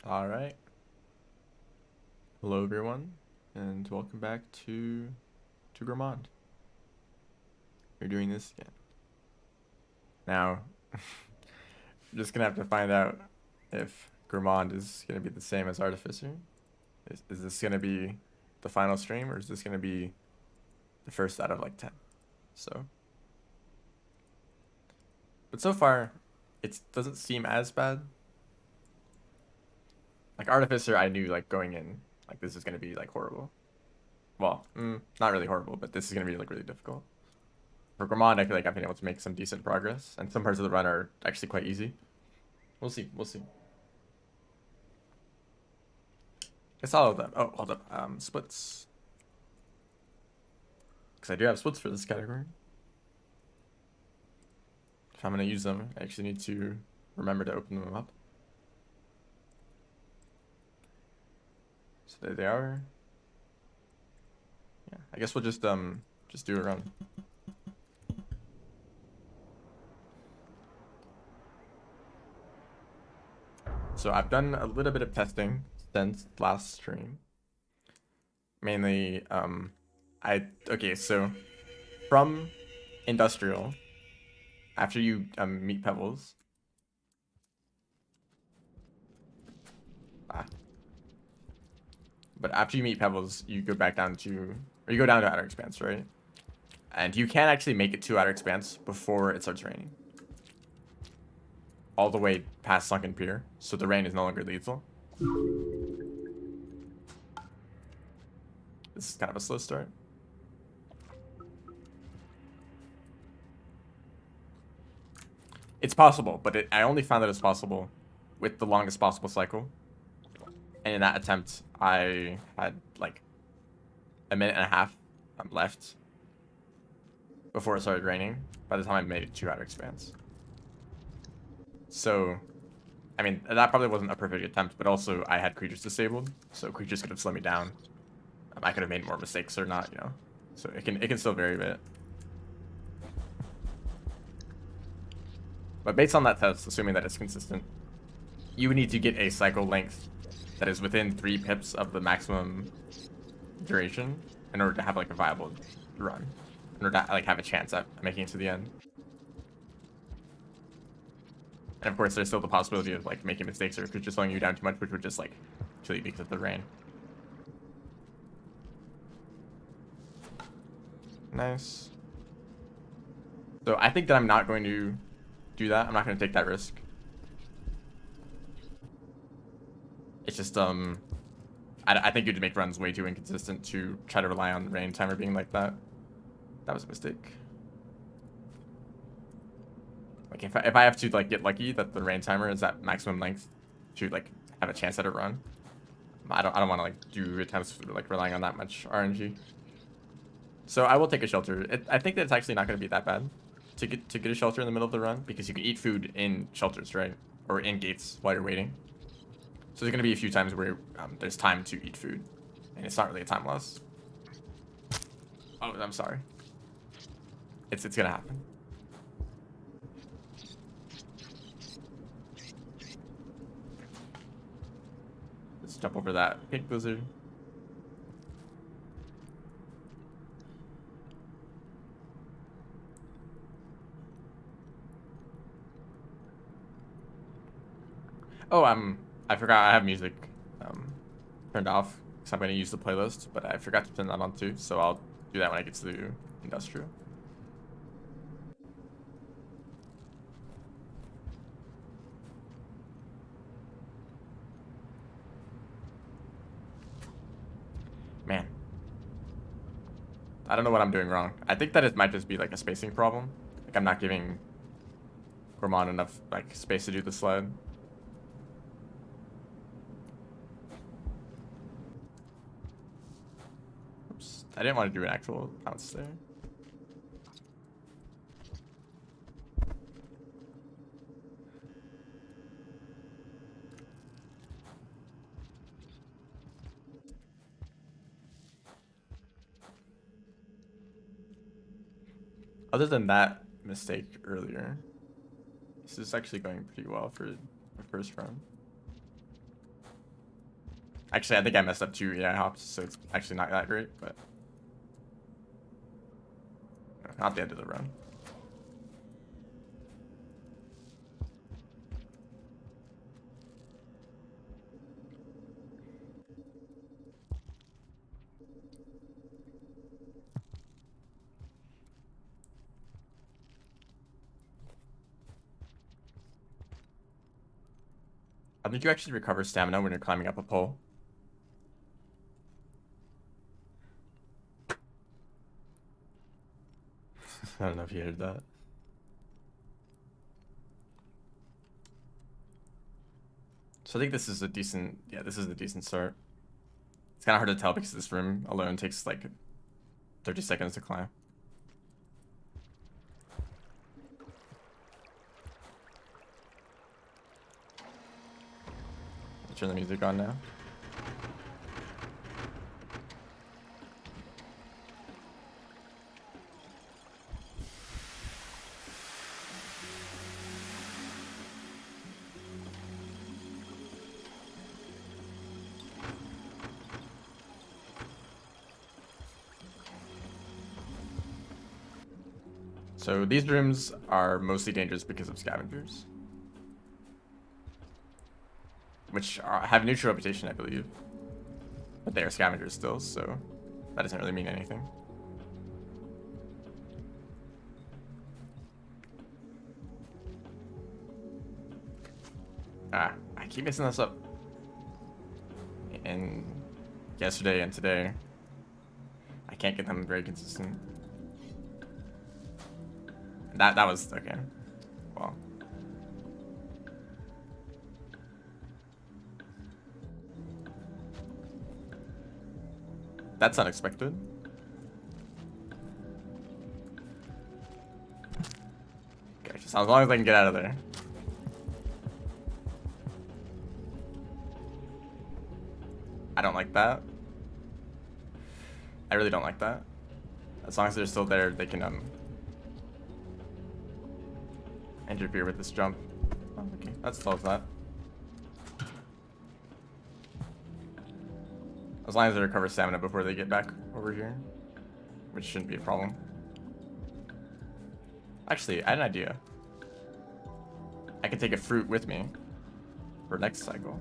All right. Hello, everyone, and welcome back to Gourmand. We're doing this again. Now, I'm just gonna have to find out if Gourmand is gonna be the same as Artificer. Is this gonna be the final stream, or is this gonna be the first out of like 10? So, but so far, it doesn't seem as bad. Like Artificer, I knew like going in, like this is gonna be like horrible. Well, not really horrible, but this is gonna be like really difficult. For Gourmand, I feel like I've been able to make some decent progress, and some parts of the run are actually quite easy. We'll see. We'll see. Guess all of them. Oh, hold up. Splits. Because I do have splits for this category. If I'm going to use them, I actually need to remember to open them up. So there they are. Yeah, I guess we'll just do a run. So I've done a little bit of testing since last stream. Mainly, okay, so from Industrial, after you meet Pebbles. But after you meet Pebbles, you go back down to, or you go down to Outer Expanse, right? And you can actually make it to Outer Expanse before it starts raining. All the way past Sunken Pier, so the rain is no longer lethal. This is kind of a slow start. It's possible, but I only found that it's possible with the longest possible cycle. And in that attempt, I had like a minute and a half left before it started raining by the time I made it to Outer Expanse. So, I mean, that probably wasn't a perfect attempt, but also I had creatures disabled, so creatures could have slowed me down. I could have made more mistakes or not, you know. So it can still vary a bit. But based on that test, assuming that it's consistent, you would need to get a cycle length that is within 3 pips of the maximum duration in order to have like a viable run, in order to like have a chance at making it to the end. And of course, there's still the possibility of like making mistakes or just slowing you down too much, which would just like kill you because of the rain. Nice. So I think that I'm not going to do that. I'm not going to take that risk. It's just I think you'd make runs way too inconsistent to try to rely on the rain timer being like that. That was a mistake. Like if I have to like get lucky that the rain timer is at maximum length to like have a chance at a run, I don't want to like do attempts like relying on that much RNG. So I will take a shelter. I think that it's actually not going to be that bad to get a shelter in the middle of the run because you can eat food in shelters, right? Or in gates while you're waiting. So there's going to be a few times where there's time to eat food, and it's not really a time loss. Oh, I'm sorry. It's going to happen. Let's jump over that pink blizzard. Oh, I forgot I have music turned off because I'm going to use the playlist, but I forgot to turn that on too, so I'll do that when I get to the industrial. Man. I don't know what I'm doing wrong. I think that it might just be like a spacing problem. Like I'm not giving Gourmand enough like space to do the sled. Oops. I didn't want to do an actual bounce there. Other than that mistake earlier, this is actually going pretty well for the first run. Actually, I think I messed up 2 AI hops, so it's actually not that great, but not the end of the run. How did you actually recover stamina when you're climbing up a pole? I don't know if you heard that. So I think this is a decent, yeah, this is a decent start. It's kind of hard to tell because this room alone takes like 30 seconds to climb. Turn the music on now. So these rooms are mostly dangerous because of scavengers, which have a neutral reputation, I believe, but they are scavengers still, so that doesn't really mean anything. I keep messing this up. And yesterday and today, I can't get them very consistent. That was okay. Well, that's unexpected. Okay, just as long as I can get out of there. I don't like that. I really don't like that. As long as they're still there, they can interfere with this jump. Oh, okay, that solves that. As long as they recover stamina before they get back over here, which shouldn't be a problem. Actually, I had an idea. I can take a fruit with me for next cycle.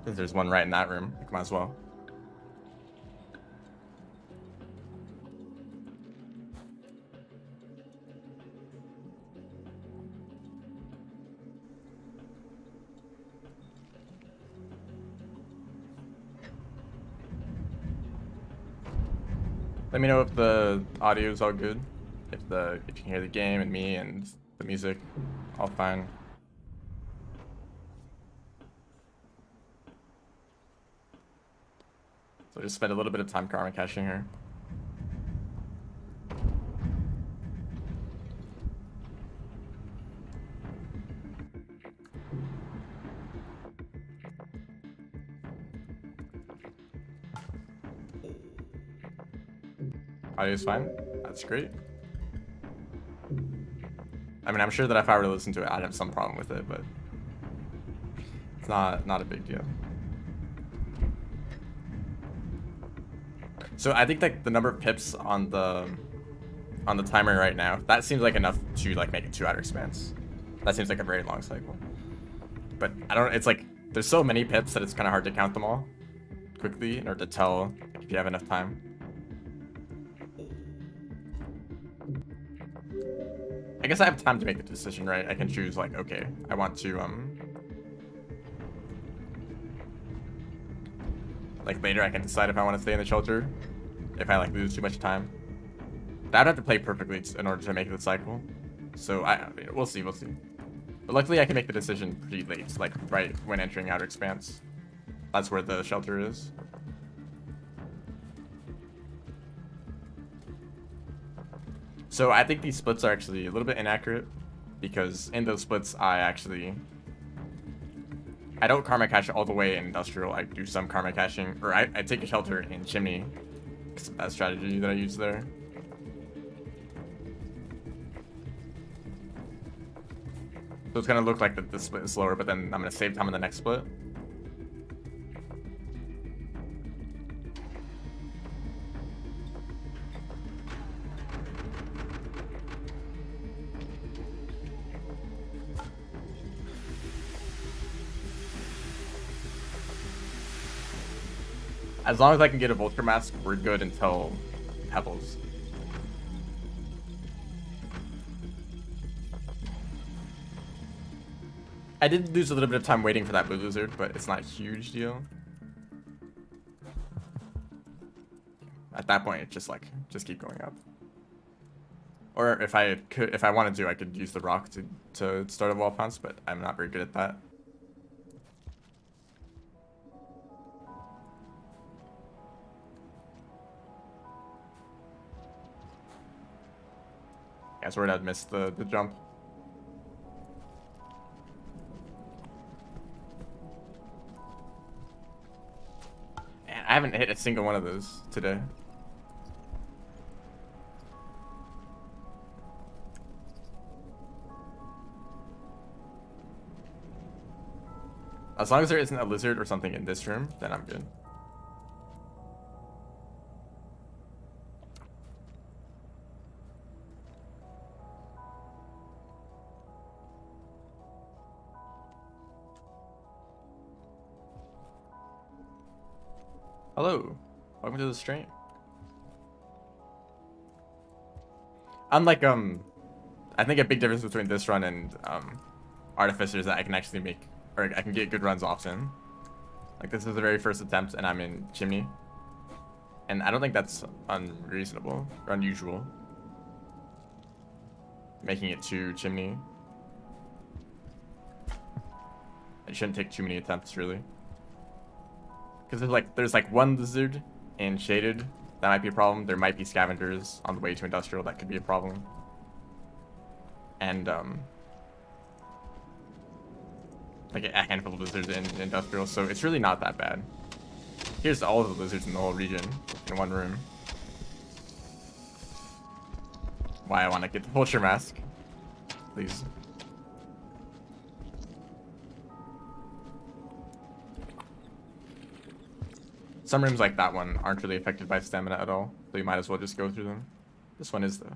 Since there's one right in that room, I might as well. Let me know if the audio is all good. If you can hear the game and me and the music, all fine. So just spend a little bit of time karma caching here. Audio's fine. That's great. I mean, I'm sure that if I were to listen to it, I'd have some problem with it, but it's not a big deal. So I think like the number of pips on the timer right now, that seems like enough to like make a 2-hour expanse. That seems like a very long cycle. But I don't. It's like there's so many pips that it's kind of hard to count them all quickly in order to tell if you have enough time. I guess I have time to make the decision, right? I can choose like, okay, I want to like later I can decide if I want to stay in the shelter if I like lose too much time. But I'd have to play perfectly in order to make the cycle. So we'll see. But luckily I can make the decision pretty late, like right when entering Outer Expanse. That's where the shelter is. So I think these splits are actually a little bit inaccurate because in those splits I don't karma cache all the way in industrial. I do some karma caching, or I take a shelter in chimney. It's a strategy that I use there. So it's gonna look like the split is slower, but then I'm gonna save time on the next split. As long as I can get a Vulture Mask, we're good until Pebbles. I did lose a little bit of time waiting for that blue lizard, but it's not a huge deal. At that point, it's just like, just keep going up. Or if I wanted to, I could use the rock to start a wall pounce, but I'm not very good at that. I was worried I'd miss the jump. Man, I haven't hit a single one of those today. As long as there isn't a lizard or something in this room, then I'm good. Hello, welcome to the stream. Unlike I think a big difference between this run and Artificer is that I can actually make, or I can get good runs often. Like this is the very first attempt and I'm in Chimney. And I don't think that's unreasonable or unusual. Making it to Chimney. It shouldn't take too many attempts really. Because there's like one lizard in Shaded, that might be a problem. There might be scavengers on the way to Industrial, that could be a problem. And like a handful of lizards in Industrial, so it's really not that bad. Here's all of the lizards in the whole region in one room. Why I want to get the Vulture Mask, please. Some rooms like that one aren't really affected by stamina at all, so you might as well just go through them. This one is though.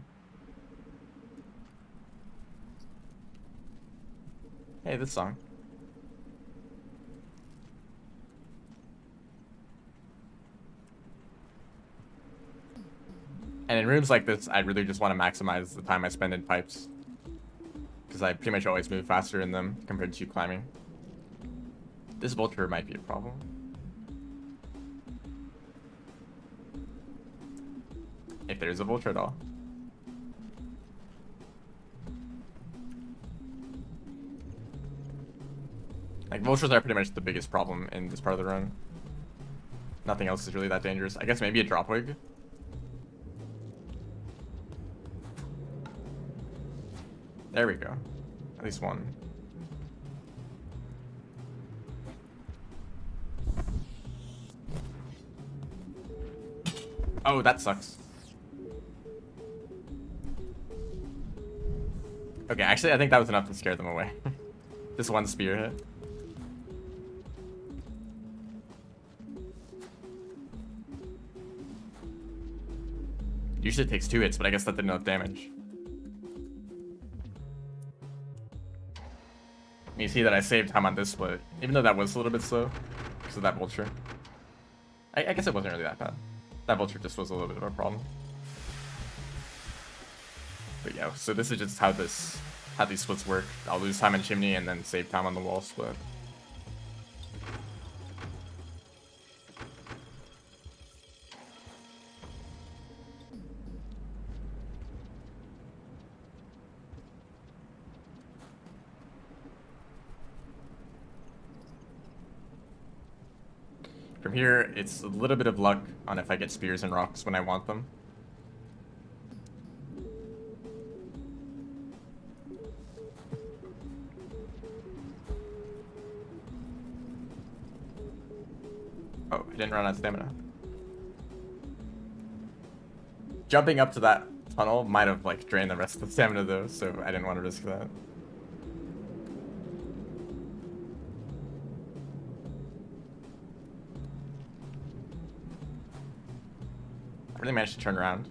Hey, this song. And in rooms like this, I really just want to maximize the time I spend in pipes. Because I pretty much always move faster in them compared to climbing. This Vulture might be a problem. If there's a Vulture at all. Like, Vultures are pretty much the biggest problem in this part of the run. Nothing else is really that dangerous. I guess maybe a drop wig. There we go. At least one. Oh, that sucks. Okay, actually, I think that was enough to scare them away. This one spear hit. Usually it takes 2 hits, but I guess that did enough damage. You see that I saved time on this split, even though that was a little bit slow because of that Vulture. I guess it wasn't really that bad. That Vulture just was a little bit of a problem. But yeah, so this is just how these splits work. I'll lose time in Chimney and then save time on the wall split. From here, it's a little bit of luck on if I get spears and rocks when I want them. Oh, I didn't run out of stamina. Jumping up to that tunnel might have like drained the rest of the stamina though, so I didn't want to risk that. I really managed to turn around.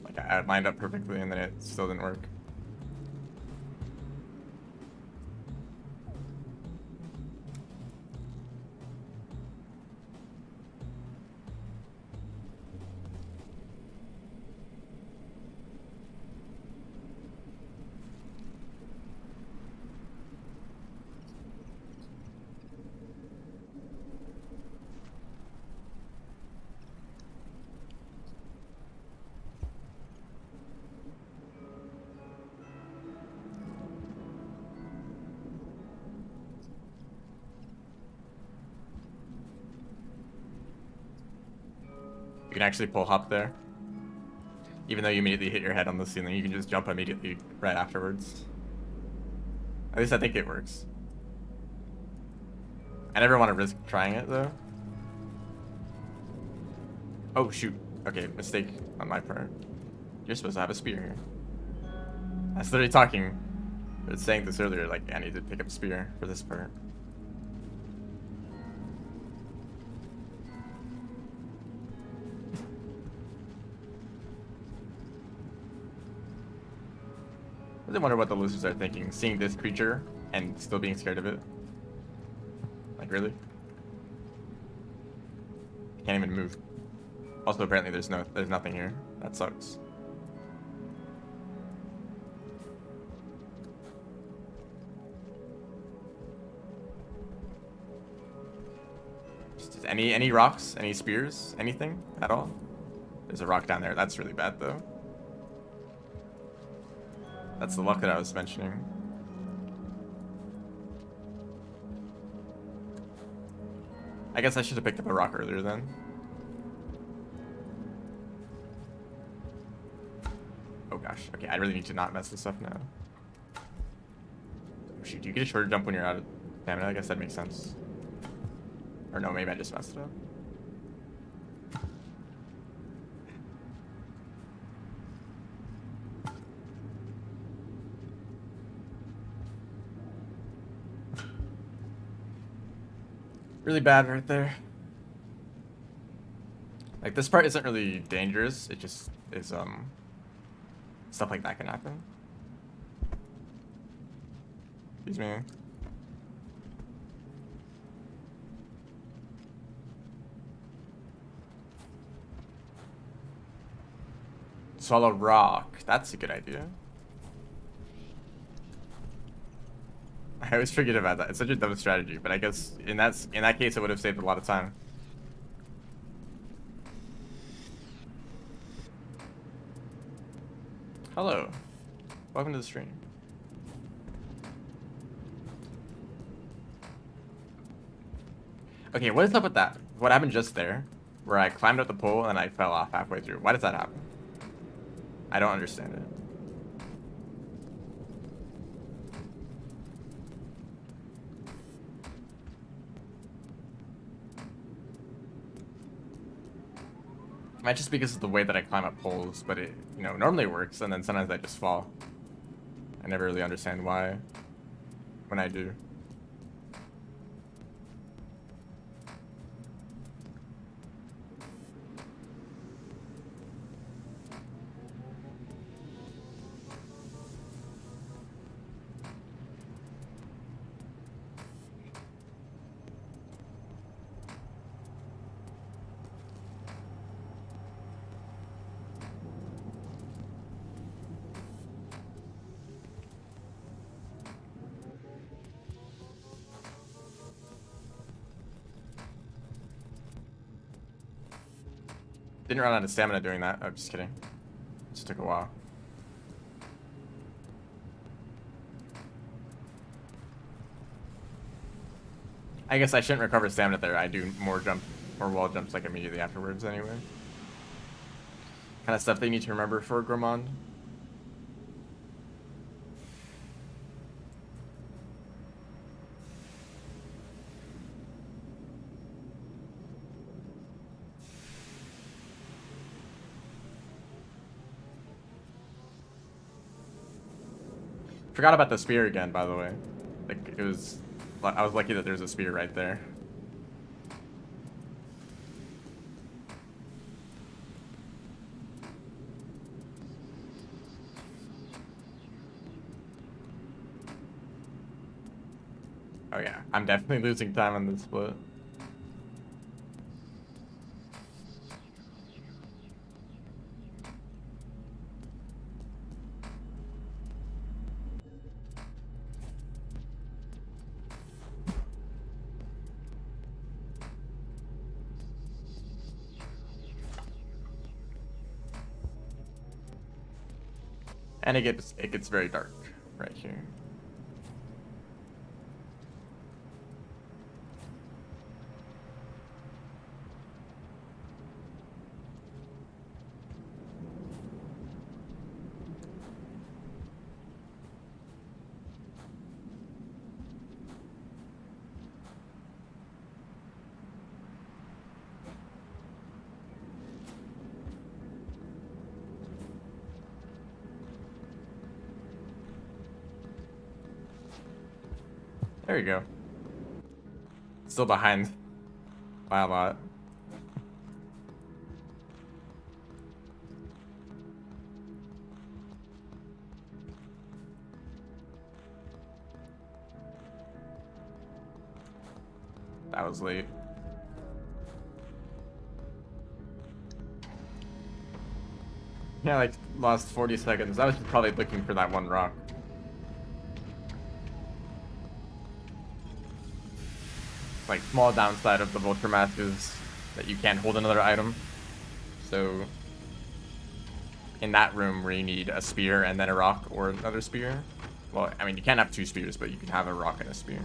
Like I lined up perfectly and then it still didn't work. can actually pull hop there. Even though you immediately hit your head on the ceiling, you can just jump immediately right afterwards. At least I think it works. I never want to risk trying it though. Oh shoot. Okay, mistake on my part. You're supposed to have a spear here. I was literally talking, but saying this earlier, like I need to pick up a spear for this part. I really wonder what the losers are thinking, seeing this creature and still being scared of it. Like, really? Can't even move. Also, apparently there's nothing here. That sucks. Just any rocks? Any spears? Anything at all? There's a rock down there. That's really bad, though. That's the luck that I was mentioning. I guess I should have picked up a rock earlier then. Oh gosh. Okay, I really need to not mess this up now. Oh, shoot, you get a shorter jump when you're out of stamina. I guess that makes sense. Or no, maybe I just messed it up. Really bad right there. Like, this part isn't really dangerous. It just is, stuff like that can happen. Excuse me. Swallow rock. That's a good idea. I always forget about that. It's such a dumb strategy, but I guess in that case it would have saved a lot of time. Hello. Welcome to the stream. Okay, what is up with that? What happened just there? Where I climbed up the pole and I fell off halfway through. Why does that happen? I don't understand it. Might just because of the way that I climb up poles, but it, you know, normally works, and then sometimes I just fall. I never really understand why when I do. Didn't run out of stamina doing that. I'm just kidding. Just took a while. I guess I shouldn't recover stamina there. I do more wall jumps like immediately afterwards anyway. Kind of stuff they need to remember for Gourmand. Forgot about the spear again, by the way. Like, it was... I was lucky that there's a spear right there. Oh yeah, I'm definitely losing time on this split. And it gets very dark right here. There you go. Still behind by a lot. That was late. Yeah, like lost 40 seconds. I was probably looking for that one rock. Like small downside of the Vulture Mask is that you can't hold another item. So in that room where you need a spear and then a rock or another spear. Well, I mean you can't have two spears, but you can have a rock and a spear.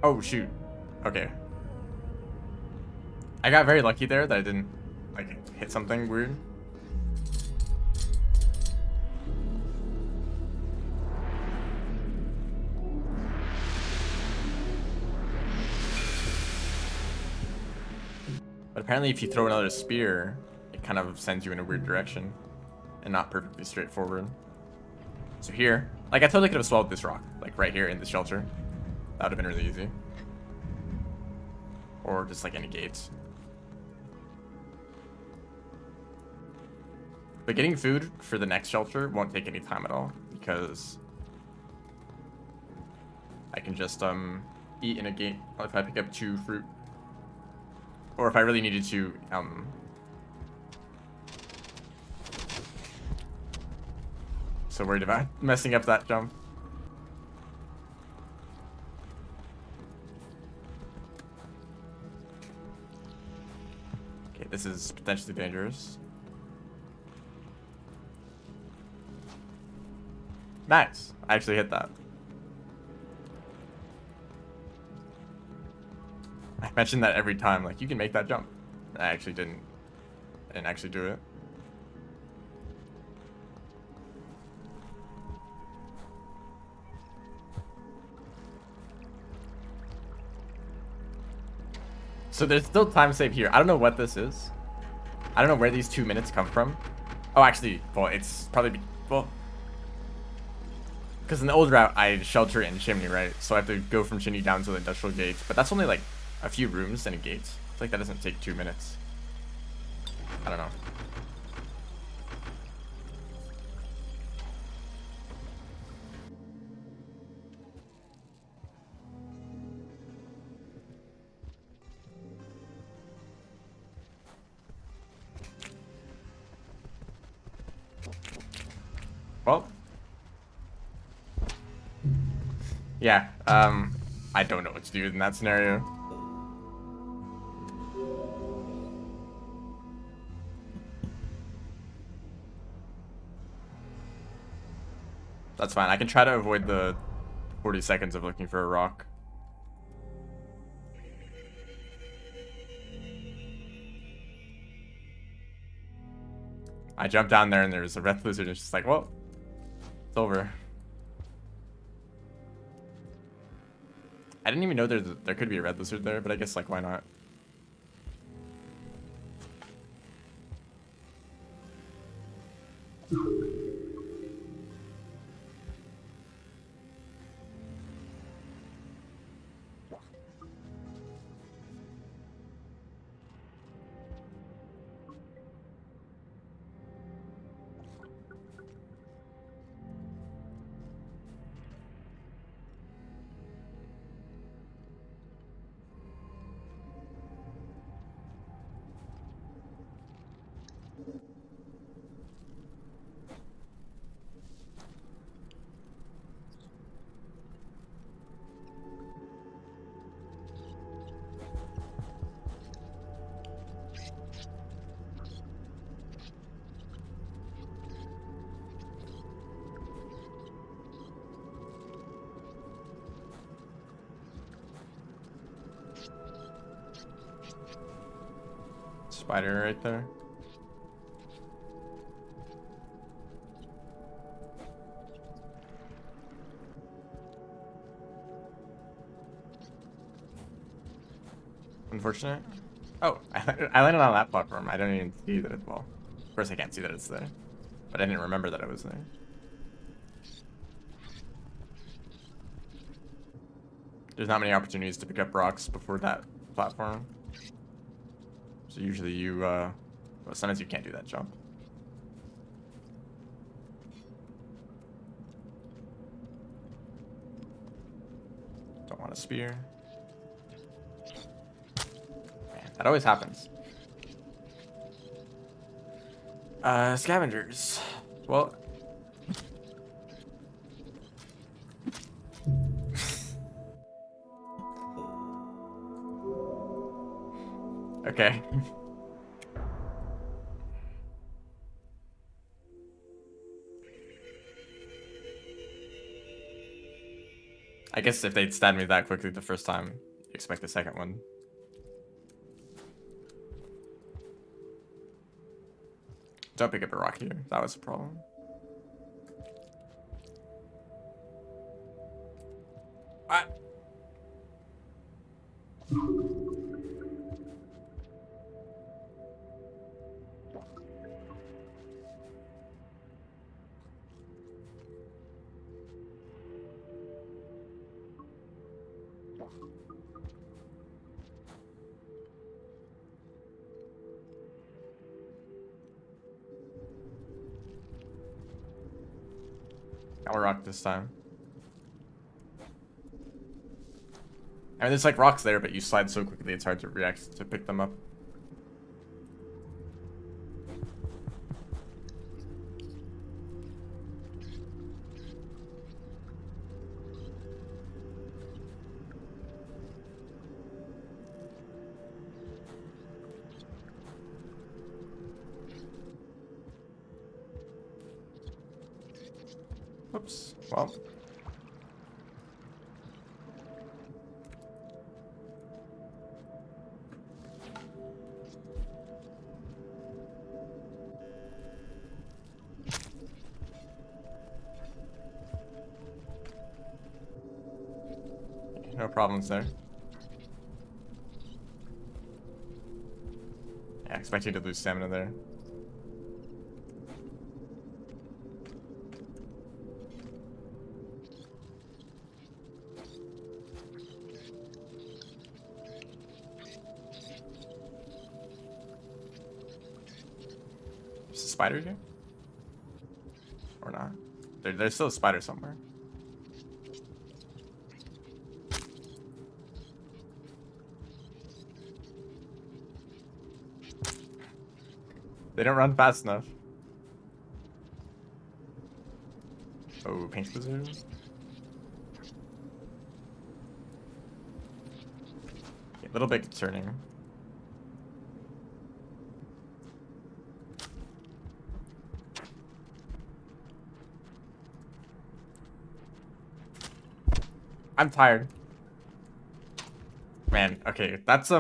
Oh shoot. Okay. I got very lucky there that I didn't like hit something weird. But apparently if you throw another spear, it kind of sends you in a weird direction and not perfectly straightforward. So here, like I totally could have swallowed this rock, like right here in the shelter. That would have been really easy. Or just like any gates. But getting food for the next shelter won't take any time at all because I can just eat in a gate if I pick up 2 fruit. Or if I really needed to so worried about messing up that jump. Okay, this is potentially dangerous. Nice. I actually hit that. I mentioned that every time, like, you can make that jump. I actually didn't. I didn't actually do it. So there's still time save here. I don't know what this is. I don't know where these 2 minutes come from. Oh, actually, well, it's probably, well, because in the old route, I shelter in Chimney, right? So I have to go from Chimney down to the industrial gates. But that's only like a few rooms and a gate. I feel like that doesn't take 2 minutes. I don't know. Well. Yeah, I don't know what to do in that scenario. That's fine. I can try to avoid the 40 seconds of looking for a rock. I jumped down there and there was a red lizard and it's just like, well, it's over. I didn't even know there could be a red lizard there, but I guess, like, why not? spider right there. Unfortunate. Oh, I landed on that platform. I don't even see that it's, well, of course I can't see that it's there. But I didn't remember that it was there. There's not many opportunities to pick up rocks before that platform. So usually you, well, sometimes you can't do that jump. Don't want a spear. Man, that always happens. Scavengers. Well... Okay. I guess if they'd stabbed me that quickly the first time, you expect the second one. Don't pick up a rock here. That was the problem. What? I'll rock this time. I mean, there's like rocks there, but you slide so quickly it's hard to react to pick them up. Whoops. Well. No problems there. Yeah, I expect you to lose stamina there. There's a spider here? Or not? There's still a spider somewhere. They don't run fast enough. Oh, pink lizard. A little bit concerning. I'm tired. Man, okay, that's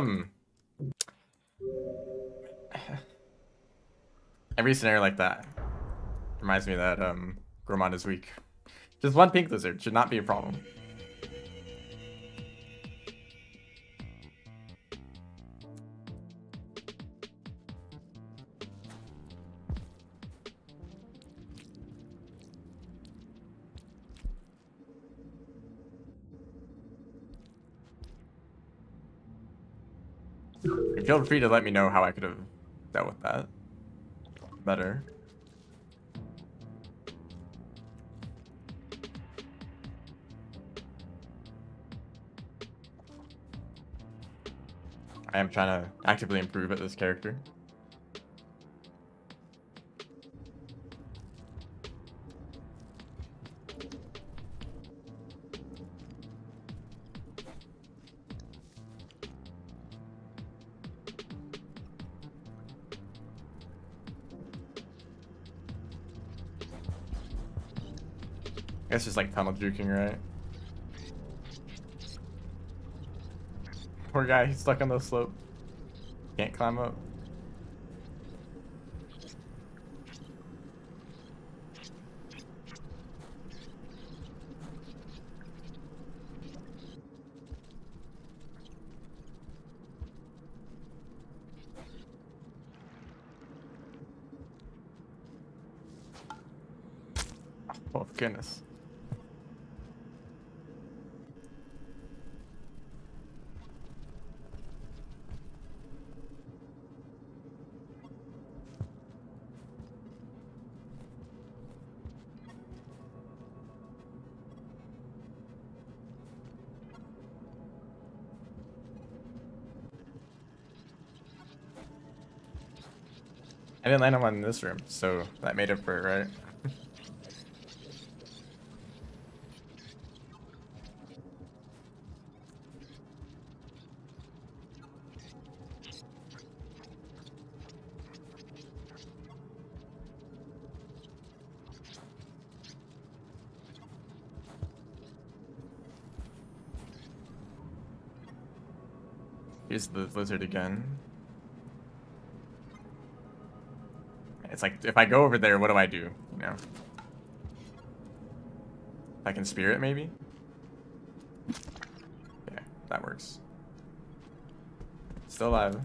every scenario like that reminds me that Gourmand is weak. Just one pink lizard should not be a problem. Feel free to let me know how I could have dealt with that better. I am trying to actively improve at this character. I guess just like tunnel juking, right? Poor guy, he's stuck on the slope. Can't climb up. goodness. I didn't land on one in this room, so that made up for it, right? Here's the lizard again. It's like, if I go over there, what do I do? You know? I can spear it, maybe? Yeah, that works. Still alive.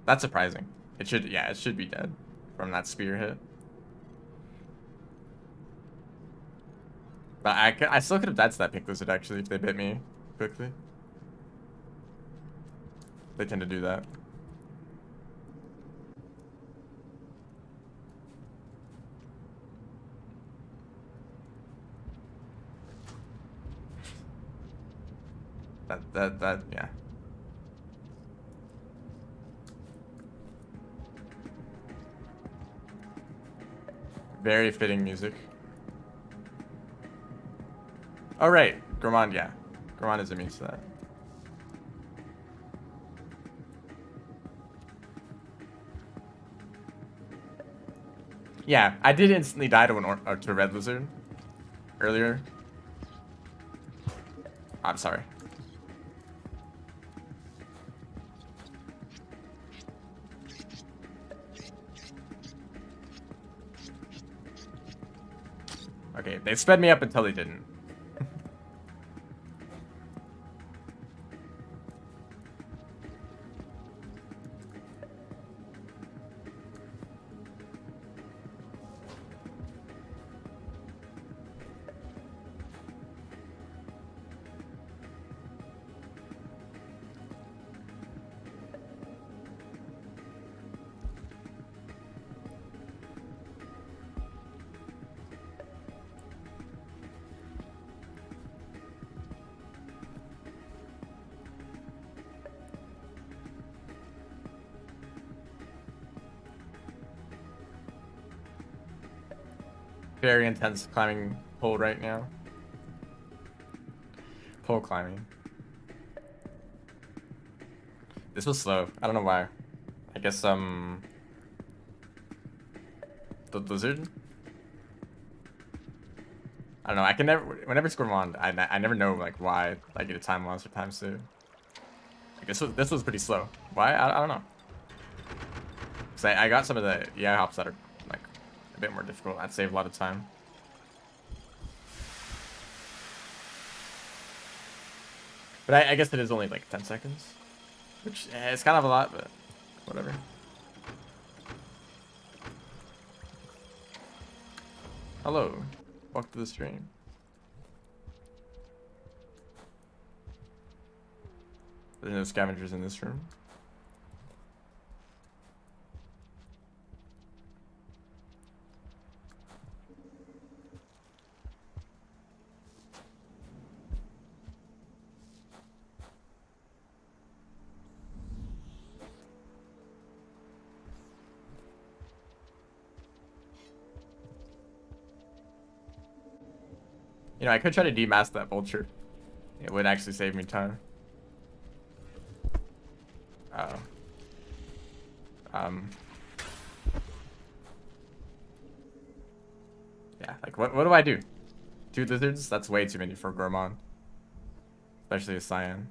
That's surprising. It should, yeah, it should be dead from that spear hit. But I still could have died to that pink lizard, actually, if they bit me quickly. They tend to do that. Yeah. Very fitting music. Oh, right. Gourmand, yeah. Gourmand is immune to that. Yeah, I did instantly die to to a red lizard earlier. I'm sorry. Okay, they sped me up until they didn't. Very intense climbing pole right now. Pole climbing. This was slow. I don't know why. I guess the lizard. I don't know. I can never. Whenever it's Gourmand, I never know like why I get a time loss or time save. Like this was pretty slow. Why? I don't know. Cause I got some of the EI hops that are like a bit more difficult. That save a lot of time. But I guess it is only like 10 seconds, which is kind of a lot, but whatever. Hello, welcome to the stream. There's no scavengers in this room. You know, I could try to demask that vulture. It would actually save me time. Oh. Yeah, like what do I do? 2 lizards? That's way too many for Gourmand. Especially a cyan.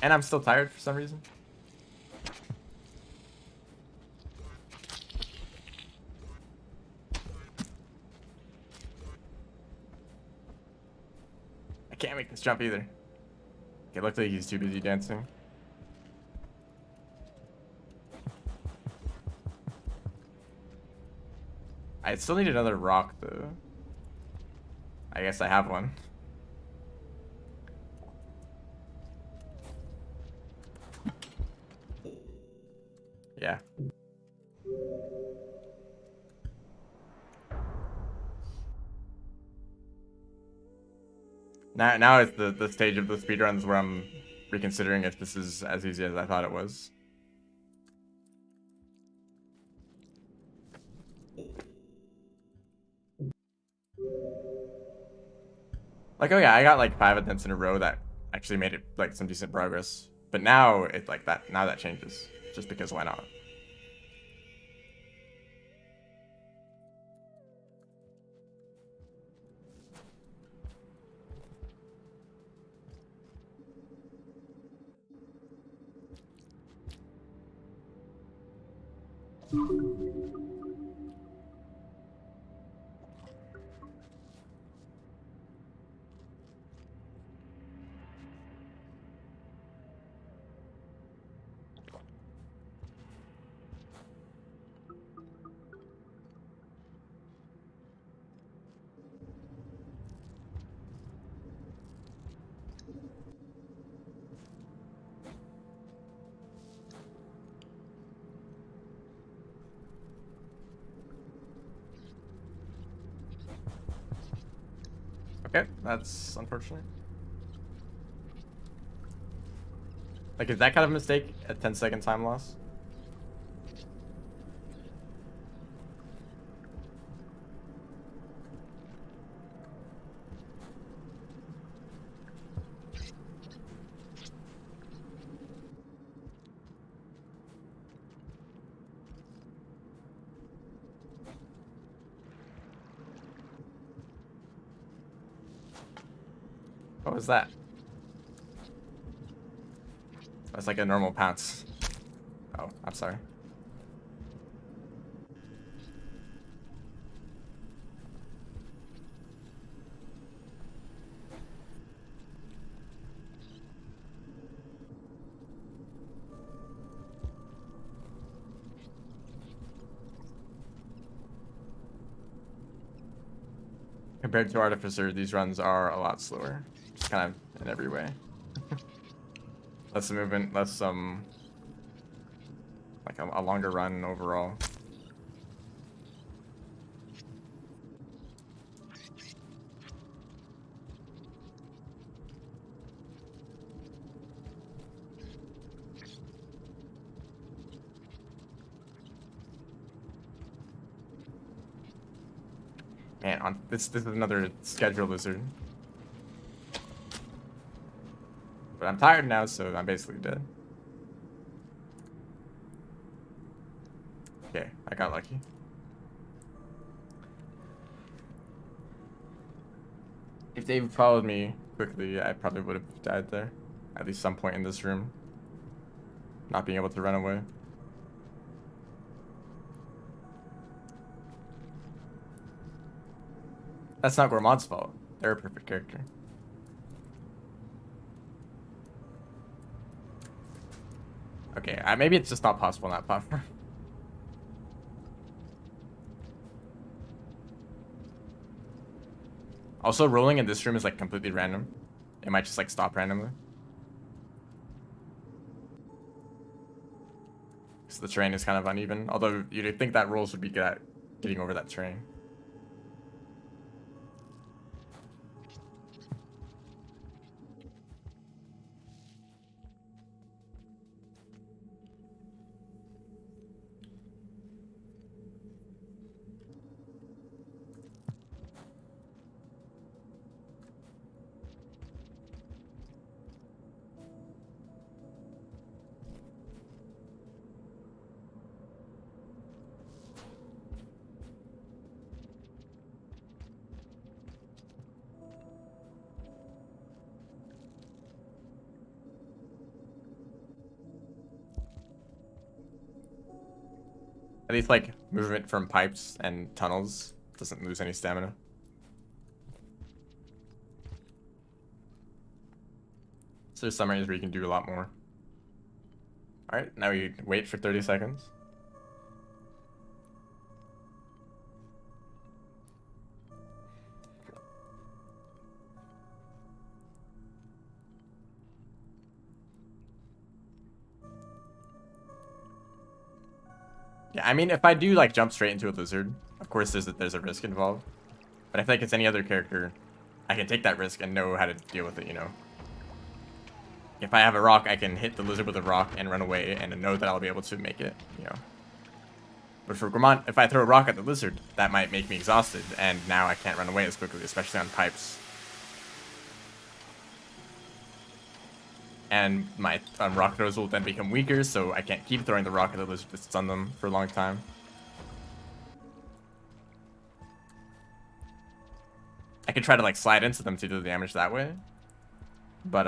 And I'm still tired for some reason. I can't make this jump either. It looked like he's too busy dancing. I still need another rock, though. I guess I have one. Yeah. Now it's the stage of the speedruns where I'm reconsidering if this is as easy as I thought it was. Like, oh yeah, I got like 5 attempts in a row that actually made it like some decent progress. But now it's like that. Now that changes, just because why not? Okay, that's unfortunate. Like, is that kind of a mistake a 10-second time loss? What was that? That's like a normal pounce. Oh, I'm sorry. Compared to Artificer, these runs are a lot slower. Just kind of in every way. Less movement, less like a longer run overall. Man, this is another schedule lizard. But I'm tired now, so I'm basically dead. Okay, I got lucky. If they followed me quickly, I probably would have died there. At least some point in this room. Not being able to run away. That's not Gourmand's fault. They're a perfect character. Okay, maybe it's just not possible on that platform. Also, rolling in this room is like completely random. It might just like stop randomly. So the terrain is kind of uneven. Although you'd think that rolls would be good at getting over that terrain. At least like movement from pipes and tunnels doesn't lose any stamina. So there's some areas where you can do a lot more. Alright, now we wait for 30 seconds. Yeah, I mean, if I do like jump straight into a lizard, of course there's a risk involved. But I feel like it's any other character, I can take that risk and know how to deal with it, you know. If I have a rock, I can hit the lizard with a rock and run away and know that I'll be able to make it, you know. But for Gourmand, if I throw a rock at the lizard, that might make me exhausted, and now I can't run away as quickly, especially on pipes. And my rock throws will then become weaker, so I can't keep throwing the rock at the lizard to stun them for a long time. I could try to like slide into them to do the damage that way, but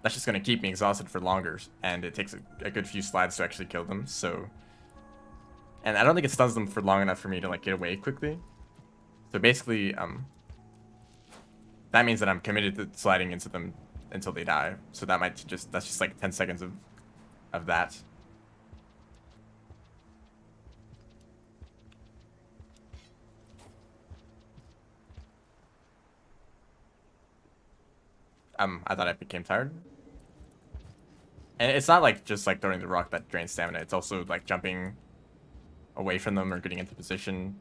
that's just gonna keep me exhausted for longer, and it takes a good few slides to actually kill them. So, and I don't think it stuns them for long enough for me to like get away quickly. So basically, that means that I'm committed to sliding into them until they die. So that might that's just like 10 seconds of that. I thought I became tired. And it's not like just like throwing the rock that drains stamina. It's also like jumping away from them or getting into position.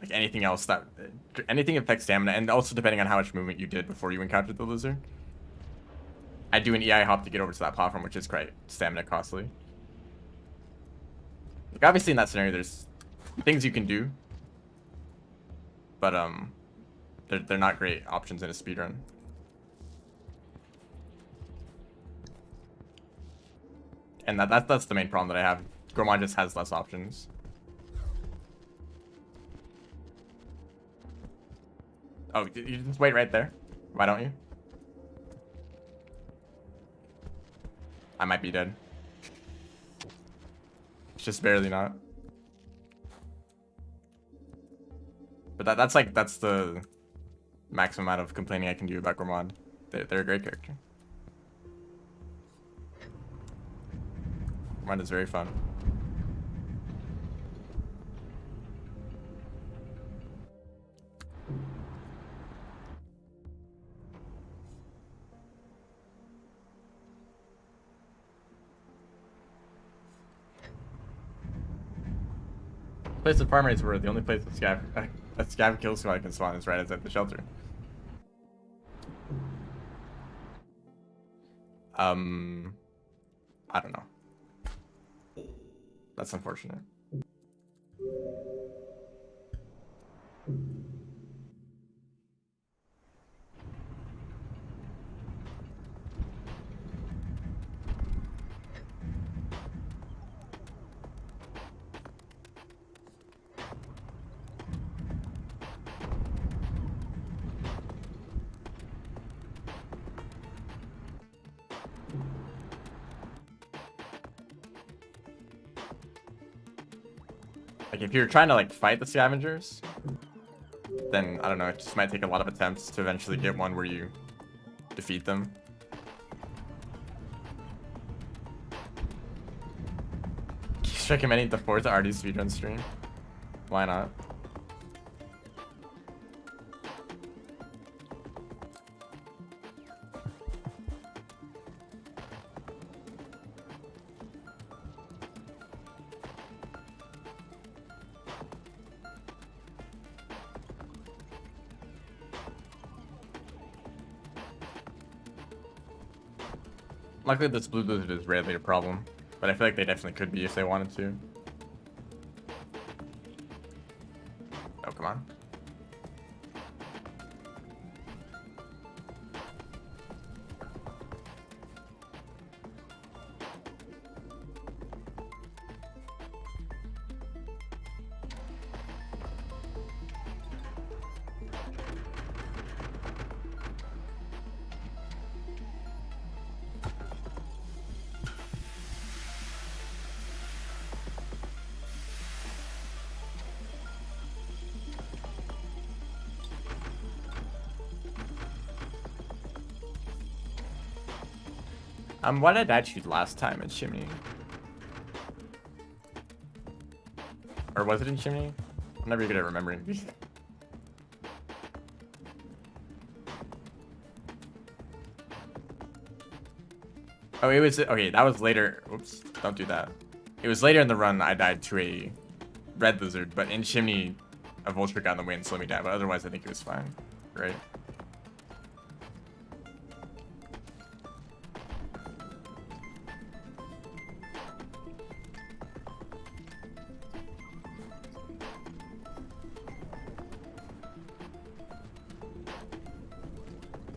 Like anything else that anything affects stamina, and also depending on how much movement you did before you encountered the lizard. I do an EI hop to get over to that platform, which is quite stamina costly. Like obviously in that scenario there's things you can do, but they're not great options in a speedrun. And that's the main problem that I have. Gourmand just has less options. Oh, you just wait right there. Why don't you? I might be dead. It's just barely not. But that's the maximum amount of complaining I can do about Gourmand. They're a great character. Gourmand is very fun. Place of farm rates were the only place that scav kill squad can spawn is right as at the shelter. I don't know. That's unfortunate. Like if you're trying to like fight the scavengers, then I don't know, it just might take a lot of attempts to eventually get one where you defeat them. Keeps recommending the 4th RD speedrun stream. Why not? Luckily, this blue lizard is rarely a problem, but I feel like they definitely could be if they wanted to. Oh, come on. What did I choose last time at Chimney? Or was it in Chimney? I'm never good at remembering these. Oh, it was, okay, that was later. Oops, don't do that. It was later in the run I died to a red lizard, but in Chimney, a vulture got in the way and slowed me down, but otherwise I think it was fine, right?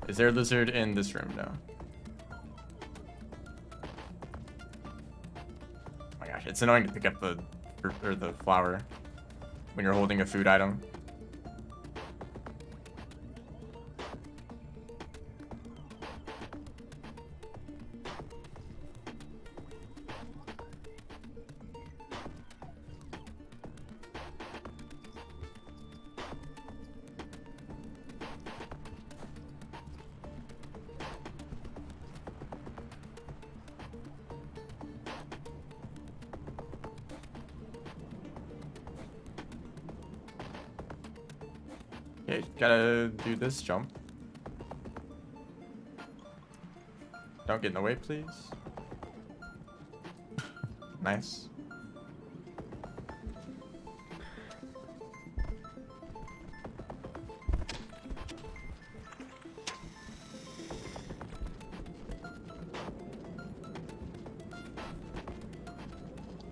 Is there a lizard in this room? No. Oh my gosh, it's annoying to pick up the fruit or the flower when you're holding a food item. Okay, gotta do this jump. Don't get in the way, please. Nice.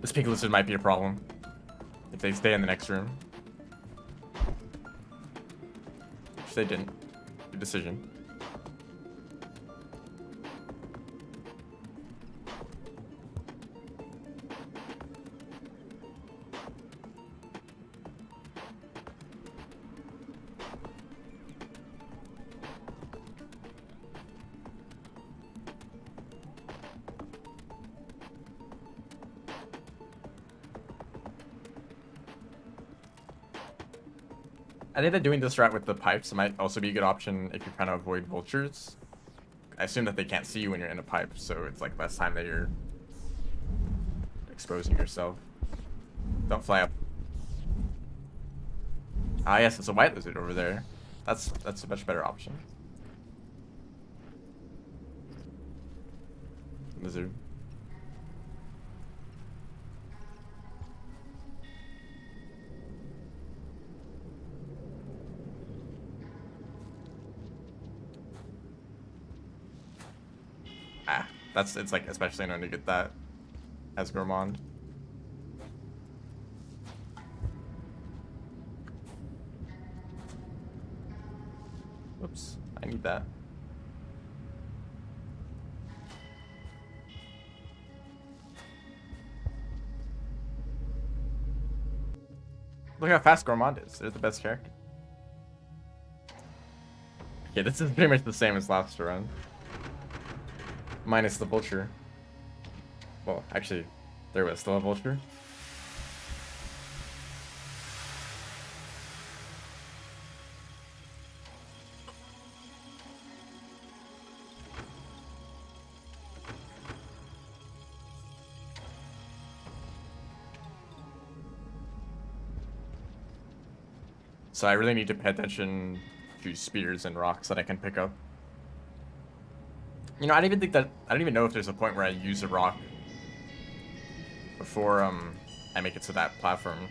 This pink lizard might be a problem if they stay in the next room. Which they didn't. Good decision. I think that doing this route with the pipes might also be a good option if you're trying to avoid vultures. I assume that they can't see you when you're in a pipe, so it's like less time that you're exposing yourself. Don't fly up. Ah yes, it's a white lizard over there. That's a much better option. Lizard. Ah, it's like especially annoying to get that as Gourmand. Oops, I need that. Look how fast Gourmand is. They're the best character. Okay, this is pretty much the same as last run. Minus the vulture. Well, actually, there was still a vulture. So I really need to pay attention to spears and rocks that I can pick up. You know, I don't even know if there's a point where I use a rock before I make it to that platform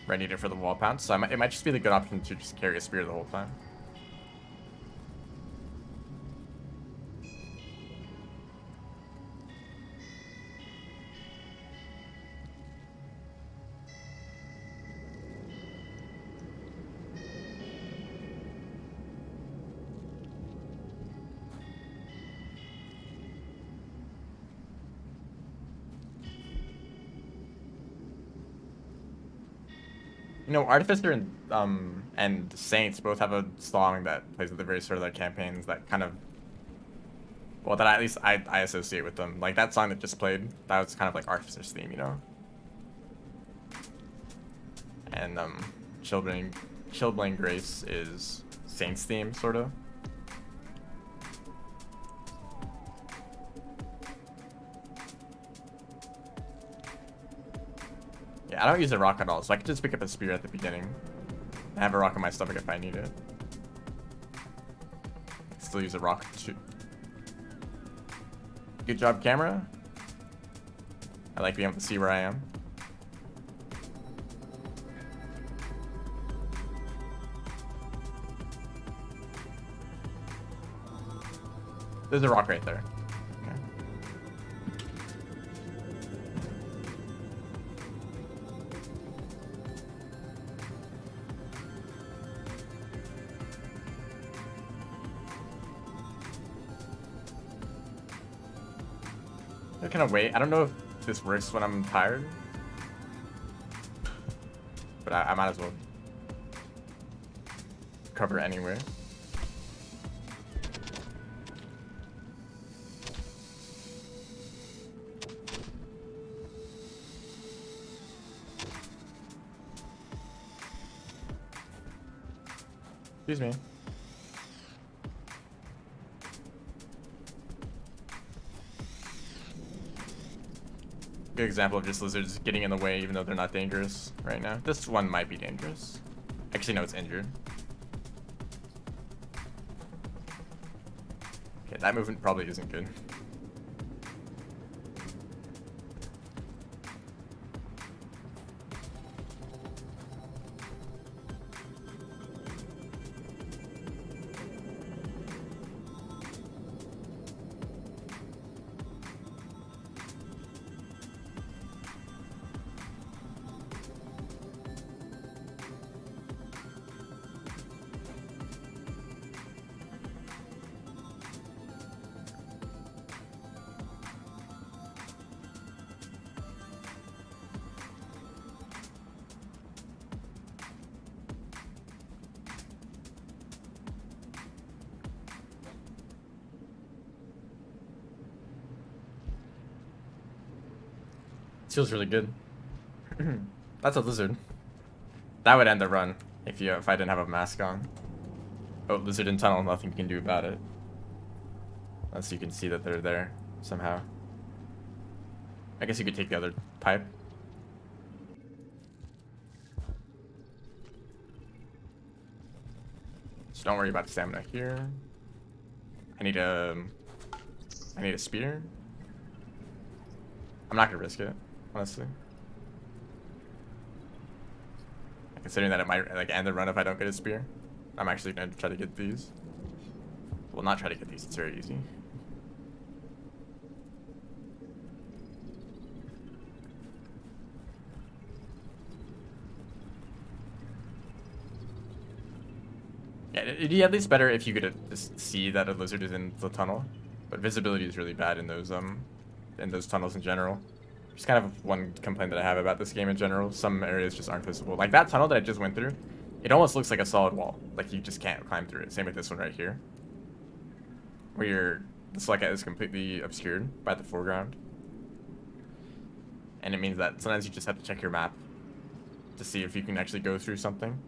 where I need it for the wall pounce. So it might just be the good option to just carry a spear the whole time. You know, Artificer and Saints both have a song that plays at the very start of their campaigns that kind of, well, that at least I associate with them. Like that song that just played, that was kind of like Artificer's theme, you know? And Chilblain Grace is Saints theme, sort of. Yeah, I don't use a rock at all, so I can just pick up a spear at the beginning. I have a rock in my stomach if I need it. Still use a rock to shoot. Good job, camera. I like being able to see where I am. There's a rock right there. Okay. I kind of wait. I don't know if this works when I'm tired, but I might as well cover anywhere. Excuse me. Good example of just lizards getting in the way even though they're not dangerous right now. This one might be dangerous. Actually, no, it's injured. Okay, that movement probably isn't good. Feels really good. That's a lizard. That would end the run if I didn't have a mask on. Oh, lizard in tunnel, nothing you can do about it. Unless you can see that they're there somehow. I guess you could take the other pipe. So don't worry about stamina here. I need a spear. I'm not gonna risk it, honestly. Considering that it might like end the run if I don't get a spear, I'm actually gonna try to get these. Well, not try to get these. It's very easy. Yeah, it'd be at least better if you could just see that a lizard is in the tunnel, but visibility is really bad in those tunnels in general. Just kind of one complaint that I have about this game in general. Some areas just aren't visible. Like that tunnel that I just went through, it almost looks like a solid wall. Like you just can't climb through it. Same with this one right here, where this like is completely obscured by the foreground, and it means that sometimes you just have to check your map to see if you can actually go through something.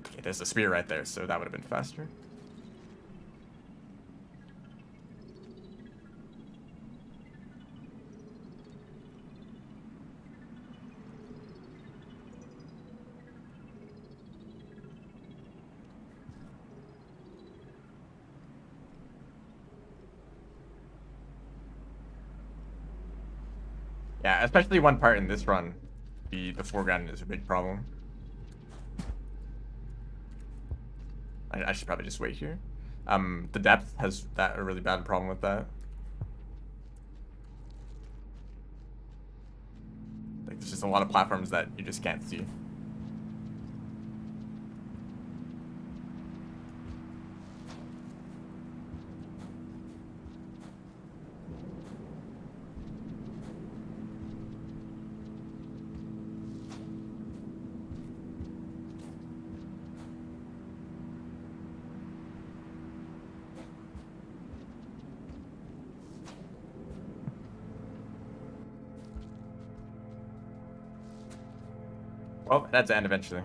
Okay, there's a spear right there, so that would have been faster. Yeah, especially one part in this run, the foreground is a big problem. I should probably just wait here. The depth has a really bad problem with that. Like there's just a lot of platforms that you just can't see. Well, that's the end eventually.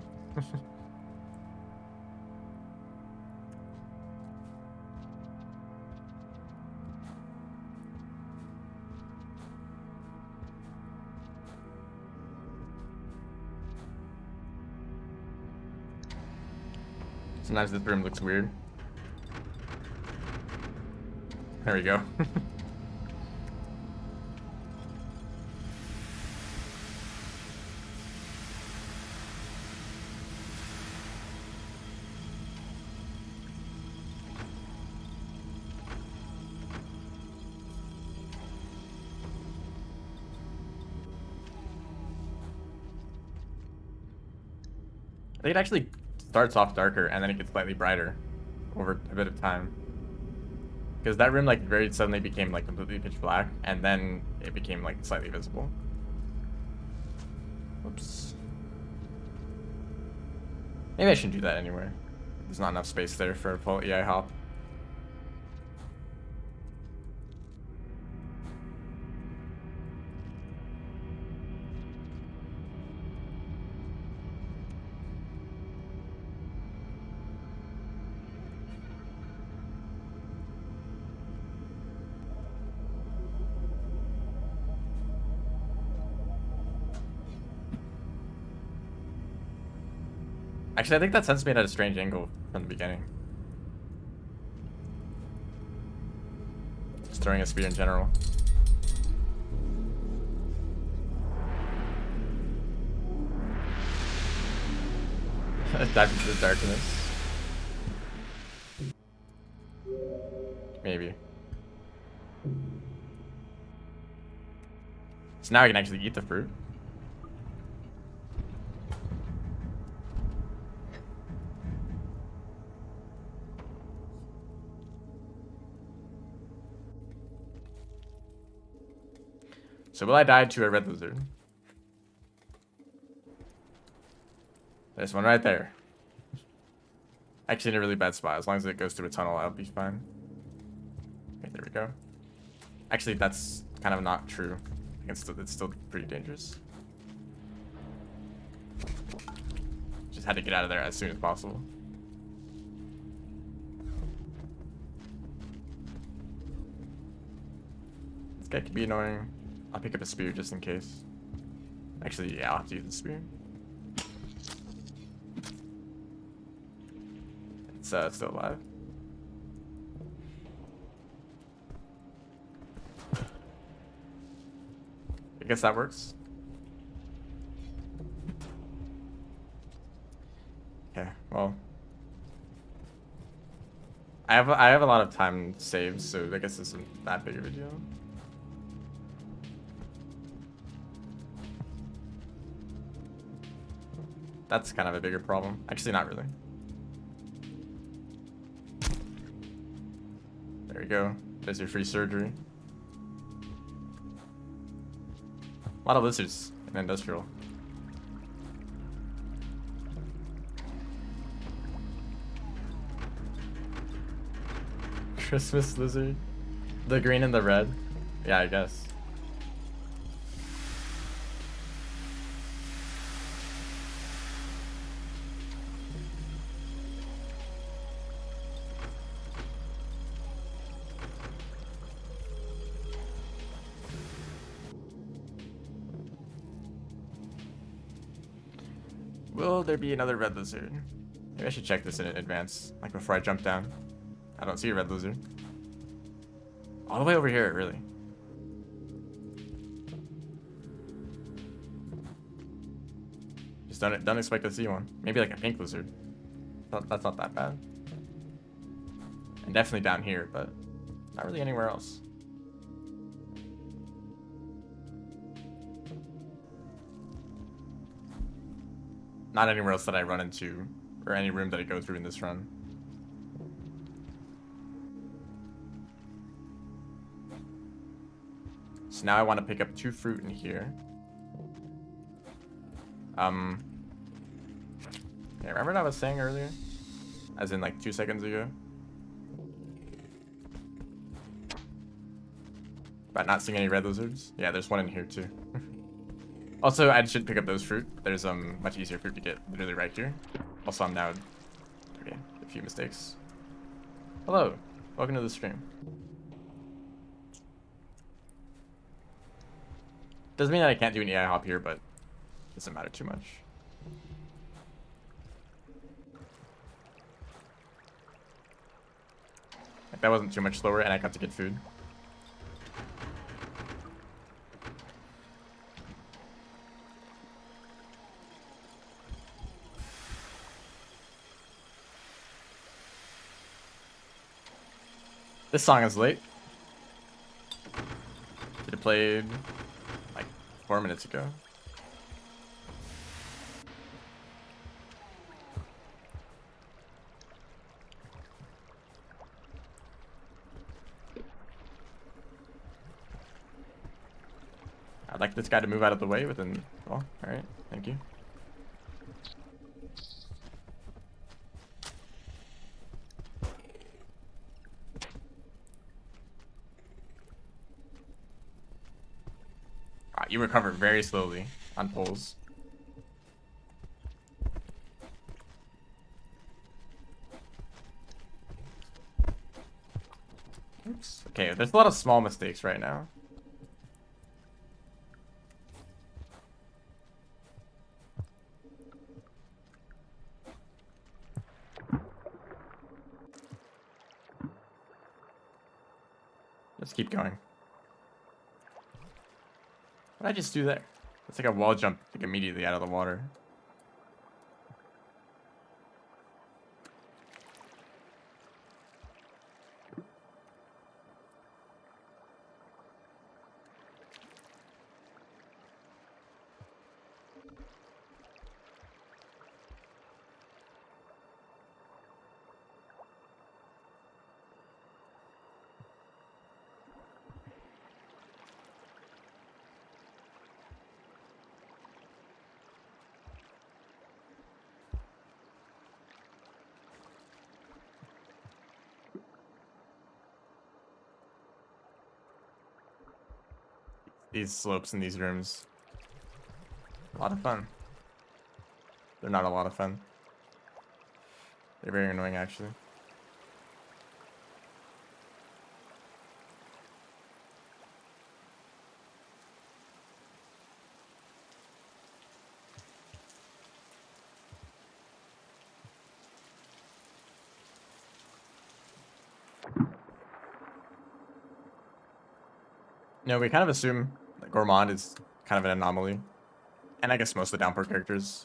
Sometimes this room looks weird. There we go. I think it actually starts off darker and then it gets slightly brighter over a bit of time. Because that room like very suddenly became like completely pitch black and then it became like slightly visible. Whoops. Maybe I shouldn't do that anywhere. There's not enough space there for a full EI hop. Actually, I think that sense made at a strange angle from the beginning. Just throwing a spear in general. Dive into the darkness. Maybe. So now I can actually eat the fruit. So will I die to a red lizard? There's one right there. Actually in a really bad spot. As long as it goes through a tunnel, I'll be fine. Okay, there we go. Actually, that's kind of not true. I think it's still pretty dangerous. Just had to get out of there as soon as possible. This guy could be annoying. I'll pick up a spear just in case. Actually, yeah, I'll have to use the spear. It's still alive. I guess that works. Okay, well. I have a lot of time saved, so I guess this isn't that big of a deal. That's kind of a bigger problem. Actually, not really. There you go. There's your free surgery. A lot of lizards in industrial. Christmas lizard? The green and the red? Yeah, I guess. Will there be another red lizard? Maybe I should check this in advance, like before I jump down. I don't see a red lizard. All the way over here, really. Just don't expect to see one. Maybe like a pink lizard. That's not that bad. And definitely down here, but not really anywhere else. Not anywhere else that I run into, or any room that I go through in this run. So now I want to pick up 2 fruit in here. Yeah, remember what I was saying earlier? As in like 2 seconds ago? About not seeing any red lizards? Yeah, there's one in here too. Also, I should pick up those fruit. There's much easier fruit to get literally right here. Also, I'm now... Okay, a few mistakes. Hello, welcome to the stream. Doesn't mean that I can't do an AI hop here, but doesn't matter too much. Like, that wasn't too much slower, and I got to get food. This song is late. Should have played like 4 minutes ago. I'd like this guy to move out of the way within. Oh, alright, thank you. You recover very slowly on pulls. Oops. Okay, there's a lot of small mistakes right now. Just keep going. What did I just do there? It's like a wall jump, like immediately out of the water. These slopes in these rooms. A lot of fun. They're not a lot of fun. They're very annoying, actually. No, we kind of assume that Gourmand is kind of an anomaly. And I guess most of the downpour characters,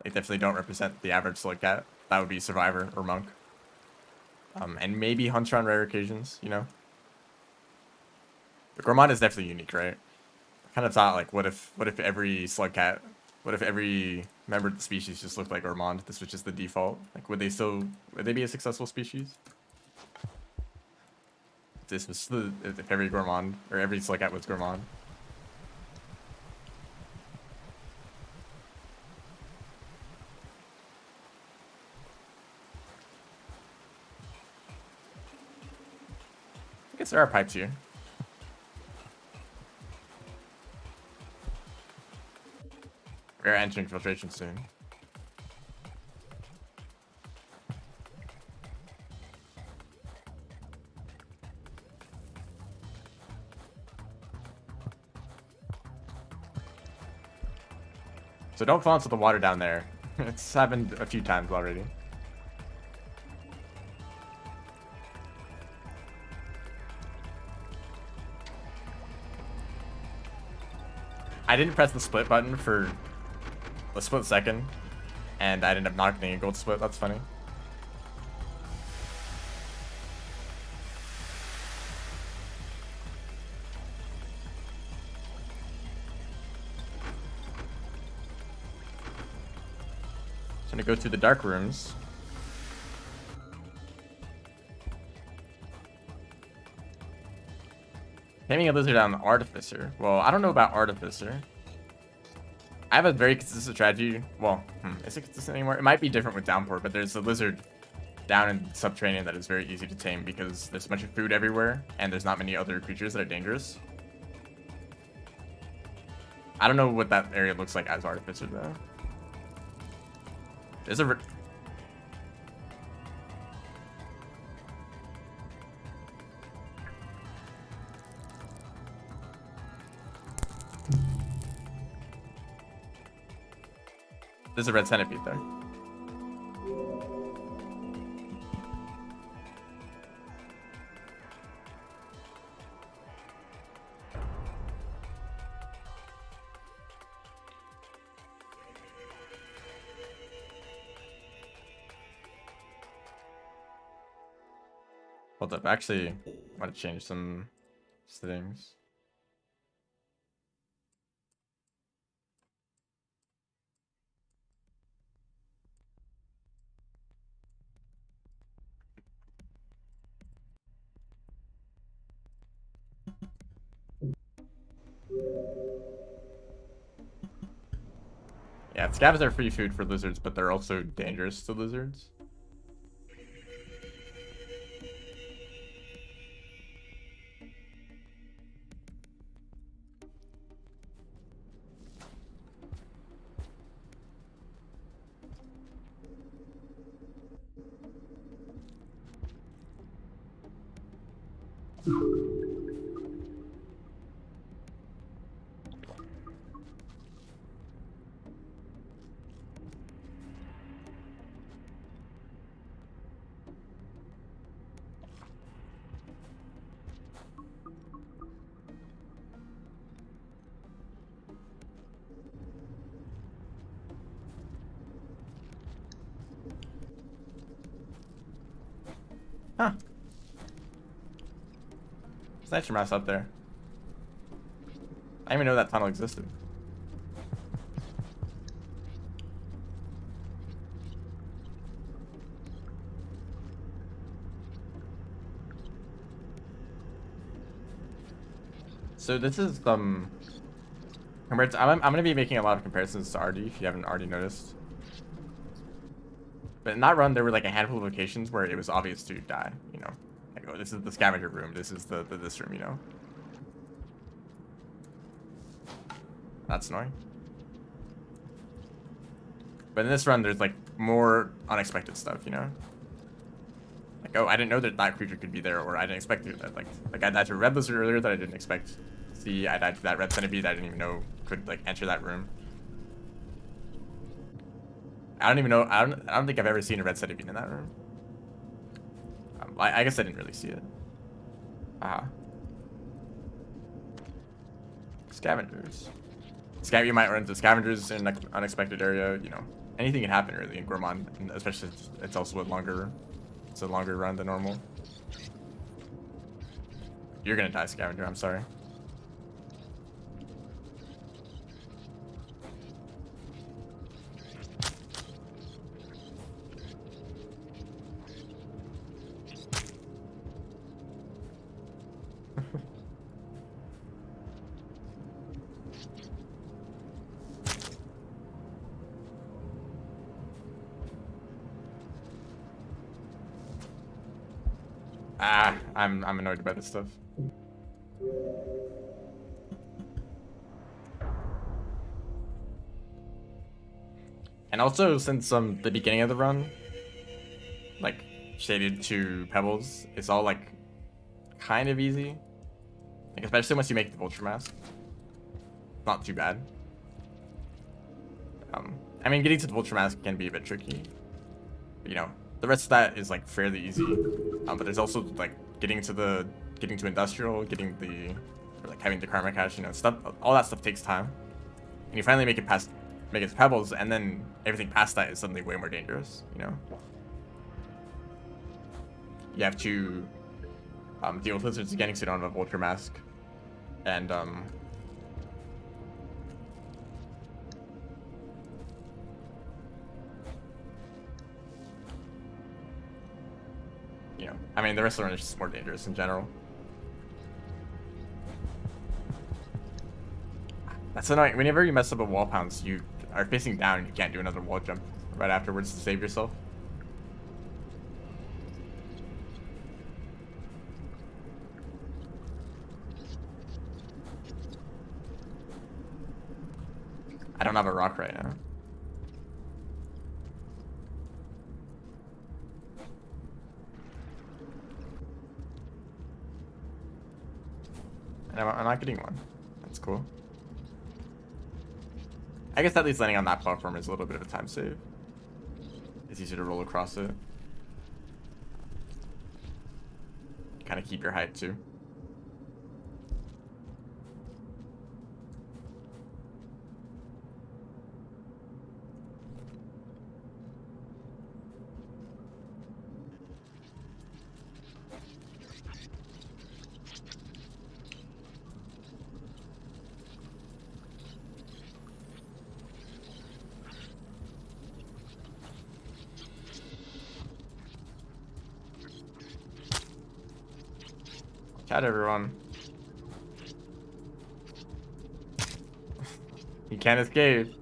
they definitely don't represent the average slug cat. That would be Survivor or Monk. And maybe Hunter on rare occasions, you know? But Gourmand is definitely unique, right? I kind of thought, like, what if every slug cat, what if every member of the species just looked like Gourmand? This was just the default. Like, would they be a successful species? This was if every Gourmand or every slug cat was Gourmand. I guess there are pipes here. We're entering filtration soon. So don't fall into the water down there. It's happened a few times already. I didn't press the split button for a split second, and I ended up not getting a gold split. That's funny. So I'm gonna go through the dark rooms. Taming a lizard on Artificer. Well, I don't know about Artificer. I have a very consistent strategy. Well, is it consistent anymore? It might be different with Downpour, but there's a lizard down in Subterranean that is very easy to tame because there's a bunch of food everywhere and there's not many other creatures that are dangerous. I don't know what that area looks like as Artificer though. There's a... There's a red centipede there. Hold up, actually, I want to change some settings. Yeah, scavs are free food for lizards, but they're also dangerous to lizards. Huh. There's nature mouse up there. I didn't even know that tunnel existed. So this is compared to, I'm gonna be making a lot of comparisons to RD if you haven't already noticed. But in that run, there were like a handful of locations where it was obvious to die. You know, like, oh, this is the scavenger room. This is the this room. You know, that's annoying. But in this run, there's like more unexpected stuff. You know, like, oh, I didn't know that that creature could be there, or I didn't expect it. Like I died to a red lizard earlier that I didn't expect to see. I died to that red centipede that I didn't even know could like enter that room. I don't even know. I don't think I've ever seen a red centipede in that room. I guess I didn't really see it. Scavengers. You might run into scavengers in an unexpected area. You know, anything can happen really in Gourmand, and especially it's also a longer run than normal. You're gonna die, scavenger. I'm sorry. I'm annoyed by this stuff. And also, since the beginning of the run, like shaded to pebbles, it's all like kind of easy. Like especially once you make the vulture mask, not too bad. I mean, getting to the vulture mask can be a bit tricky. But, you know, the rest of that is like fairly easy. But there's also like getting to industrial, or like having the karma cache, you know, stuff. All that stuff takes time, and you finally make it to pebbles, and then everything past that is suddenly way more dangerous. You know, you have to deal with lizards getting so you don't have a vulture mask, and you know, I mean, the rest of the run is just more dangerous in general. That's annoying. Whenever you mess up a wall pounce, you are facing down and you can't do another wall jump right afterwards to save yourself. I don't have a rock right now. And I'm not getting one. That's cool. I guess at least landing on that platform is a little bit of a time save. It's easier to roll across it. Kind of keep your height too. Cat everyone. You can't escape.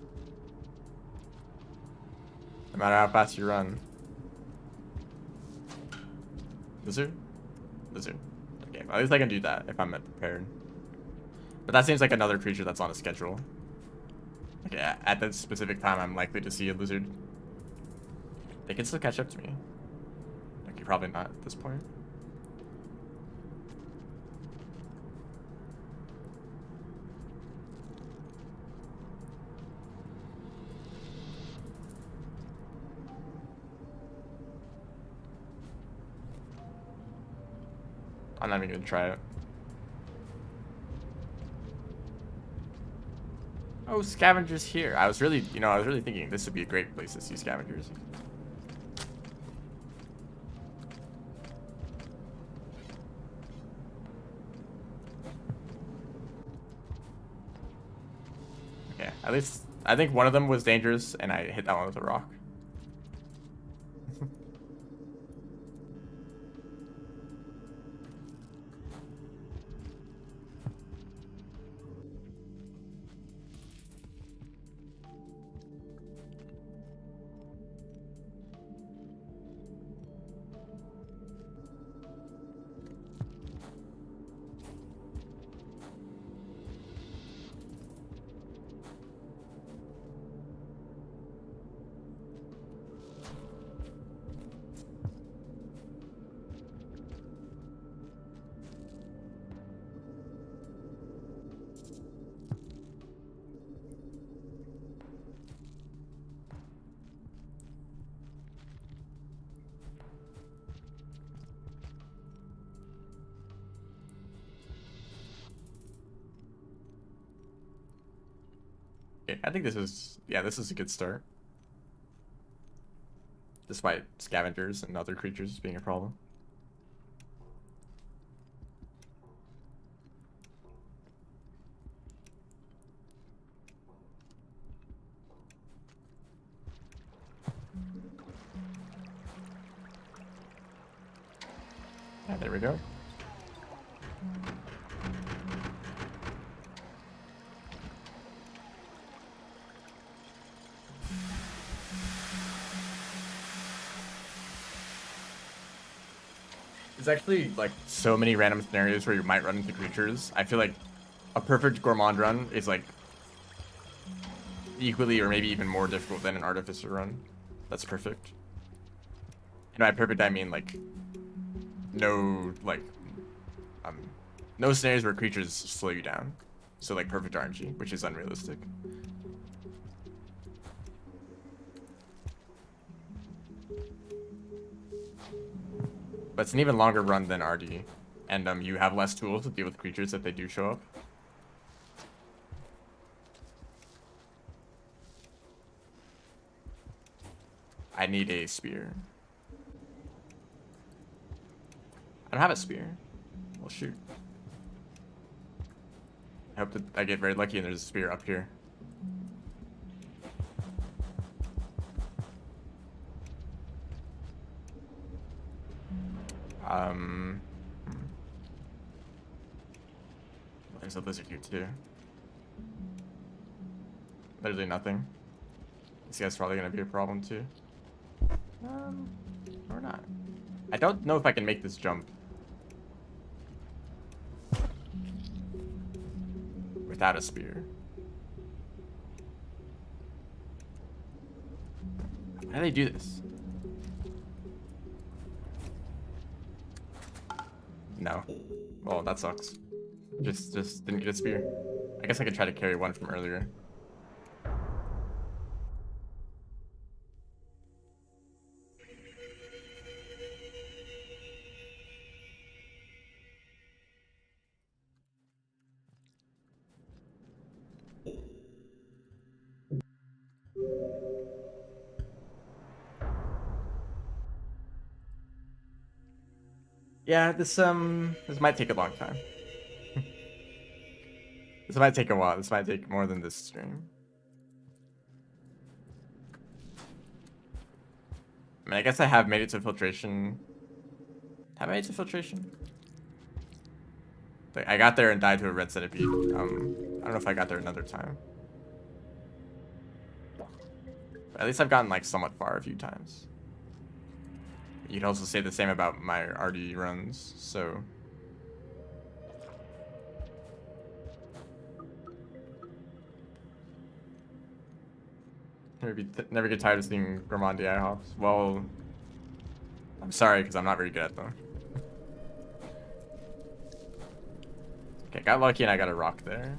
No matter how fast you run. Lizard? Lizard. Okay, well, at least I can do that if I'm prepared. But that seems like another creature that's on a schedule. Okay, at that specific time, I'm likely to see a lizard. They can still catch up to me. Okay, probably not at this point. I'm not even gonna try it. Oh, scavengers here. I was really thinking this would be a great place to see scavengers. Okay, at least I think one of them was dangerous, and I hit that one with a rock. Okay, I think this is a good start. Despite scavengers and other creatures being a problem. Yeah, there we go. There's actually like so many random scenarios where you might run into creatures. I feel like a perfect Gourmand run is like equally or maybe even more difficult than an Artificer run. That's perfect. And by perfect I mean like no no scenarios where creatures slow you down. So like perfect RNG, which is unrealistic. But it's an even longer run than RD, and you have less tools to deal with creatures if they do show up. I need a spear. I don't have a spear. Well, shoot. I hope that I get very lucky and there's a spear up here. There's a lizard here too. Literally nothing. This guy's probably gonna be a problem too. Or not. I don't know if I can make this jump without a spear. How do they do this? No. Well, that sucks. Just didn't get a spear. I guess I could try to carry one from earlier. Yeah, this might take a long time. This might take a while. This might take more than this stream. I mean, I guess I have made it to filtration. Have I made it to filtration? I got there and died to a red centipede. I don't know if I got there another time. But at least I've gotten like somewhat far a few times. You can also say the same about my RD runs, so. Never get tired of seeing Gourmand DI hops. Well, I'm sorry, because I'm not very good at them. Okay, got lucky and I got a rock there.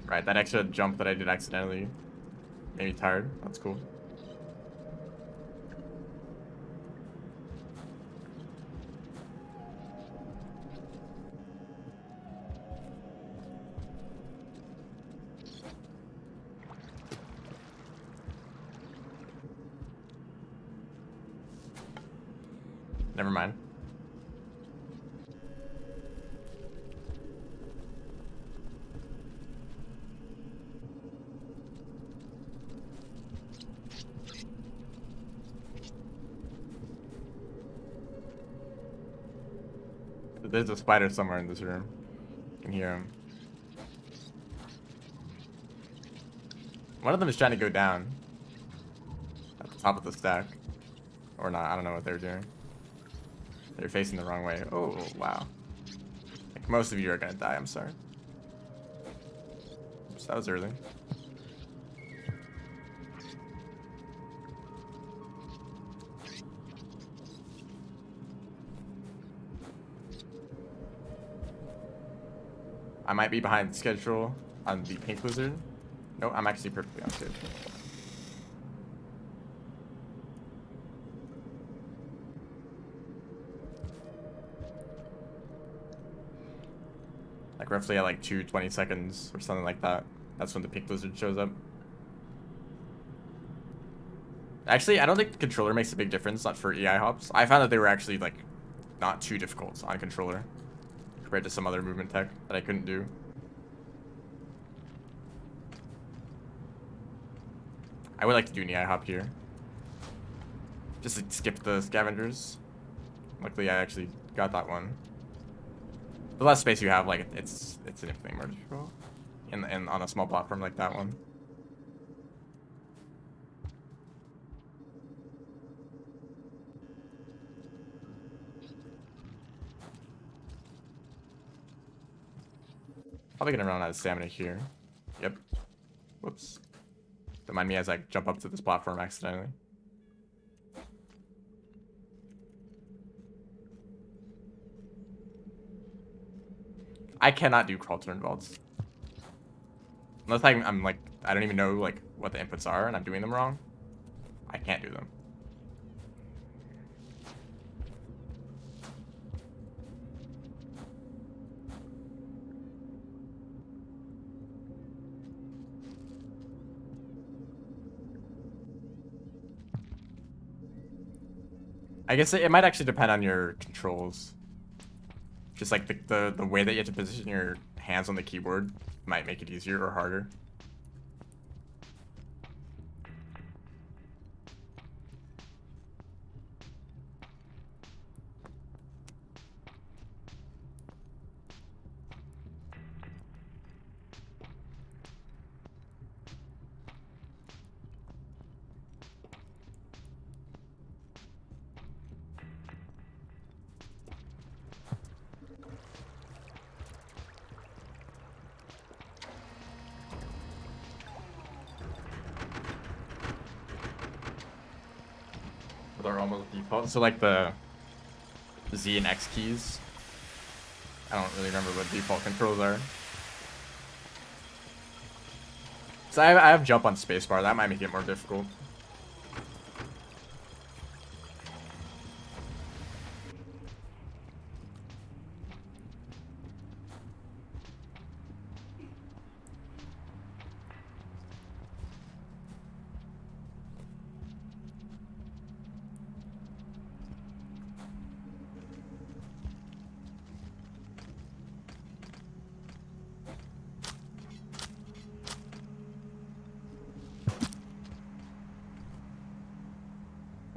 Right, that extra jump that I did accidentally made me tired. That's cool. Never mind. There's a spider somewhere in this room. You can hear him. One of them is trying to go down at the top of the stack. Or not, I don't know what they're doing. They're facing the wrong way. Oh, wow. Like most of you are gonna die, I'm sorry. Oops, that was early. I might be behind schedule on the pink lizard. No, I'm actually perfectly on schedule. Like roughly at like 2:20 seconds or something like that. That's when the pink lizard shows up. Actually, I don't think the controller makes a big difference, not for EI hops. I found that they were actually like not too difficult on controller compared to some other movement tech that I couldn't do. I would like to do an EI hop here. Just to skip the scavengers. Luckily, I actually got that one. The less space you have, like it's significantly more difficult, and on a small platform like that one. Probably gonna run out of stamina here. Yep. Whoops. Don't mind me as I jump up to this platform accidentally. I cannot do crawl turn vaults. Unless I'm like, I don't even know like what the inputs are and I'm doing them wrong. I can't do them. I guess it might actually depend on your controls. Just like the way that you have to position your hands on the keyboard might make it easier or harder. They're almost default. So like the Z and X keys. I don't really remember what default controls are. So I have jump on spacebar. That might make it more difficult.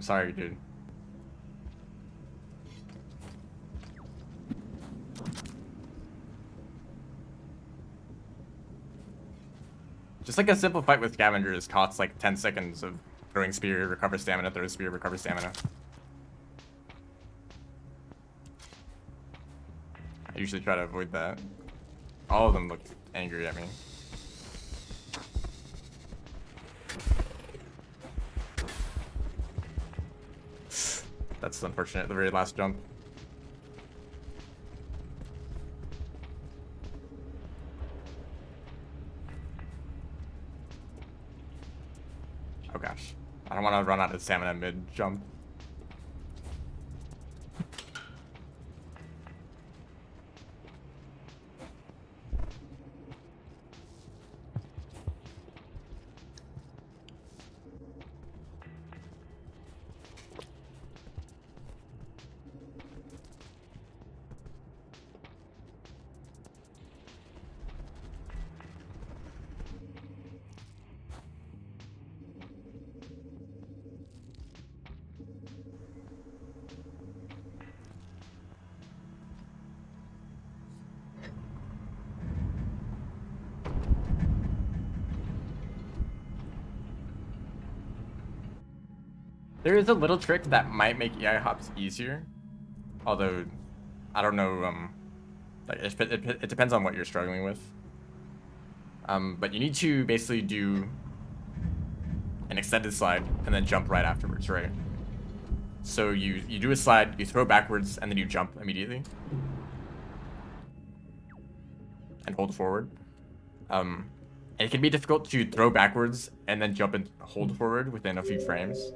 I'm sorry, dude. Just like a simple fight with scavengers costs like 10 seconds of throwing spear, recover stamina, throw spear, recover stamina. I usually try to avoid that. All of them look angry at me. That's unfortunate, the very last jump. Oh gosh. I don't want to run out of stamina mid-jump. There is a little trick that might make EI hops easier, although I don't know. Like it depends on what you're struggling with. But you need to basically do an extended slide and then jump right afterwards, right? So you do a slide, you throw backwards, and then you jump immediately and hold forward. And it can be difficult to throw backwards and then jump and hold forward within a few frames.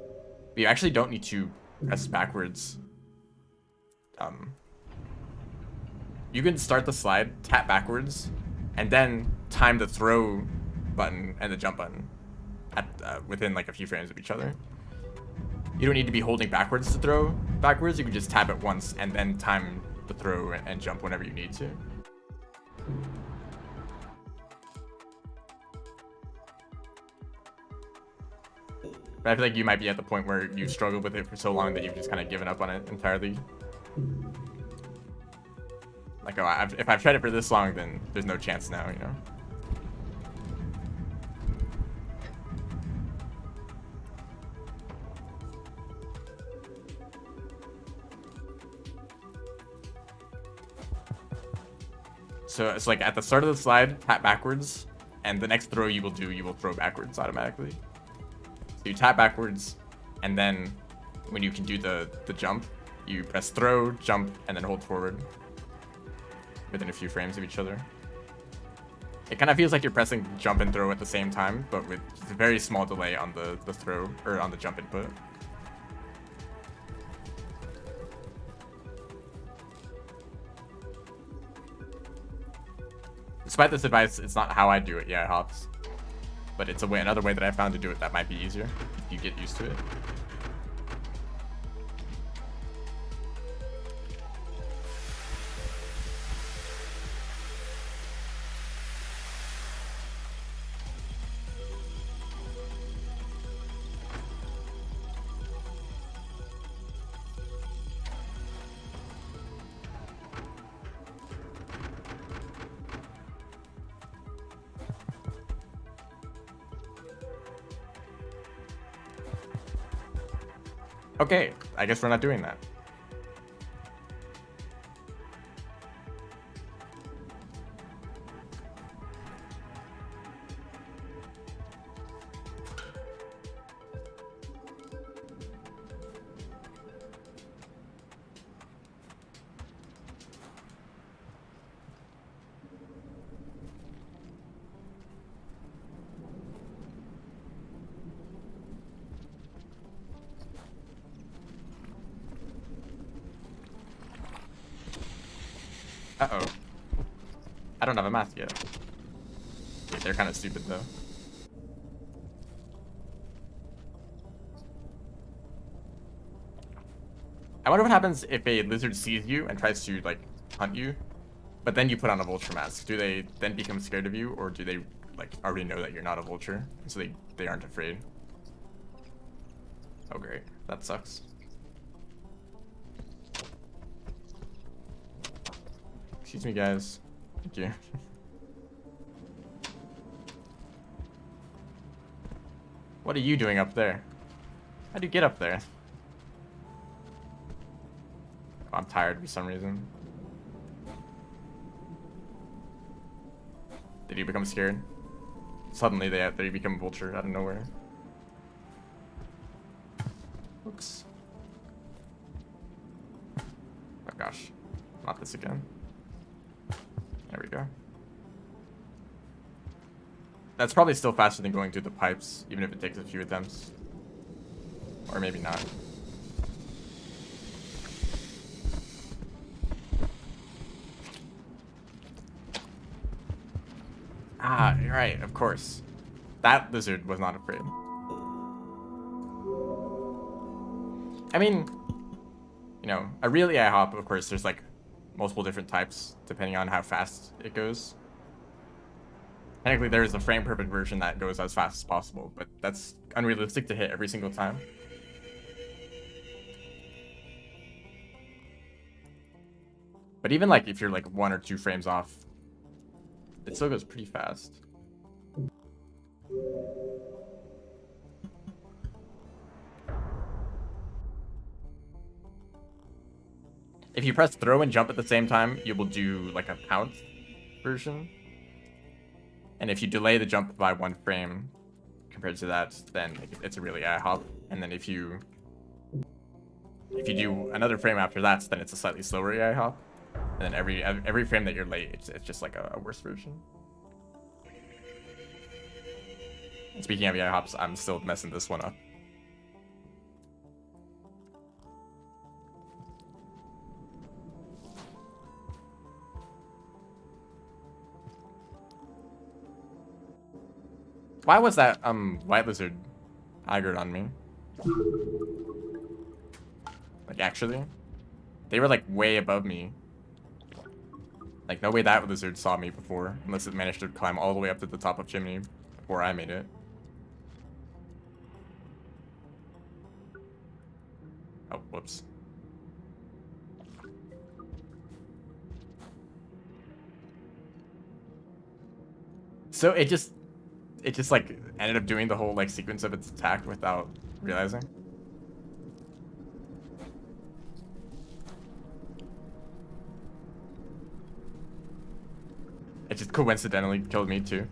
But you actually don't need to press backwards. You can start the slide, tap backwards, and then time the throw button and the jump button at within like a few frames of each other. You don't need to be holding backwards to throw backwards. You can just tap it once and then time the throw and jump whenever you need to. But I feel like you might be at the point where you've struggled with it for so long that you've just kind of given up on it entirely. Like, oh, if I've tried it for this long, then there's no chance now, you know? So it's like at the start of the slide, tap backwards, and the next throw you will do, you will throw backwards automatically. So you tap backwards, and then when you can do the jump, you press throw, jump, and then hold forward within a few frames of each other. It kind of feels like you're pressing jump and throw at the same time, but with a very small delay on the throw, or on the jump input. Despite this advice, it's not how I do it, yeah, hops. But it's another way that I found to do it that might be easier if you get used to it. Okay, I guess we're not doing that. Uh-oh. I don't have a mask yet. Yeah, they're kind of stupid, though. I wonder what happens if a lizard sees you and tries to, like, hunt you, but then you put on a vulture mask. Do they then become scared of you, or do they, like, already know that you're not a vulture, so they aren't afraid? Oh great, that sucks. Excuse me, guys. Thank you. What are you doing up there? How'd you get up there? Oh, I'm tired for some reason. Did you become scared? Suddenly they become vulture out of nowhere. Oops. Oh gosh. Not this again. There we go. That's probably still faster than going through the pipes, even if it takes a few attempts. Or maybe not. Ah, right, of course. That lizard was not afraid. I mean, you know, a real AI hop, of course, there's like multiple different types depending on how fast it goes. Technically, there is a frame perfect version that goes as fast as possible, but that's unrealistic to hit every single time. But even like if you're like 1 or 2 frames off, it still goes pretty fast. If you press throw and jump at the same time, you will do like a pounce version. And if you delay the jump by 1 frame compared to that, then it's a really AI hop. And then if you do another frame after that, then it's a slightly slower AI hop. And then every frame that you're late, it's just like a worse version. And speaking of AI hops, I'm still messing this one up. Why was that white lizard aggroed on me? Like actually? They were like way above me. Like no way that lizard saw me before, unless it managed to climb all the way up to the top of chimney before I made it. Oh, whoops. So it just like ended up doing the whole like sequence of its attack without realizing. It just coincidentally killed me too.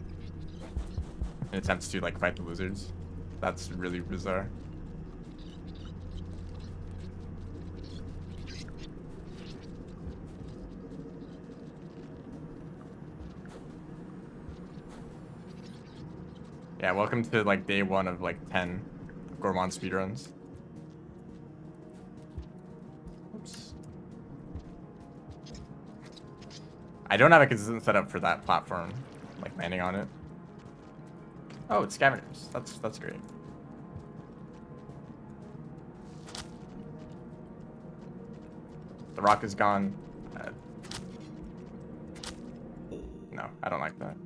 In attempts to like fight the lizards. That's really bizarre. Yeah, welcome to like day 1 of like 10 Gourmand speedruns. Oops. I don't have a consistent setup for that platform, like landing on it. Oh, it's scavengers. That's great. The rock is gone. No, I don't like that.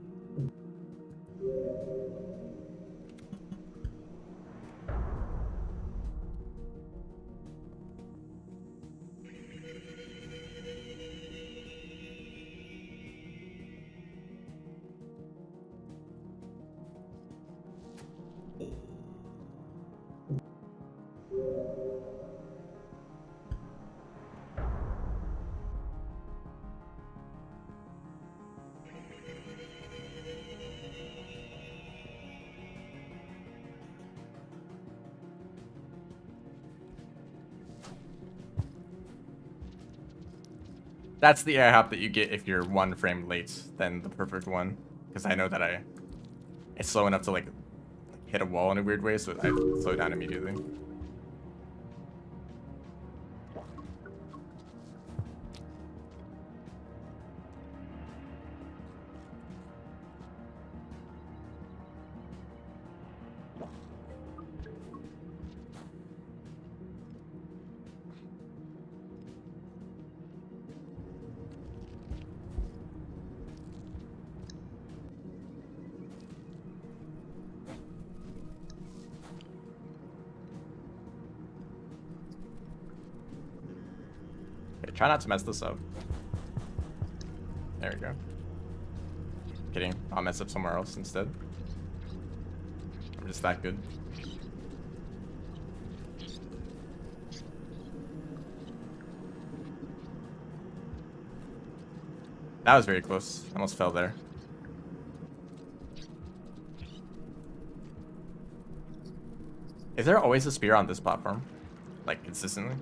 That's the air hop that you get if you're 1 frame late than the perfect one. Because I know that it's slow enough to like hit a wall in a weird way, so I slow down immediately. Try not to mess this up. There we go. Kidding. I'll mess up somewhere else instead. I'm just that good. That was very close. Almost fell there. Is there always a spear on this platform? Like, consistently?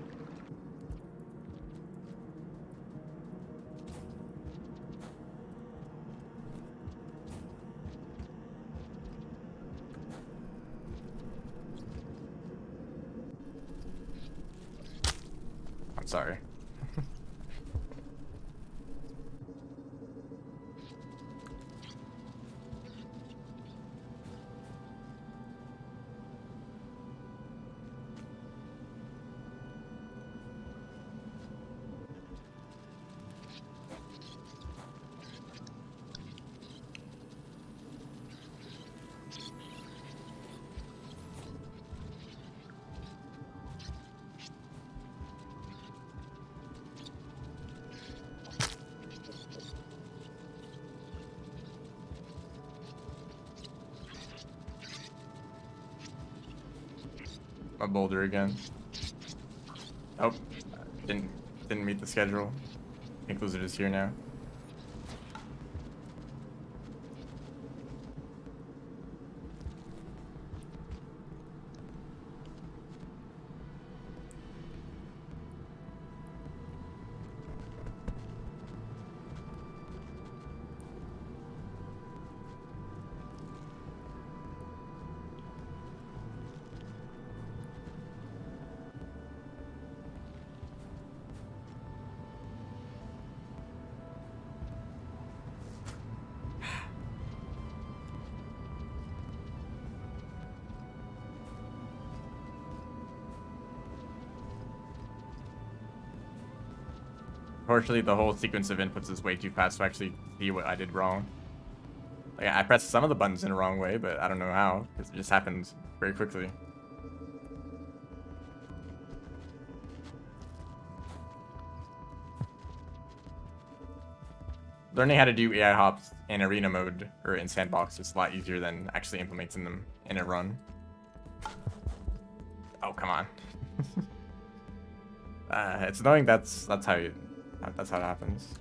I'm sorry. A boulder again. Oh, didn't meet the schedule. I think Blizzard is here now. Unfortunately, the whole sequence of inputs is way too fast to actually see what I did wrong. Like, I pressed some of the buttons in the wrong way, but I don't know how, because it just happened very quickly. Learning how to do AI hops in arena mode or in sandbox is a lot easier than actually implementing them in a run. Oh, come on. It's annoying that's how it happens.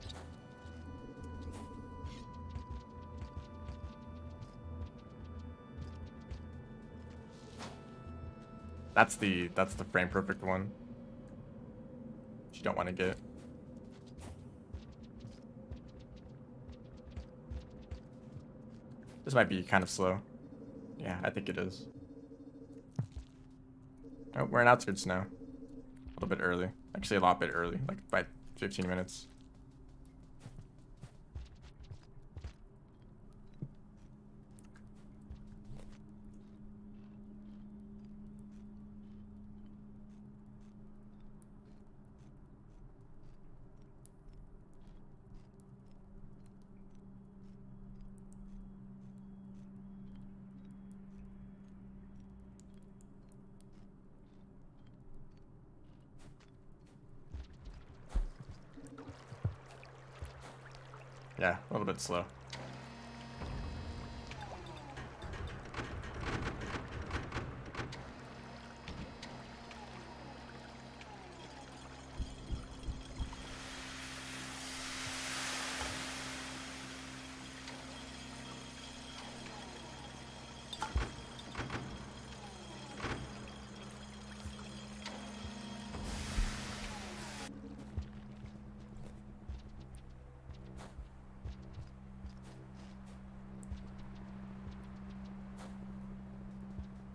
That's the frame perfect one. You don't want to get. This might be kind of slow. Yeah, I think it is. Oh, we're in outskirts now. A little bit early. Actually, a lot bit early, like by 15 minutes. Yeah, a little bit slow.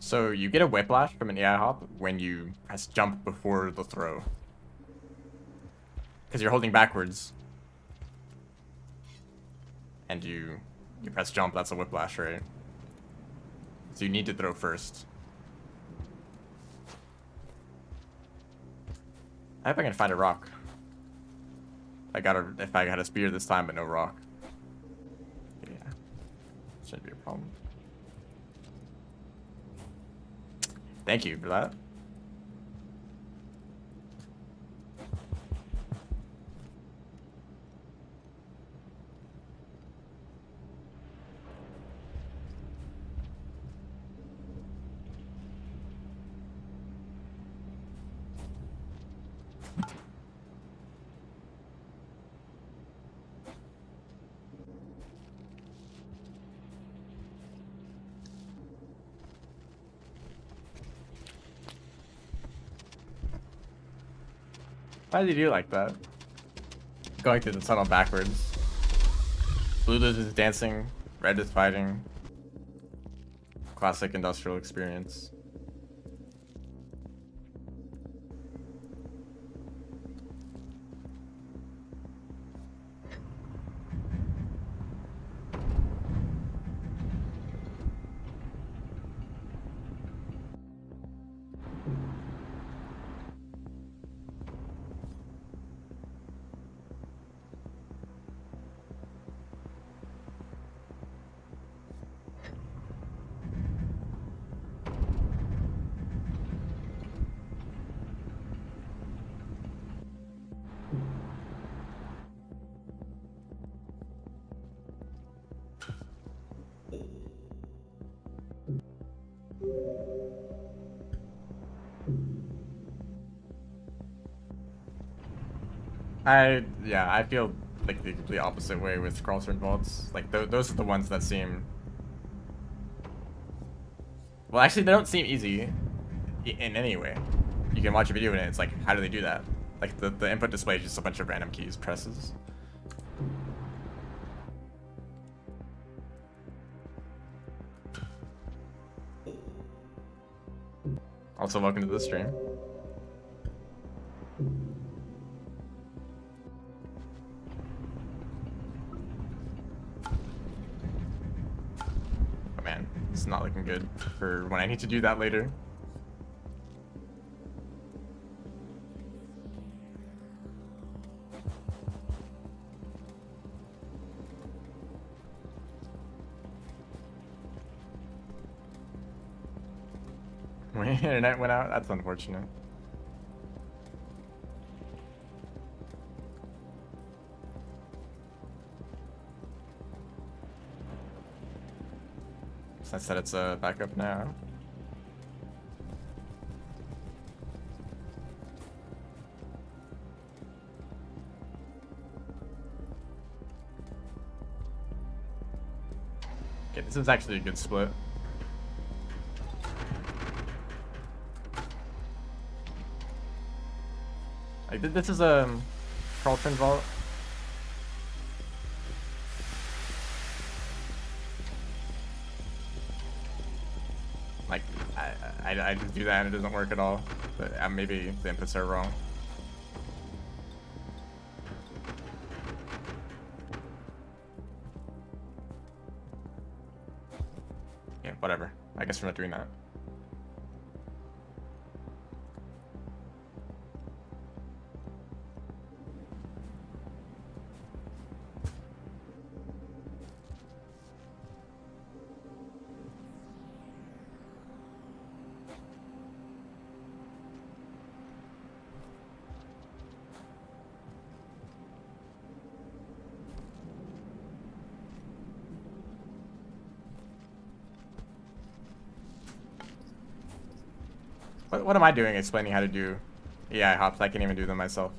So you get a whiplash from an AI hop when you press jump before the throw. Because you're holding backwards. And you press jump, that's a whiplash, right? So you need to throw first. I hope I can find a rock. If I got a spear this time but no rock. Yeah. Shouldn't be a problem. Thank you for that. Why did you do like that? Going through the tunnel backwards. Blue is dancing, red is fighting. Classic industrial experience. I feel like the complete opposite way with crawl turn vaults. Like those are the ones that seem. Well, actually, they don't seem easy in any way. You can watch a video and it's like, how do they do that? Like the input display is just a bunch of random keys presses. Also, welcome to the stream. Oh man, it's not looking good for when I need to do that later. My internet went out? That's unfortunate. So I said it's back up now. Okay, this is actually a good split. Like this is a crawl turn vault. Like I just do that and it doesn't work at all. But maybe the inputs are wrong. Yeah, whatever. I guess we're not doing that. What am I doing explaining how to do AI hops? I can't even do them myself.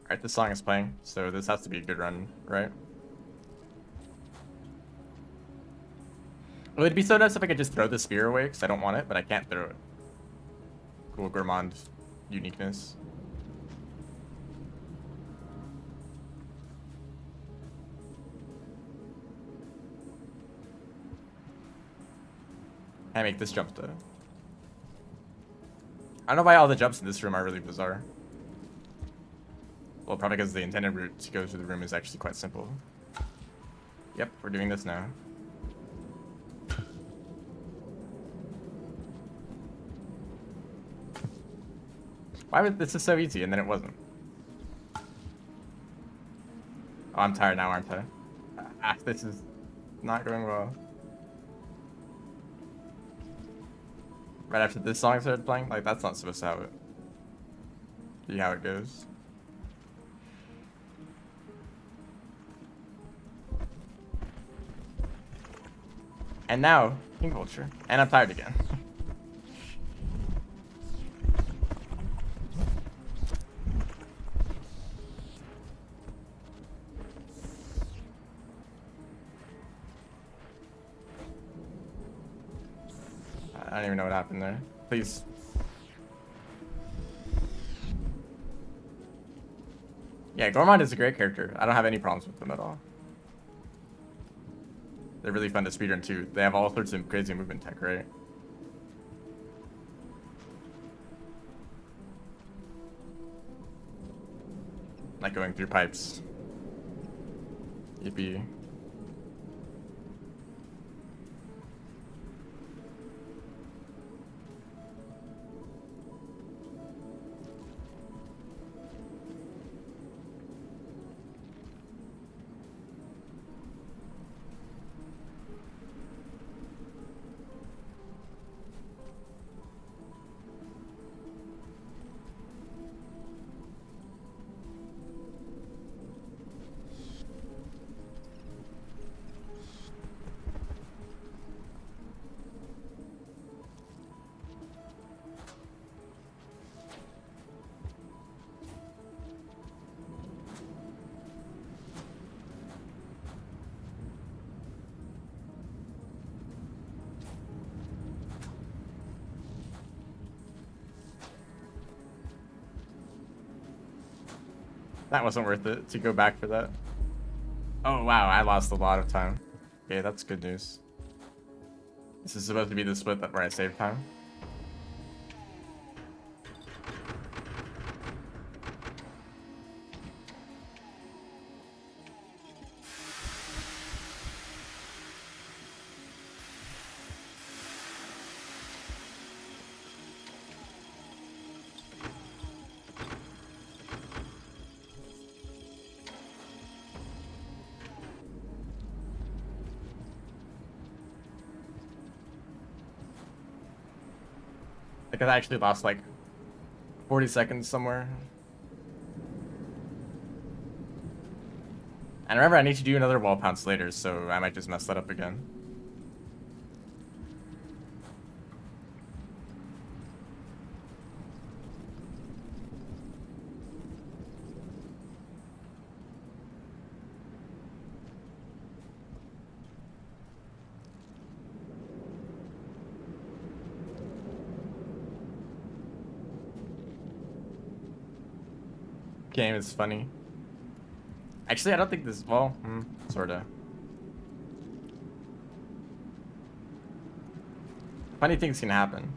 Alright, this song is playing, so this has to be a good run, right? It would be so nice if I could just throw the spear away, because I don't want it, but I can't throw it. Cool Gourmand uniqueness. Can I make this jump though? I don't know why all the jumps in this room are really bizarre. Well, probably because the intended route to go through the room is actually quite simple. Yep, we're doing this now. Why was this is so easy and then it wasn't? Oh, I'm tired now, aren't I? This is not going well. Right after this song started playing? Like, that's not supposed to have it. See how it goes. And now, King Vulture. And I'm tired again. I don't even know what happened there. Please. Yeah, Gourmand is a great character. I don't have any problems with them at all. They're really fun to speedrun too. They have all sorts of crazy movement tech, right? Like going through pipes. Yippee. That wasn't worth it to go back for that. Oh wow, I lost a lot of time. Okay, that's good news. This is supposed to be the split where I save time. Like I actually lost like 40 seconds somewhere. And remember, I need to do another wall pounce later, so I might just mess that up again. Game is funny. Actually, I don't think this. Well, sorta. Funny things can happen.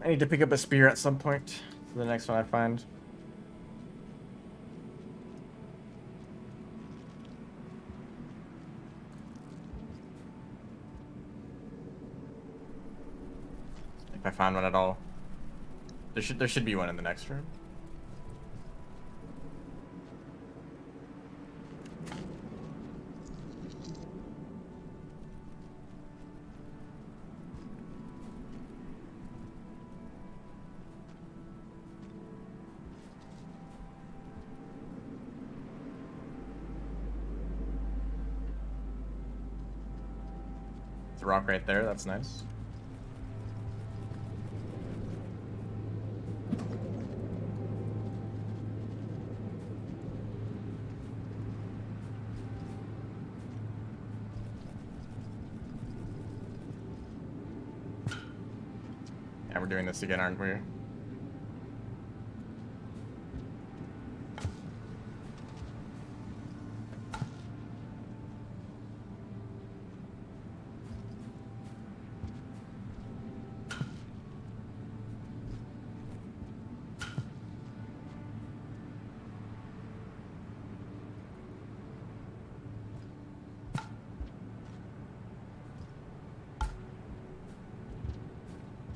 I need to pick up a spear at some point for the next one I find. If I find one at all. There should be one in the next room. It's a rock right there, that's nice. Yeah, we're doing this again, aren't we?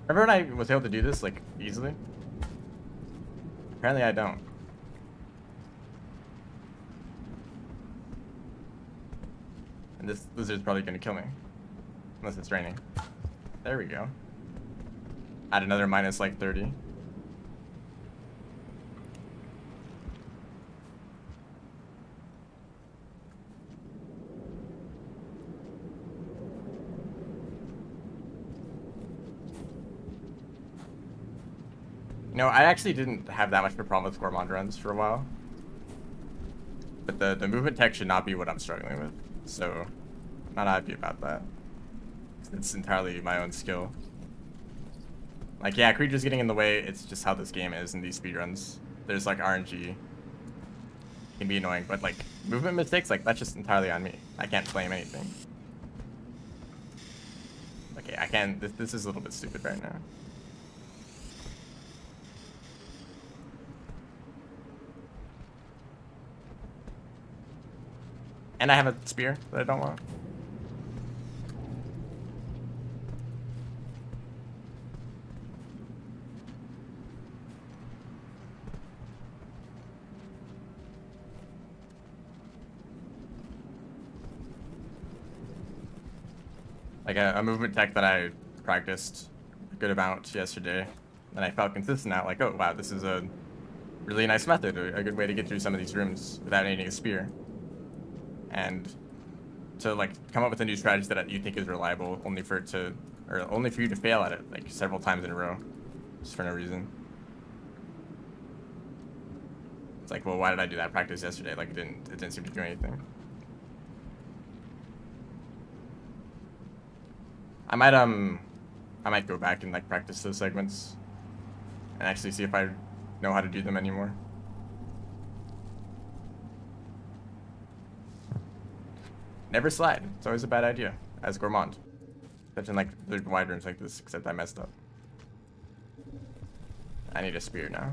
Remember when I was able to do this, like, easily? Apparently I don't. And this lizard's probably gonna kill me. Unless it's raining. There we go. Add another minus, like, 30. You know, I actually didn't have that much of a problem with Gourmand runs for a while. But the movement tech should not be what I'm struggling with. So, I'm not happy about that. It's entirely my own skill. Like, yeah, creatures getting in the way, it's just how this game is in these speedruns. There's, like, RNG. It can be annoying, but, like, movement mistakes, like, that's just entirely on me. I can't blame anything. Okay, I can. This is a little bit stupid right now. And I have a spear that I don't want. Like a movement tech that I practiced a good amount yesterday, and I felt consistent at, like, oh wow, this is a really nice method, a good way to get through some of these rooms without needing a spear. And to like come up with a new strategy that you think is reliable, only for you to fail at it like several times in a row, just for no reason. It's like, well, why did I do that practice yesterday? Like, it didn't seem to do anything. I might go back and like practice those segments and actually see if I know how to do them anymore. Never slide. It's always a bad idea, as Gourmand. Such in like the wide rooms like this, except I messed up. I need a spear now.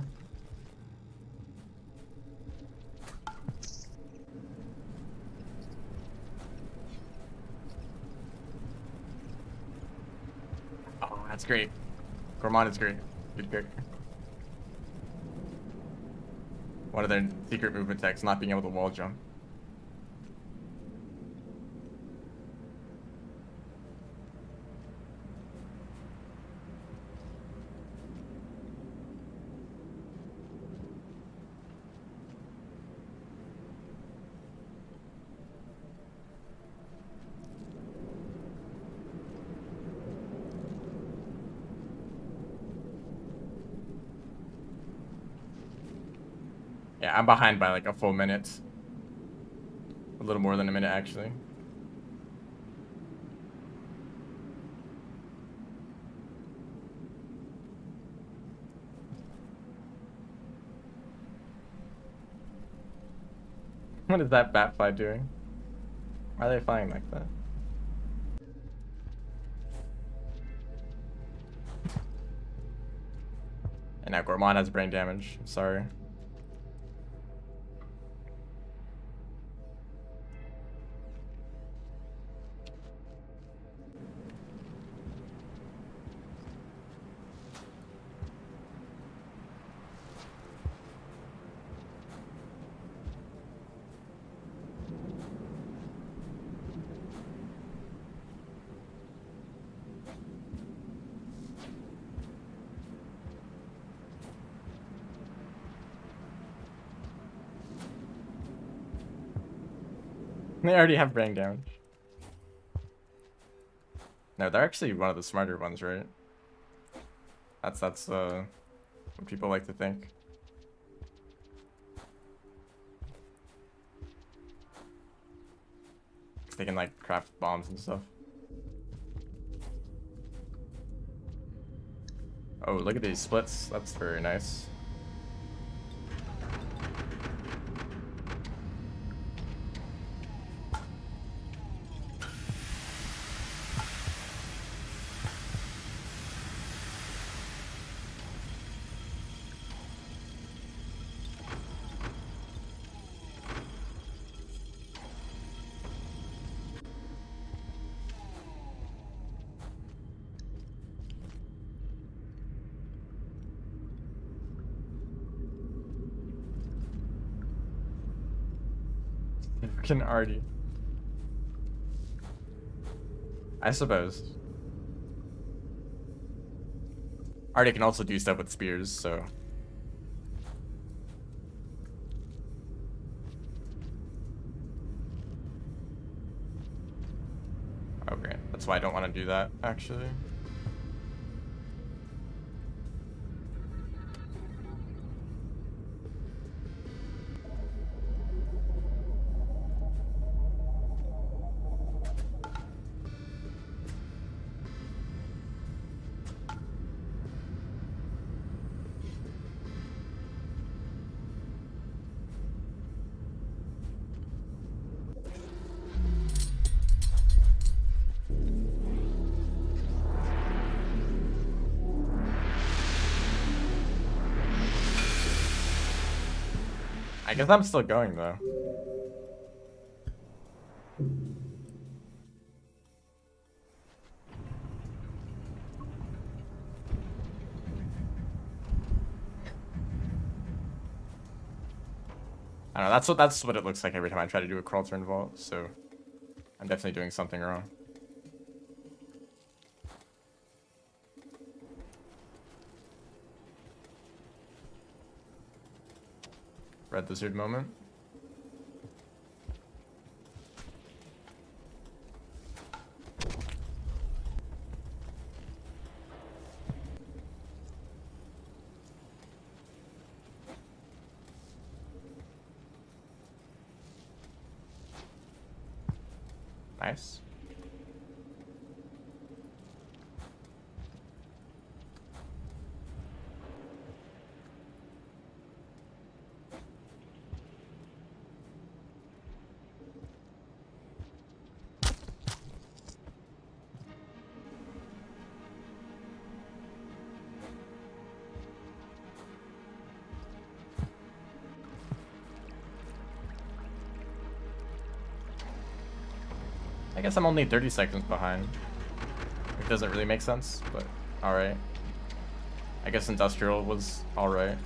Oh, that's great. Gourmand is great. Good pick. One of their secret movement techs, not being able to wall jump. Yeah, I'm behind by like a full minute. A little more than a minute, actually. What is that bat fly doing? Why are they flying like that? And now Gourmand has brain damage. Sorry. They already have brain damage. No, they're actually one of the smarter ones, right? That's what people like to think. They can like craft bombs and stuff. Oh, look at these splits. That's very nice. Can already. I suppose. Artie can also do stuff with spears, so. Okay, that's why I don't want to do that, actually. I guess I'm still going though. I don't know, that's what it looks like every time I try to do a crawl turn vault, so I'm definitely doing something wrong. Red lizard moment. Nice. I guess I'm only 30 seconds behind. It doesn't really make sense, but alright. I guess industrial was alright.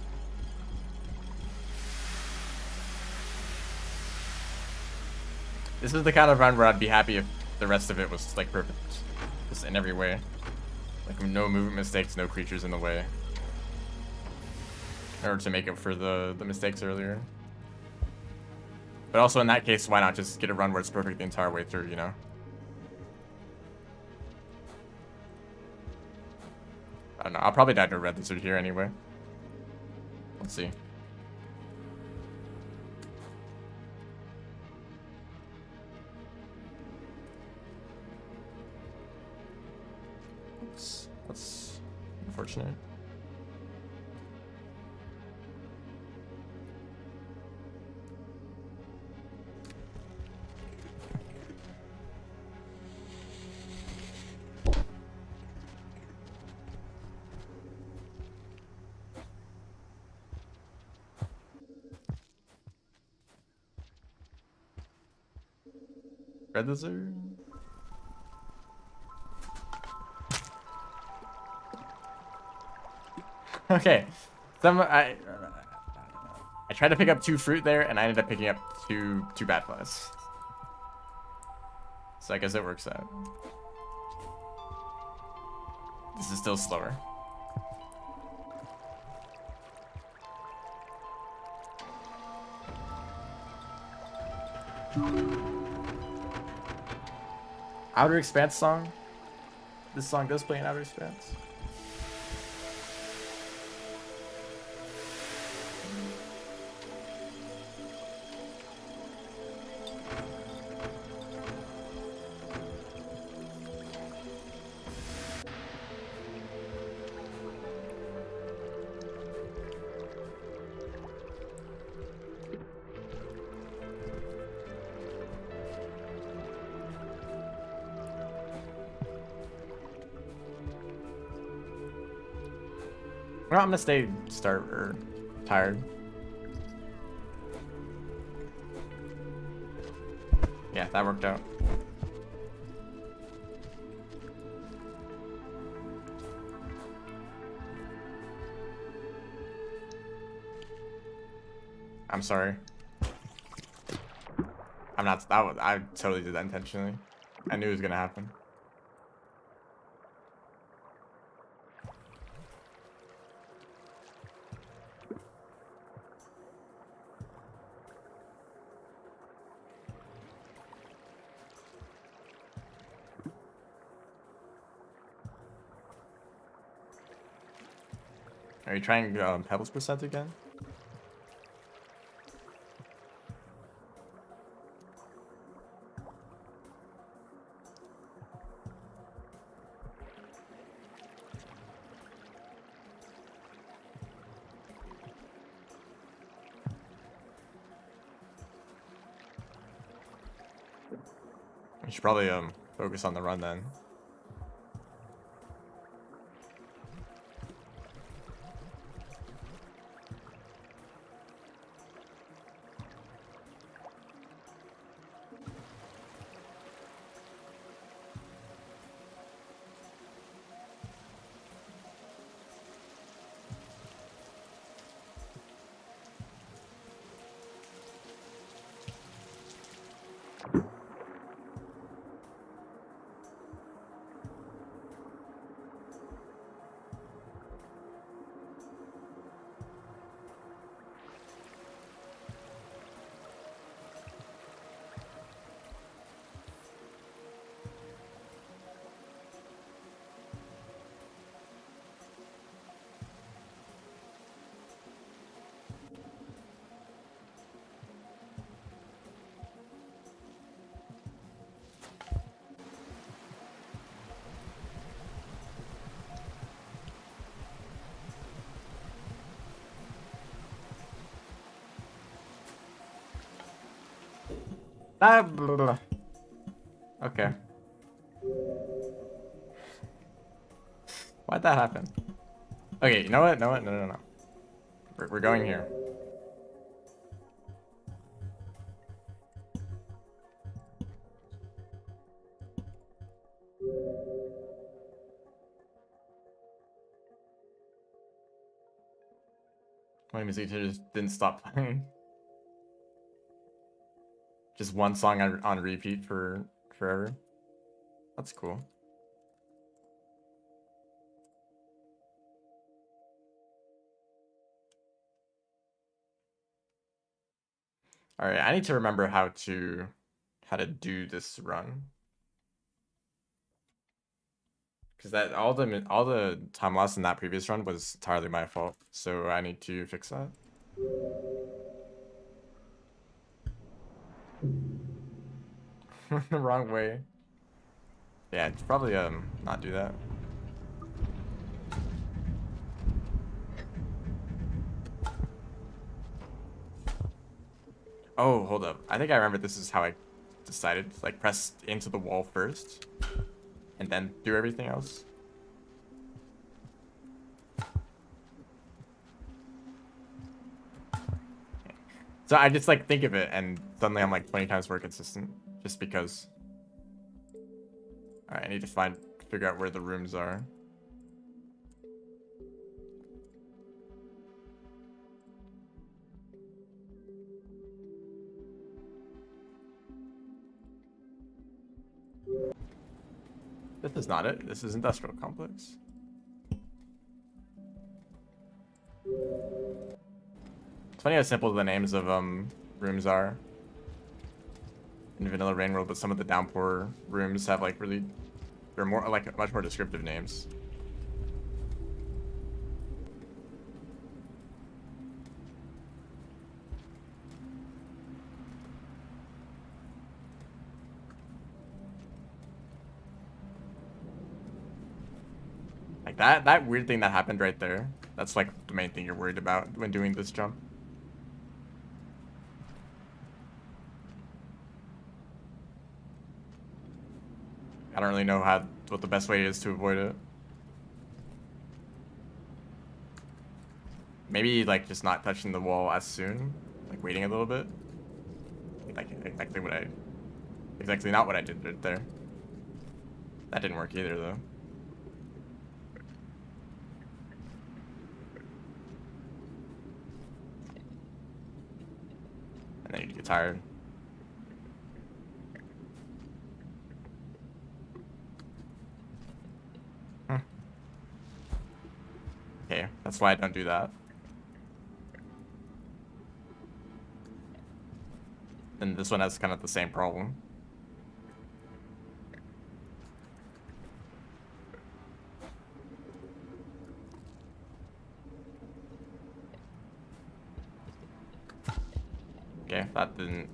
This is the kind of run where I'd be happy if the rest of it was like perfect. Just in every way. Like no movement mistakes, no creatures in the way. In order to make up for the mistakes earlier. But also in that case, why not just get a run where it's perfect the entire way through, you know? I don't know, I'll probably die to a red lizard here anyway. Let's see. Oops, that's unfortunate. Red lizard. Okay, I tried to pick up 2 fruit there, and I ended up picking up two bad flies. So I guess it works out. This is still slower. Outer Expanse song. This song does play in Outer Expanse. Well, I'm gonna stay tired. Yeah, that worked out. I'm sorry. I'm not. I totally did that intentionally. I knew it was gonna happen. Are you trying Pebbles percent again? You should probably focus on the run then. Okay. Why'd that happen? Okay, you know what? No, no. We're going here. My music just didn't stop playing. Just one song on repeat for forever. That's cool. All right, I need to remember how to do this run. Because that all the time lost in that previous run was entirely my fault. So I need to fix that. The wrong way. Yeah, it's probably not do that. Oh, hold up. I think I remember this is how I decided. Like press into the wall first and then do everything else. So I just like think of it and suddenly I'm like 20 times more consistent just because. All right, I need to figure out where the rooms are. This is not it. This is industrial complex. It's funny how simple the names of rooms are in Vanilla Rain World, but some of the downpour rooms have like they're more like much more descriptive names. Like that weird thing that happened right there. That's like the main thing you're worried about when doing this jump. I don't really know what the best way is to avoid it. Maybe like just not touching the wall as soon, like waiting a little bit. Like exactly not what I did right there. That didn't work either though. And then you get tired. Okay, that's why I don't do that. And this one has kind of the same problem. Okay, that didn't.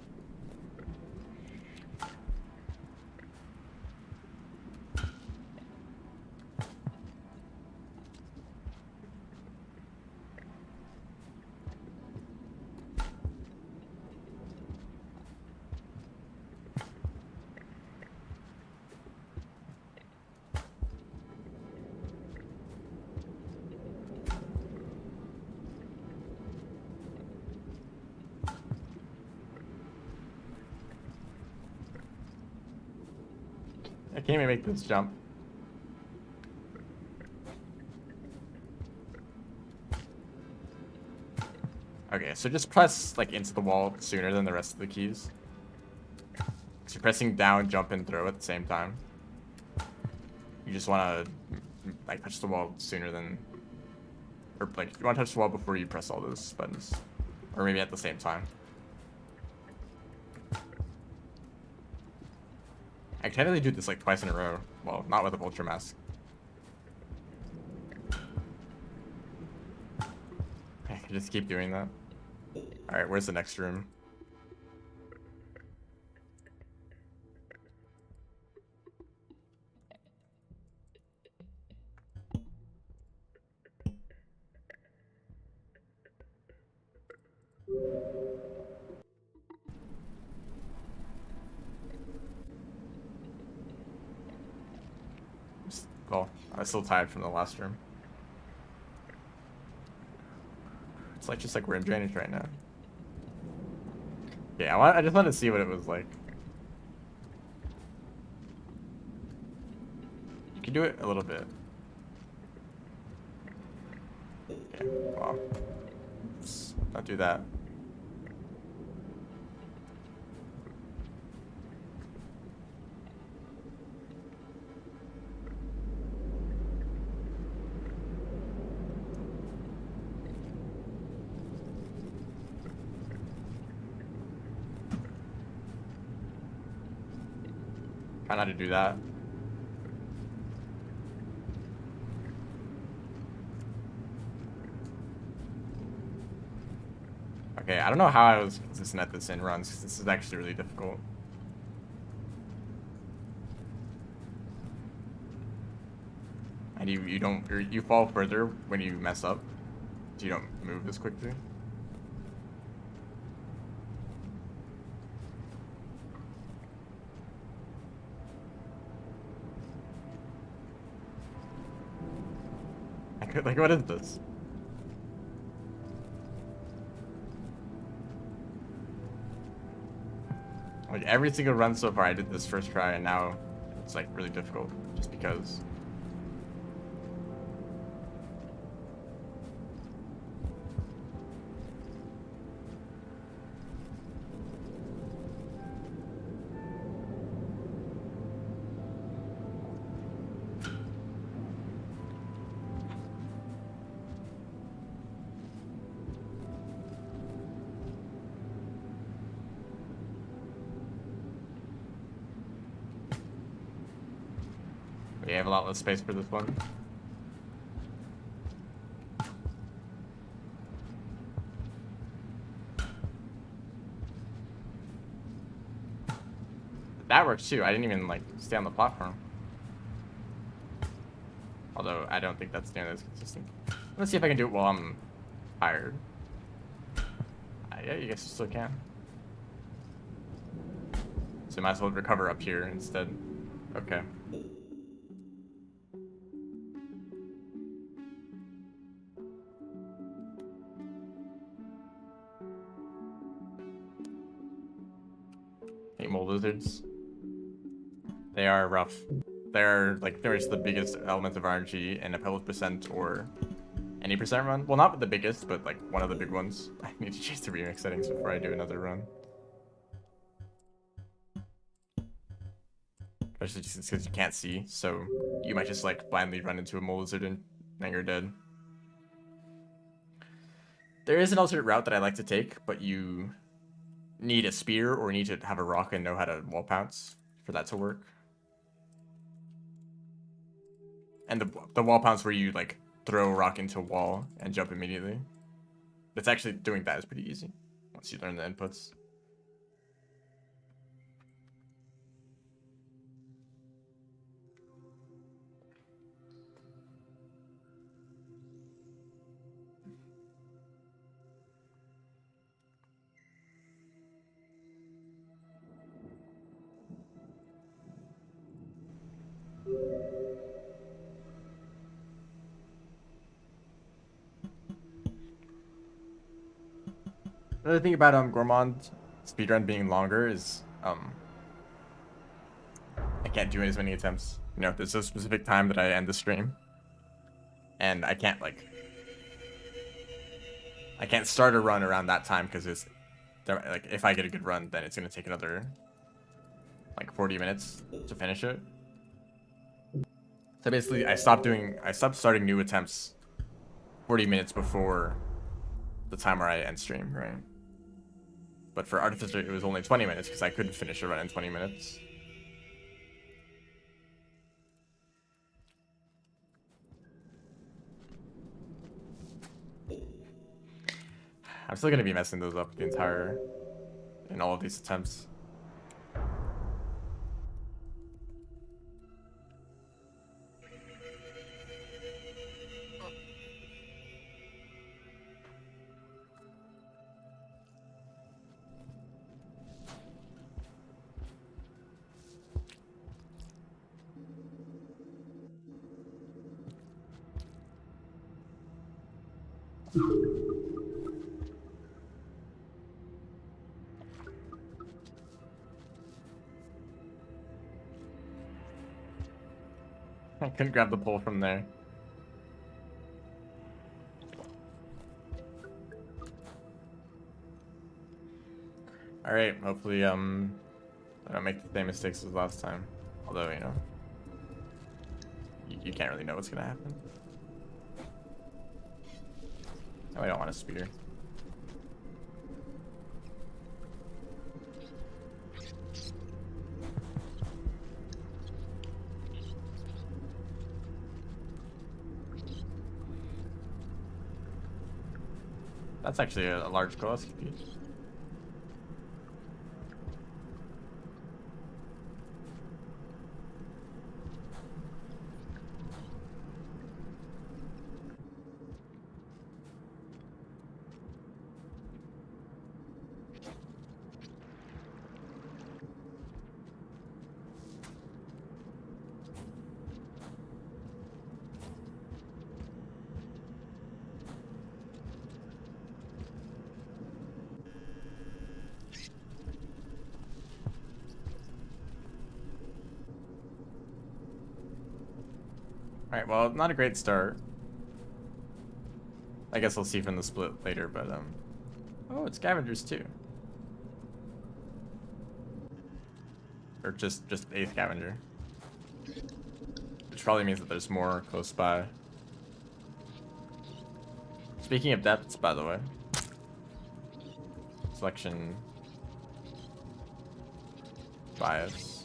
I can't even make this jump. Okay, so just press like into the wall sooner than the rest of the keys. So pressing down, jump, and throw at the same time. You just want to like touch the wall sooner than, or like you want to touch the wall before you press all those buttons, or maybe at the same time. I can really do this like twice in a row. Well, not with a vulture mask. I can just keep doing that. All right, where's the next room? still tied from the last room. It's like just like we're in drainage right now. Yeah, I just wanted to see what it was like. You can do it a little bit. Okay, well, let's not do that. Try not to do that. Okay, I don't know how I was consistent at this in runs, because this is actually really difficult. And you fall further when you mess up. So you don't move as quickly. Like, what is this? Like, every single run so far I did this first try, and now it's like really difficult just because. We have a lot less space for this one. That works too. I didn't even like stay on the platform. Although I don't think that's nearly as consistent. Let's see if I can do it while I'm tired. Yeah, you guys still can. So might as well recover up here instead. Okay. Hate mole lizards. They are rough. They're like there's the biggest element of RNG in a pellet percent or any percent run. Well, not the biggest, but like one of the big ones. I need to change the remix settings before I do another run. Especially just because you can't see, so you might just like blindly run into a mole lizard and then you're dead. There is an alternate route that I like to take, but you need a spear or need to have a rock and know how to wall pounce for that to work. And the wall pounce where you like throw a rock into a wall and jump immediately. That's actually doing that is pretty easy once you learn the inputs. Another thing about Gourmand speedrun being longer is I can't do as many attempts. You know, there's a specific time that I end the stream. And I can't start a run around that time because it's like if I get a good run, then it's gonna take another like 40 minutes to finish it. So basically I stopped starting new attempts 40 minutes before the time where I end stream, right? But for Artificer, it was only 20 minutes because I couldn't finish a run in 20 minutes. I'm still gonna be messing those up in all of these attempts. I couldn't grab the pole from there. Alright, hopefully, I don't make the same mistakes as last time. Although, you know, you can't really know what's gonna happen. Oh, I don't want a spear. That's actually a large goal. Alright, well, not a great start. I guess we'll see from the split later, but, oh, it's scavengers too. Or just a scavenger. Which probably means that there's more close by. Speaking of depths, by the way. Selection bias.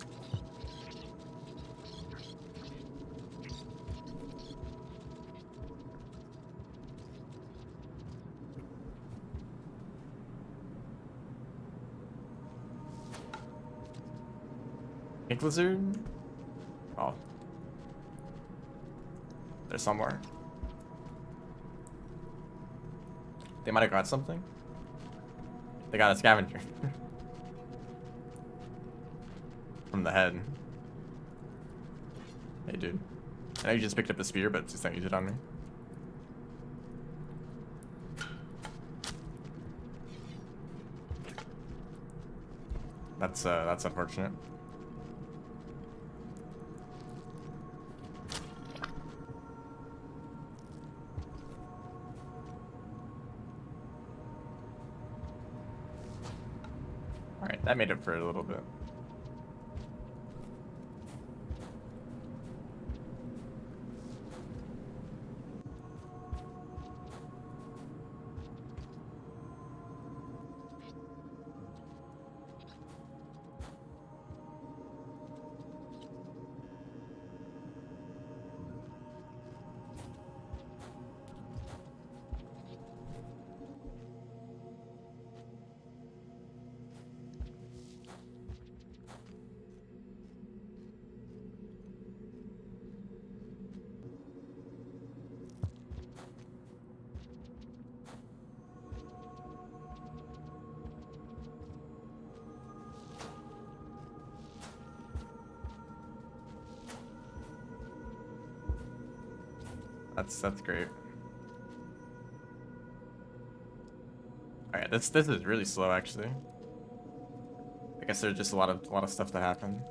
Pink lizard? Oh. There's somewhere. They might have got something. They got a scavenger. From the head. Hey, dude. I know you just picked up the spear, but just don't use it on me. That's unfortunate. Alright, that made up for it a little bit. That's great. Alright, this is really slow actually. I guess there's just a lot of stuff that happened.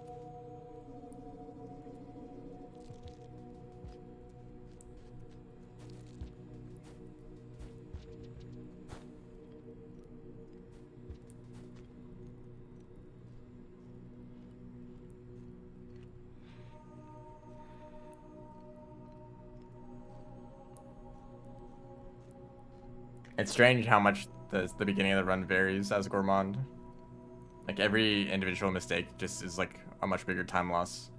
It's strange how much the beginning of the run varies as Gourmand. Like every individual mistake just is like a much bigger time loss.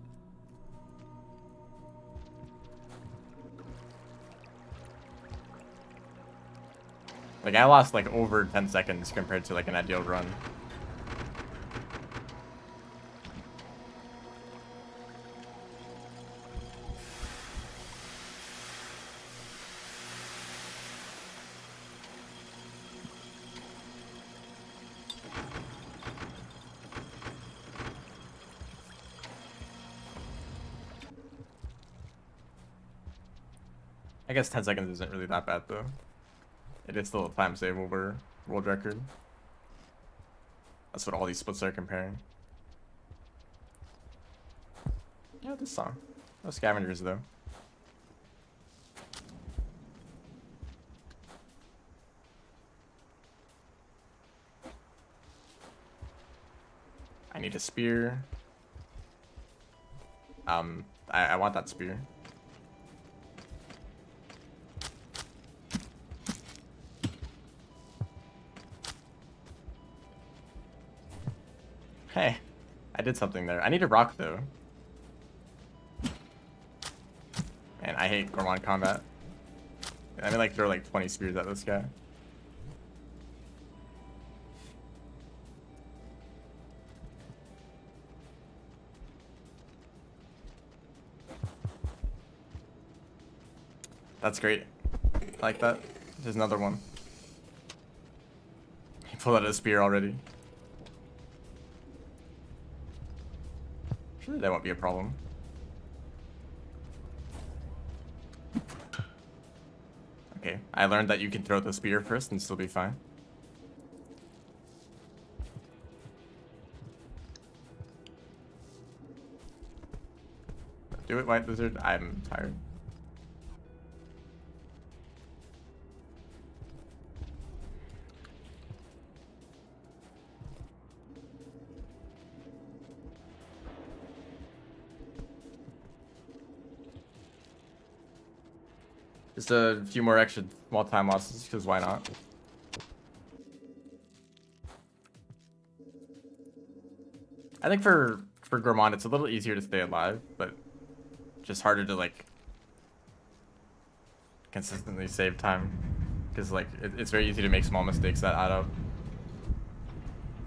Like I lost like over 10 seconds compared to like an ideal run. I guess 10 seconds isn't really that bad though. It is still a time save over world record. That's what all these splits are comparing. Yeah, this song. No scavengers though. I need a spear. I want that spear. Hey, I did something there. I need a rock though. Man, I hate Gourmand combat. I mean, like throw like 20 spears at this guy. That's great. I like that. There's another one. He pulled out a spear already. Surely that won't be a problem. Okay, I learned that you can throw the spear first and still be fine. Do it, White Lizard. I'm tired. Just a few more extra small time losses, because why not? I think for Gourmand, it's a little easier to stay alive, but just harder to like consistently save time, because like it's very easy to make small mistakes that add up,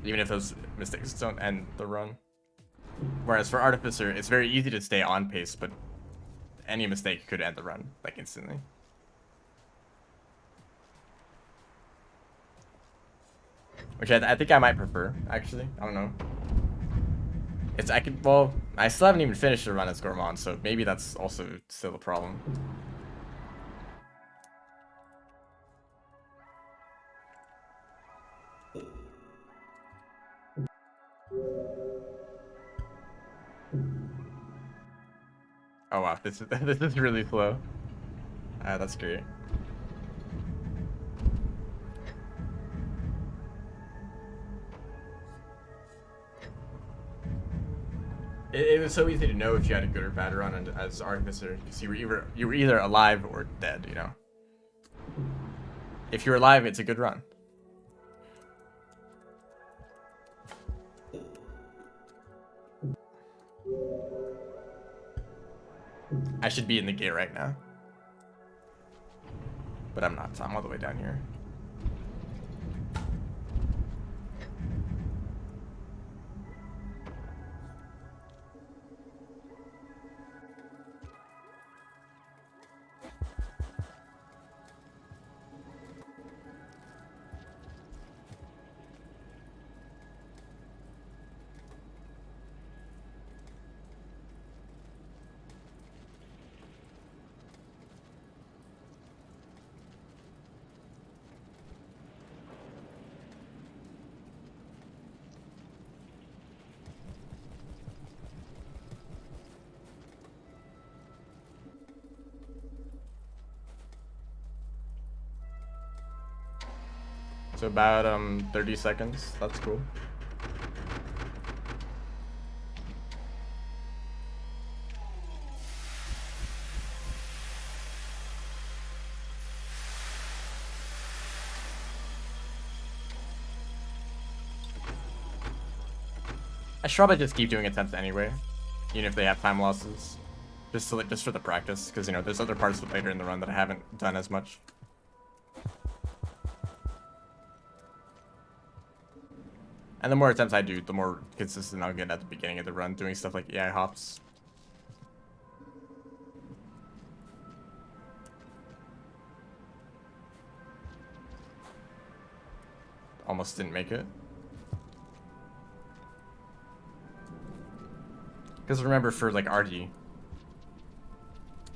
even if those mistakes don't end the run. Whereas for Artificer, it's very easy to stay on pace, but any mistake could end the run like instantly. Which I think I might prefer, actually. I don't know. Well, I still haven't even finished the run as Gourmand, so maybe that's also still a problem. Oh wow, this is really slow. That's great. It was so easy to know if you had a good or bad run as Artificer, because you were either alive or dead, you know. If you're alive, it's a good run. I should be in the gate right now, but I'm not, so I'm all the way down here. So about 30 seconds. That's cool. I should probably just keep doing attempts anyway, even if they have time losses, just for the practice, because you know there's other parts later in the run that I haven't done as much. And the more attempts I do, the more consistent I'll get at the beginning of the run, doing stuff like AI hops. Almost didn't make it. Because remember, for like RD,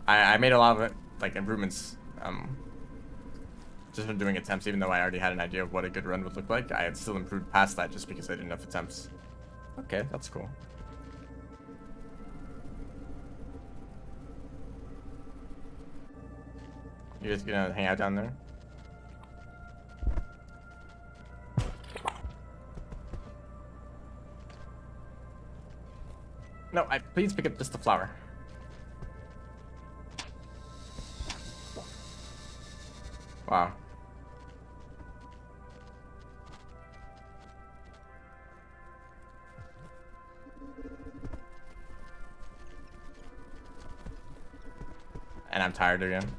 I made a lot of like improvements just from doing attempts, even though I already had an idea of what a good run would look like, I had still improved past that just because I did enough attempts. Okay, that's cool. You guys gonna hang out down there? No, please pick up just the flower. Wow. And I'm tired again.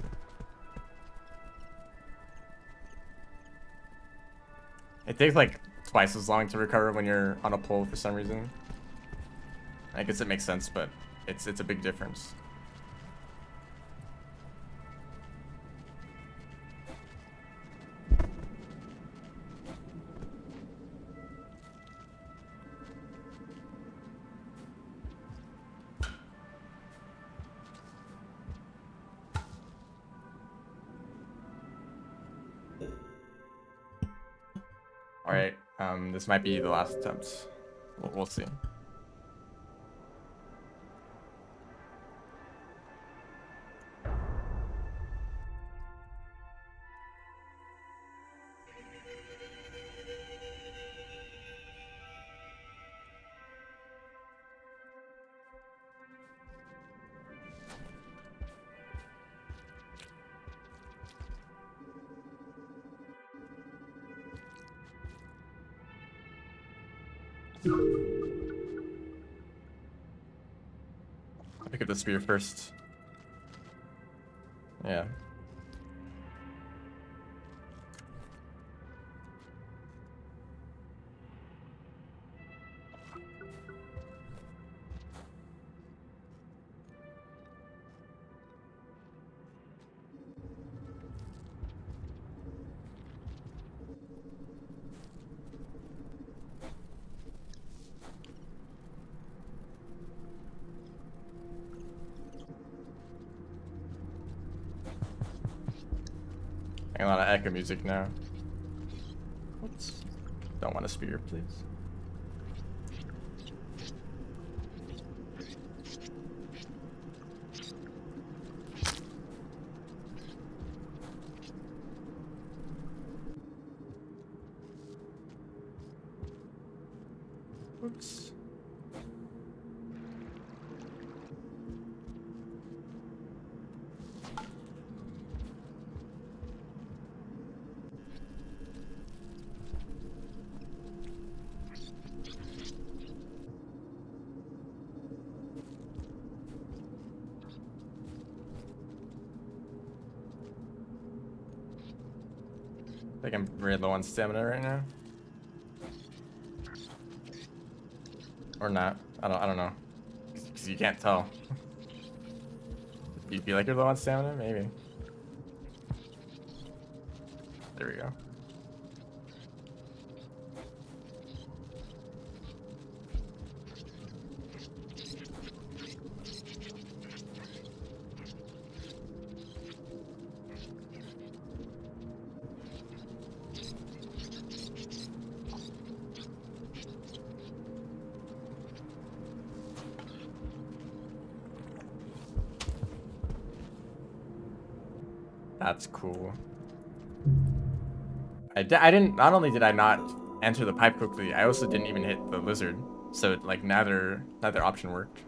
It takes like twice as long to recover when you're on a pole for some reason. I guess it makes sense, but it's a big difference. All right, this might be the last attempt. We'll see. I'll pick up the spear first. Yeah. A lot of echo music now. Oops. Don't want a spear, please. Oops. I think I'm really low on stamina right now. Or not. I don't know. Because you can't tell. Do you feel like you're low on stamina? Maybe. There we go. That's cool. I didn't. Not only did I not enter the pipe quickly, I also didn't even hit the lizard. So like neither option worked.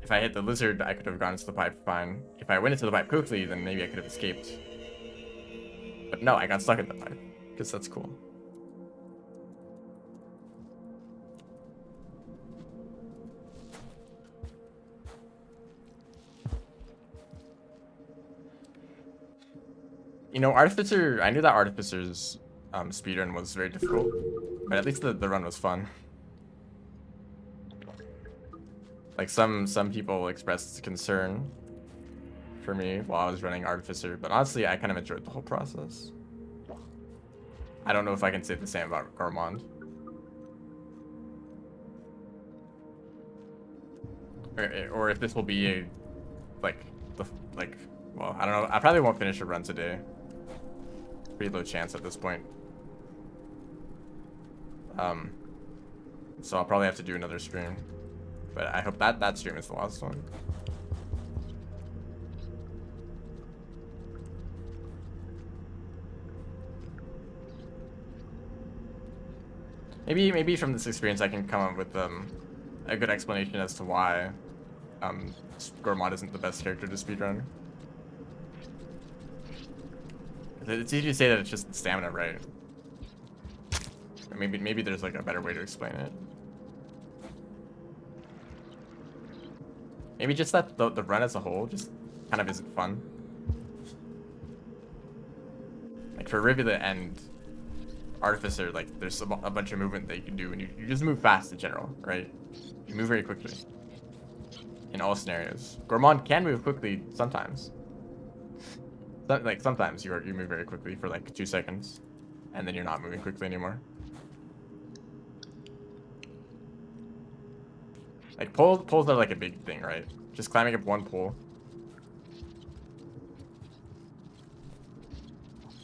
If I hit the lizard, I could have gone into the pipe fine. If I went into the pipe quickly, then maybe I could have escaped. But no, I got stuck in the pipe. Because that's cool. You know, Artificer, I knew that Artificer's speedrun was very difficult, but at least the run was fun. Like some people expressed concern for me while I was running Artificer, but honestly, I kind of enjoyed the whole process. I don't know if I can say the same about Gourmand. Or if this will be a, well, I don't know. I probably won't finish a run today. pretty low chance at this point. So I'll probably have to do another stream, but I hope that stream is the last one. Maybe from this experience I can come up with a good explanation as to why Gourmand isn't the best character to speedrun. It's easy to say that it's just stamina, right? Maybe there's like a better way to explain it. Maybe just that the run as a whole just kind of isn't fun. Like for Rivulet and Artificer, like there's a bunch of movement that you can do, and you just move fast in general, right? You move very quickly in all scenarios. Gourmand can move quickly sometimes. Like sometimes you move very quickly for like 2 seconds, and then you're not moving quickly anymore. Like poles are like a big thing, right? Just climbing up one pole.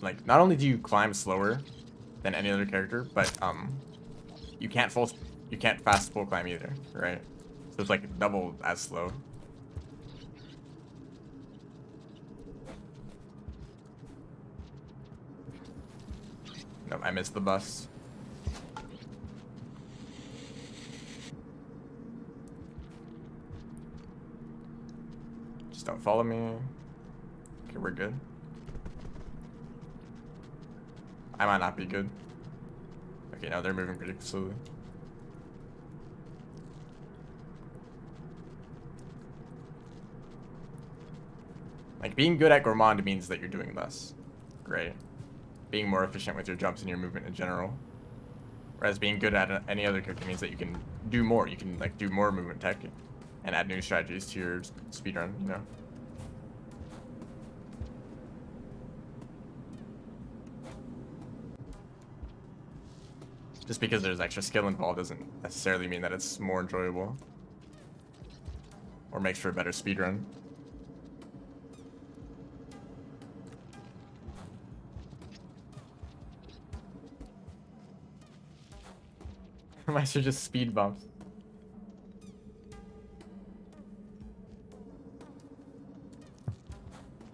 Like not only do you climb slower than any other character, but you can't fast pole climb either, right? So it's like double as slow. Nope, I missed the bus. Just don't follow me. Okay, we're good. I might not be good. Okay, no, they're moving pretty slowly. Like, being good at Gourmand means that you're doing less, right? Being more efficient with your jumps and your movement in general. Whereas being good at any other character means that you can do more. You can, like, do more movement tech and add new strategies to your speedrun, you know? Just because there's extra skill involved doesn't necessarily mean that it's more enjoyable or makes for a better speedrun. Mice are just speed bumps.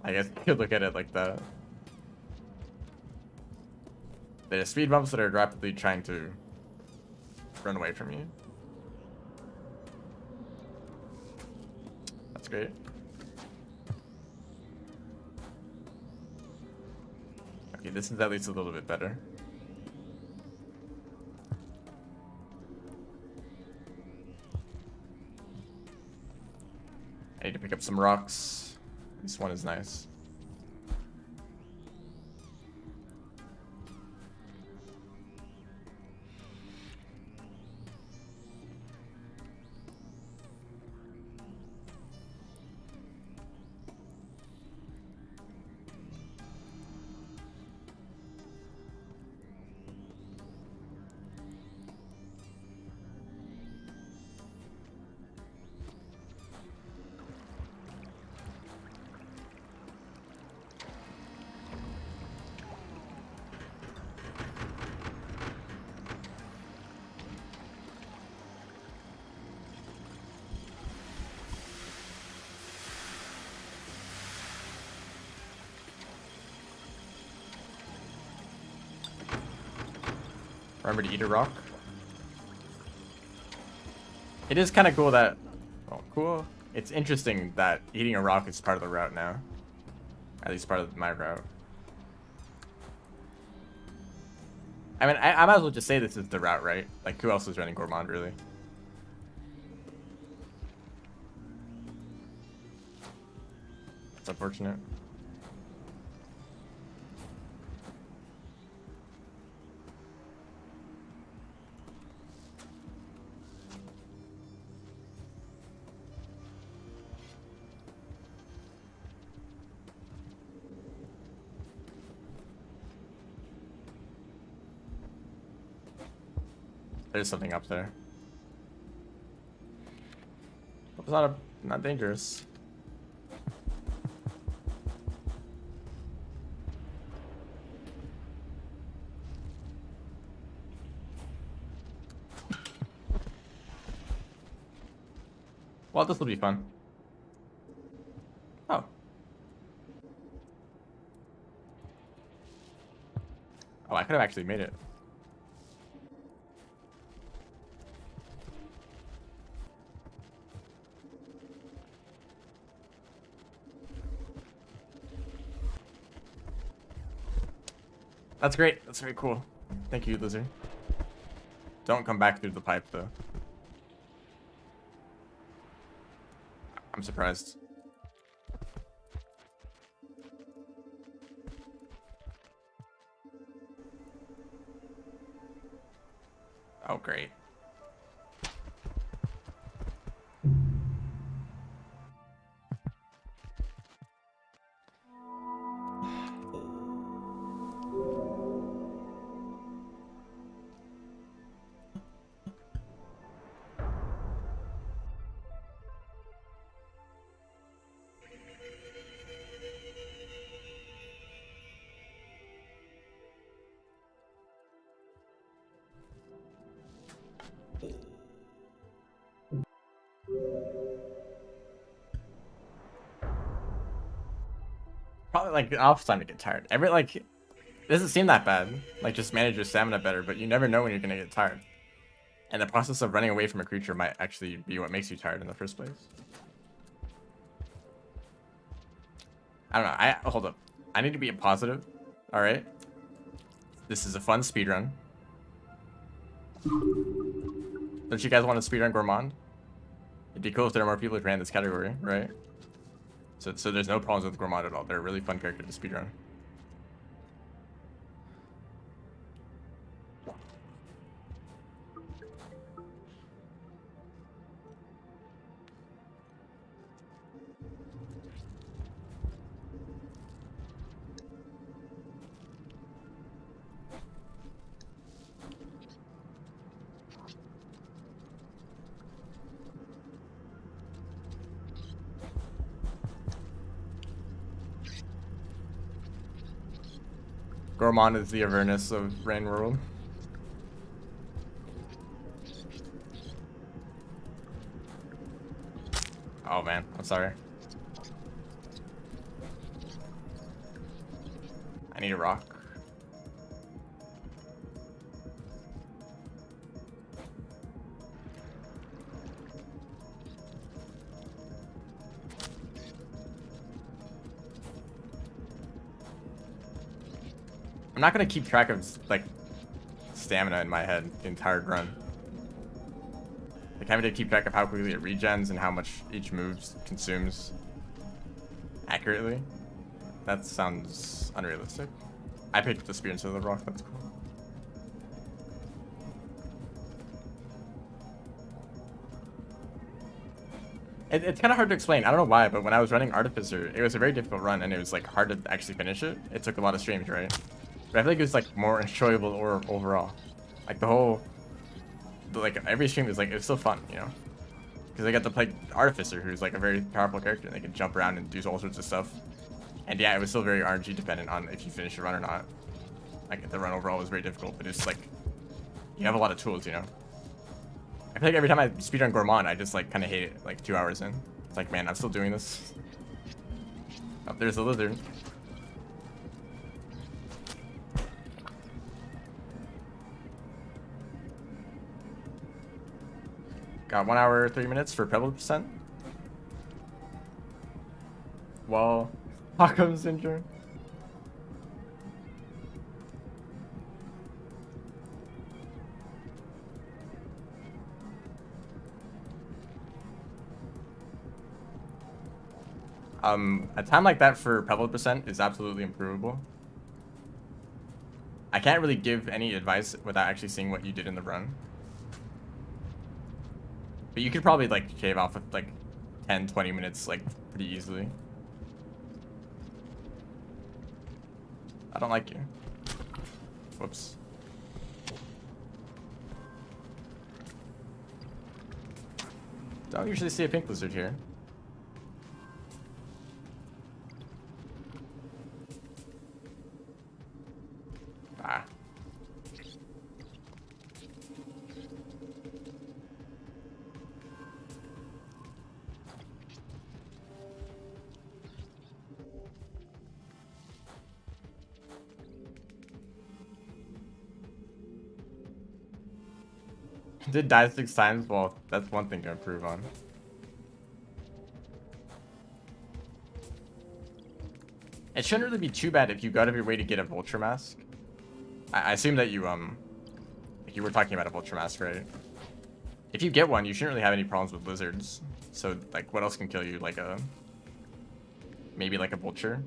I guess you could look at it like that. They're speed bumps that are rapidly trying to run away from you. That's great. Okay, this is at least a little bit better. I need to pick up some rocks. This one is nice. Remember to eat a rock. It is kind of cool that... Oh, cool. It's interesting that eating a rock is part of the route now. At least part of my route. I mean, I might as well just say this is the route, right? Like, who else is running Gourmand, really? It's unfortunate. There's something up there. It's not dangerous. Well, this will be fun. Oh. Oh, I could have actually made it. That's great. That's very cool. Thank you, Lizard. Don't come back through the pipe, though. I'm surprised. Oh, great. Probably like off time to get tired. It doesn't seem that bad. Like just manage your stamina better, but you never know when you're gonna get tired. And the process of running away from a creature might actually be what makes you tired in the first place. I don't know. Hold up. I need to be positive. All right. This is a fun speedrun. Don't you guys want to speedrun Gourmand? It'd be cool if there were more people who ran this category, right? So there's no problems with Gourmand at all. They're a really fun character to speedrun. Gourmand is the Avernus of Rain World. Oh man, I'm sorry. I need a rock. I'm not gonna keep track of like stamina in my head the entire run. Like having to keep track of how quickly it regens and how much each move consumes accurately. That sounds unrealistic. I picked the spear instead of the rock. That's cool. It's kind of hard to explain. I don't know why, but when I was running Artificer, it was a very difficult run, and it was like hard to actually finish it. It took a lot of streams, right? But I feel like it was like more enjoyable or overall. Like the whole, like every stream is like, it's still fun, you know? Because I got to play Artificer, who's like a very powerful character, and they can jump around and do all sorts of stuff. And yeah, it was still very RNG dependent on if you finish the run or not. Like the run overall was very difficult, but it's like, you have a lot of tools, you know? I feel like every time I speedrun Gourmand, I just like kind of hate it like 2 hours in. It's like, man, I'm still doing this. Oh, there's a lizard. Got 1 hour, 3 minutes for Pebble percent. Well, Stockholm Syndrome. A time like that for Pebble percent is absolutely improvable. I can't really give any advice without actually seeing what you did in the run. But you could probably like shave off with like 10, 20 minutes like pretty easily. I don't like you. Whoops. Don't usually see a pink lizard here. Ah. Did die 6 times? Well, that's one thing to improve on. It shouldn't really be too bad if you go out of your way to get a vulture mask. I assume that you you were talking about a vulture mask, right? If you get one, you shouldn't really have any problems with lizards. So like, what else can kill you? Like maybe like a vulture.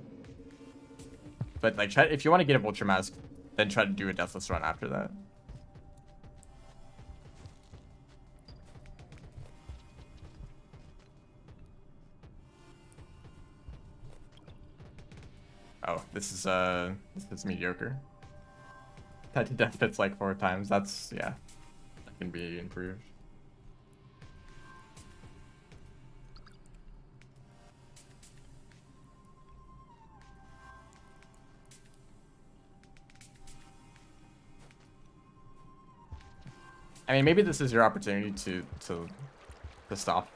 But like, if you want to get a vulture mask, then try to do a deathless run after that. Oh, this is mediocre. That to death hits like 4 times. That's, yeah, that can be improved. I mean, maybe this is your opportunity to stop.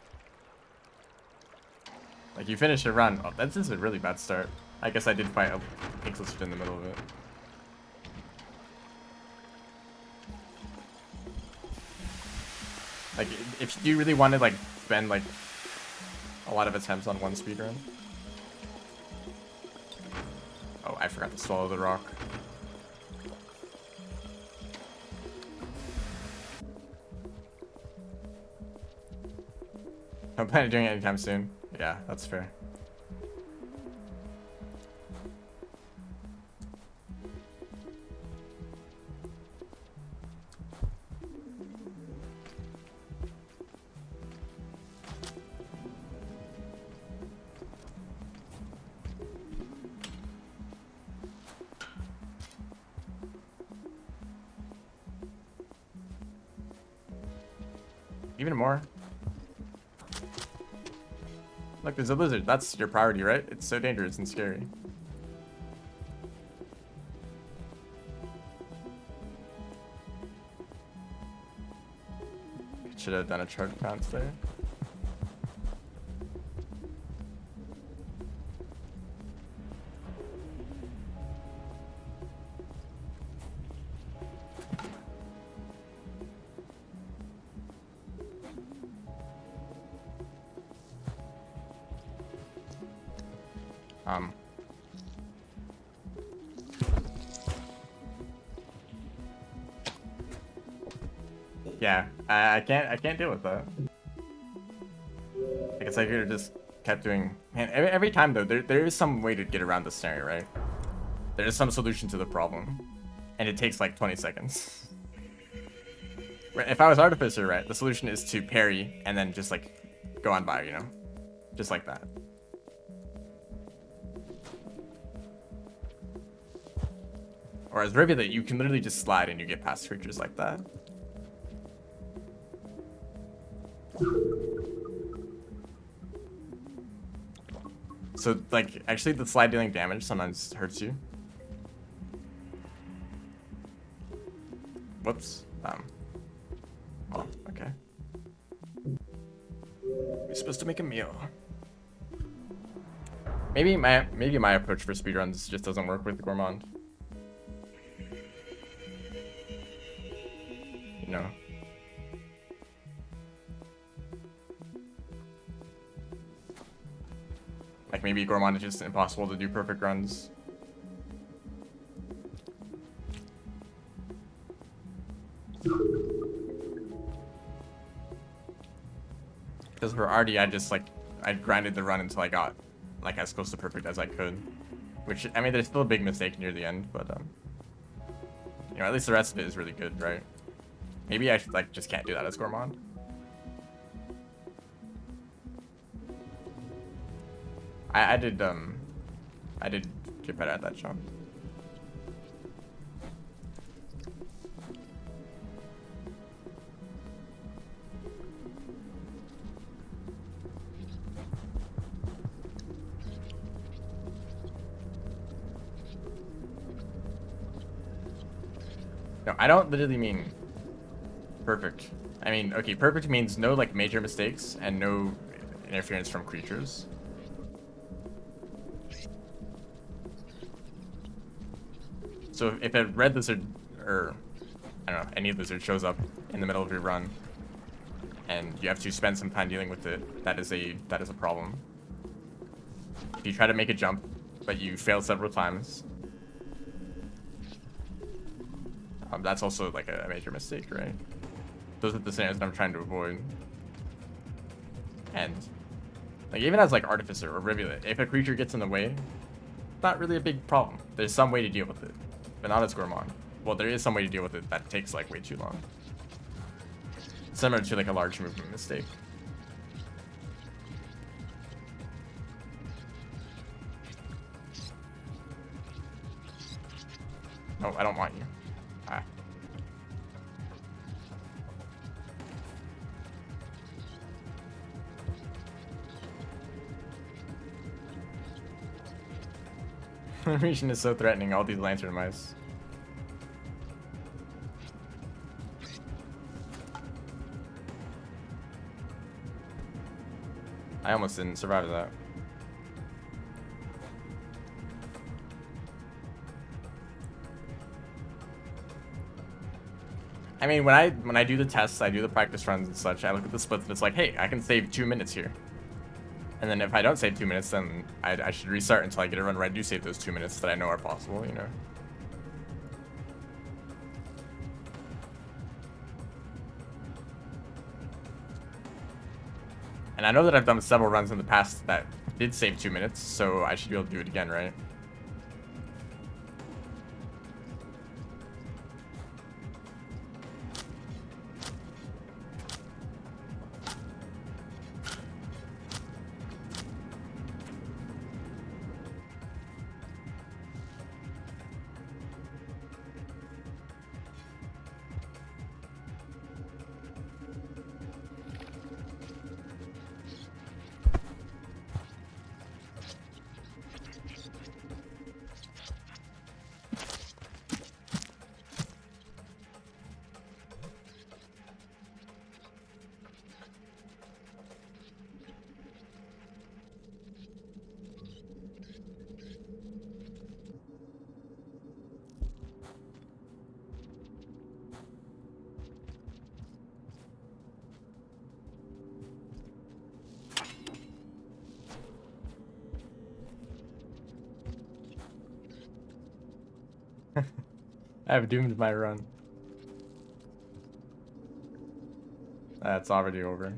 Like, you finish your run. Oh, this is a really bad start. I guess I did fight a pink lizard in the middle of it. Like, if you really want to like spend like a lot of attempts on one speedrun. Oh, I forgot to swallow the rock. I'm planning on doing it anytime soon. Yeah, that's fair. Even more. Look, there's a lizard. That's your priority, right? It's so dangerous and scary. Should have done a charge bounce there. Yeah, I can't deal with that. I guess I could have just kept doing. Man, every time though, there is some way to get around the scenario, right? There is some solution to the problem, and it takes like 20 seconds. If I was Artificer, right, the solution is to parry and then just like go on by, you know, just like that. Or as Rivulet, you can literally just slide and you get past creatures like that. So, like, actually the slide dealing damage sometimes hurts you. Whoops. Oh, okay. We're supposed to make a meal. Maybe my approach for speedruns just doesn't work with Gourmand. You know. Like, maybe Gourmand is just impossible to do perfect runs. Because for RD, I grinded the run until I got, like, as close to perfect as I could. Which, I mean, there's still a big mistake near the end, but, you know, at least the rest of it is really good, right? Maybe I, like, just can't do that as Gourmand. I did get better at that jump. No, I don't literally mean perfect. I mean, okay, perfect means no, like, major mistakes and no interference from creatures. So if a red lizard, or I don't know, any lizard shows up in the middle of your run, and you have to spend some time dealing with it, that is a problem. If you try to make a jump, but you fail several times, that's also like a major mistake, right? Those are the scenarios that I'm trying to avoid. And like even as like Artificer or Rivulet, if a creature gets in the way, not really a big problem. There's some way to deal with it, but not as Gourmand. Well, there is some way to deal with it that takes like way too long. Similar to like a large movement mistake. No, I don't want you. Ah. The region is so threatening, all these lantern mice. I almost didn't survive that. I mean, when I do the tests, I do the practice runs and such, I look at the splits and it's like, hey, I can save 2 minutes here. And then if I don't save 2 minutes, then I should restart until I get a run where I do save those 2 minutes that I know are possible, you know? And I know that I've done several runs in the past that did save 2 minutes, so I should be able to do it again, right? I have doomed my run. That's already over.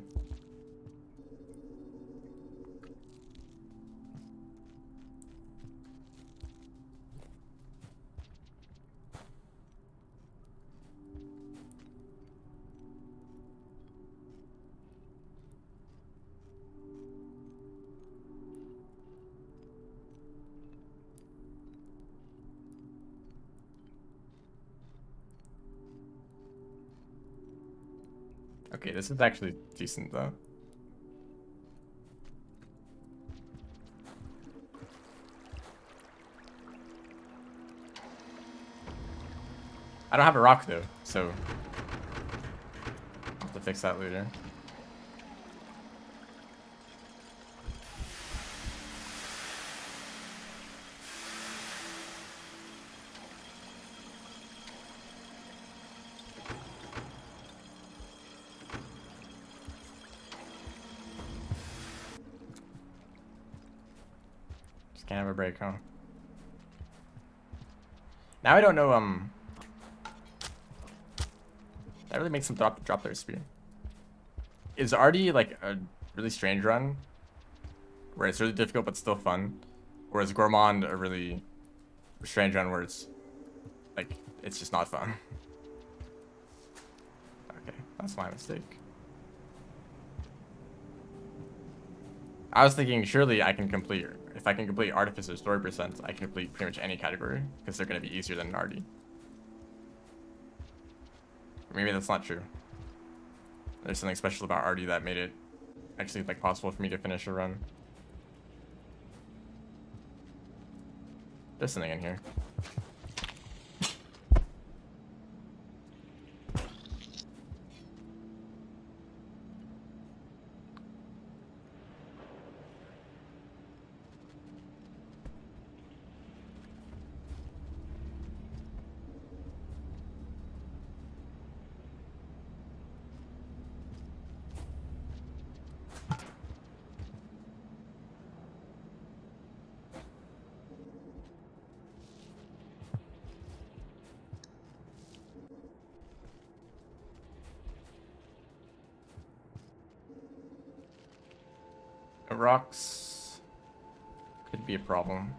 Okay, this is actually decent though. I don't have a rock though, so I'll have to fix that later. Just can't have a break, huh? Now I don't know, that really makes them drop their spear. Is Artie like a really strange run? Where it's really difficult but still fun? Or is Gourmand a really strange run where it's like, it's just not fun? Okay, that's my mistake. I was thinking surely I can complete, if I can complete Artificer Story Percent, I can complete pretty much any category because they're going to be easier than an Artie. Maybe that's not true. There's something special about Artie that made it actually like possible for me to finish a run. There's something in here. rocks could be a problem.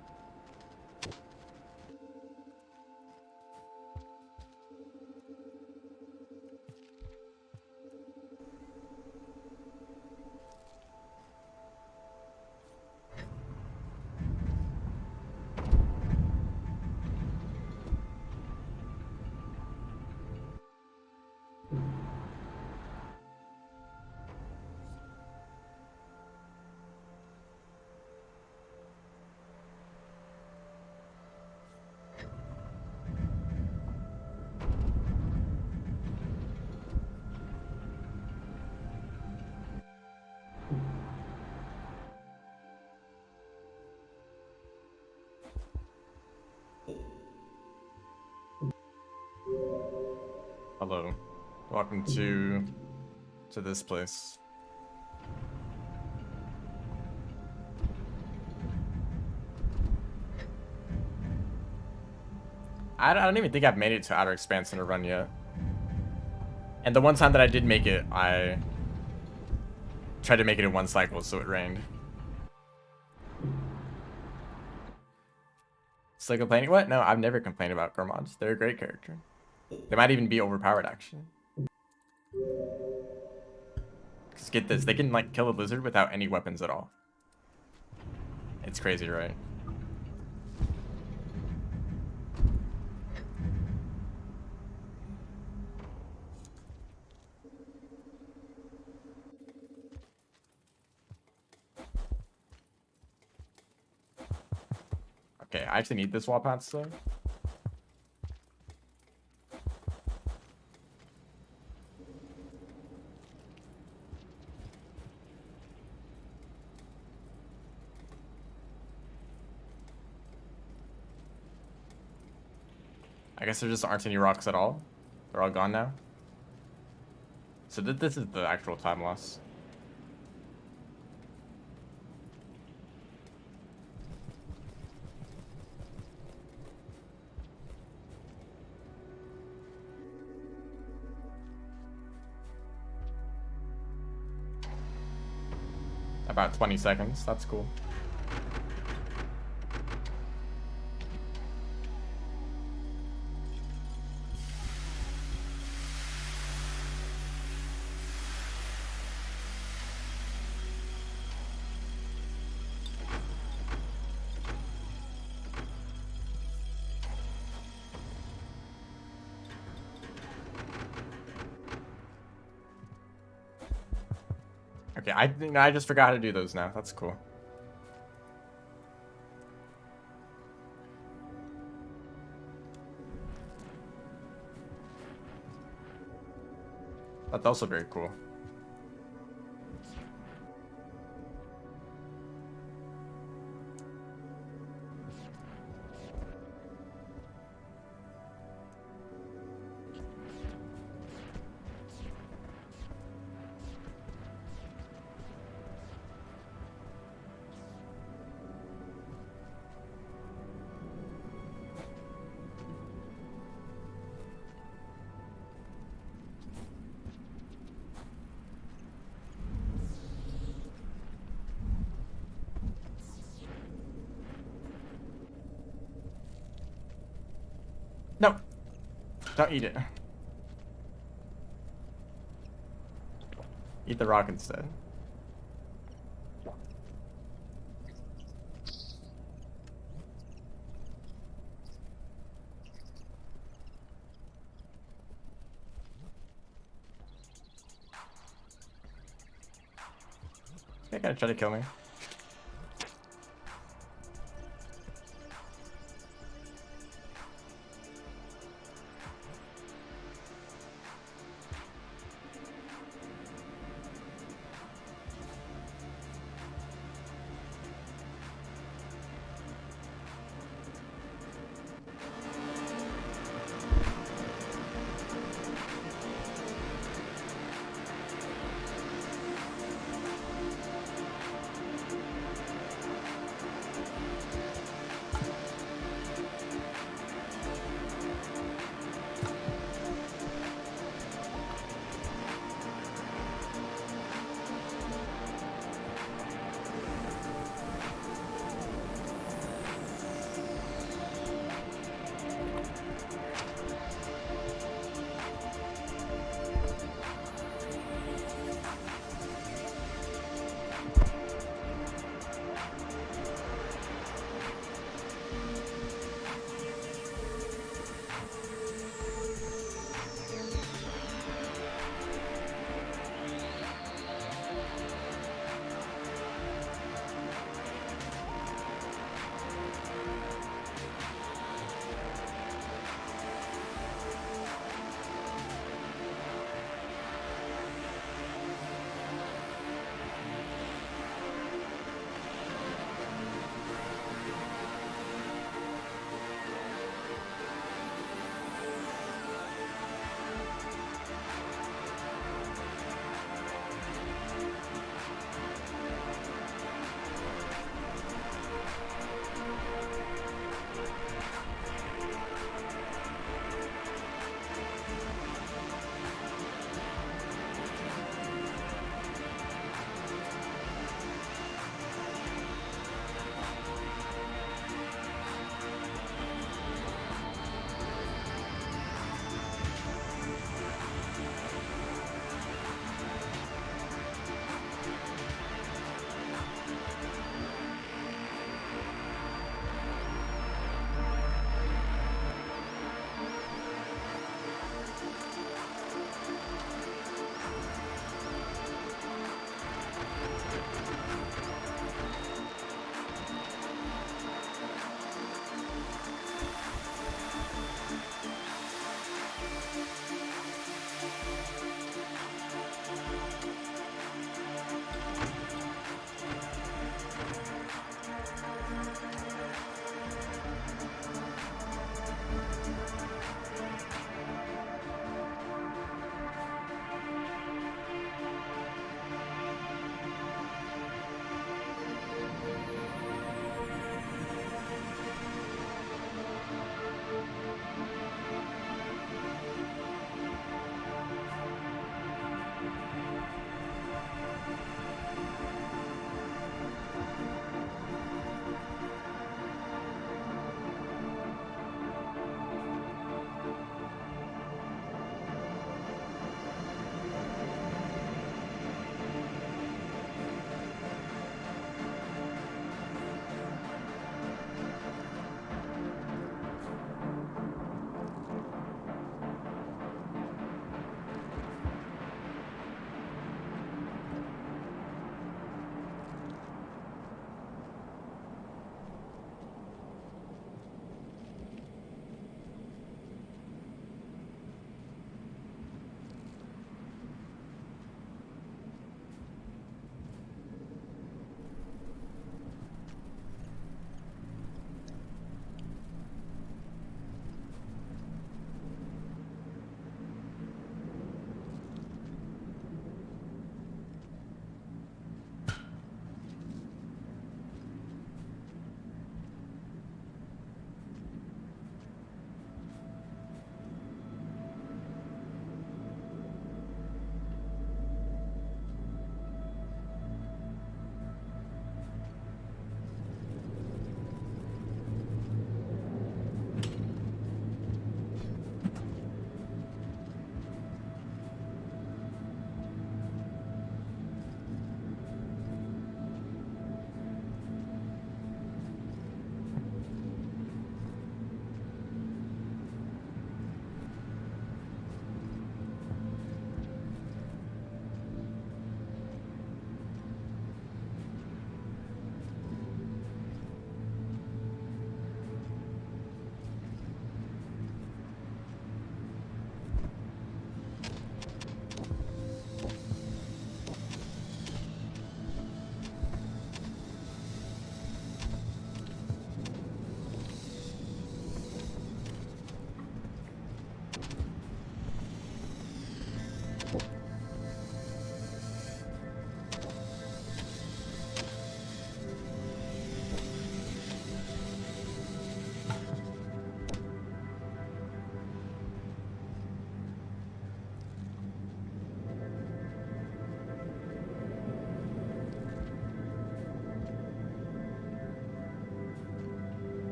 Hello. Welcome to this place. I don't even think I've made it to Outer Expanse in a run yet. And the one time that I did make it, I tried to make it in one cycle, so it rained. Still complaining? What? No, I've never complained about Gourmand. They're a great character. They might even be overpowered, actually. Just get this, they can like kill a lizard without any weapons at all. It's crazy, right? Okay, I actually need this wall path though. I guess there just aren't any rocks at all. They're all gone now. So this is the actual time loss. About 20 seconds. That's cool. Okay, I just forgot to do those now. That's cool. That's also very cool. No, don't eat it. Eat the rock instead. They're gonna try to kill me.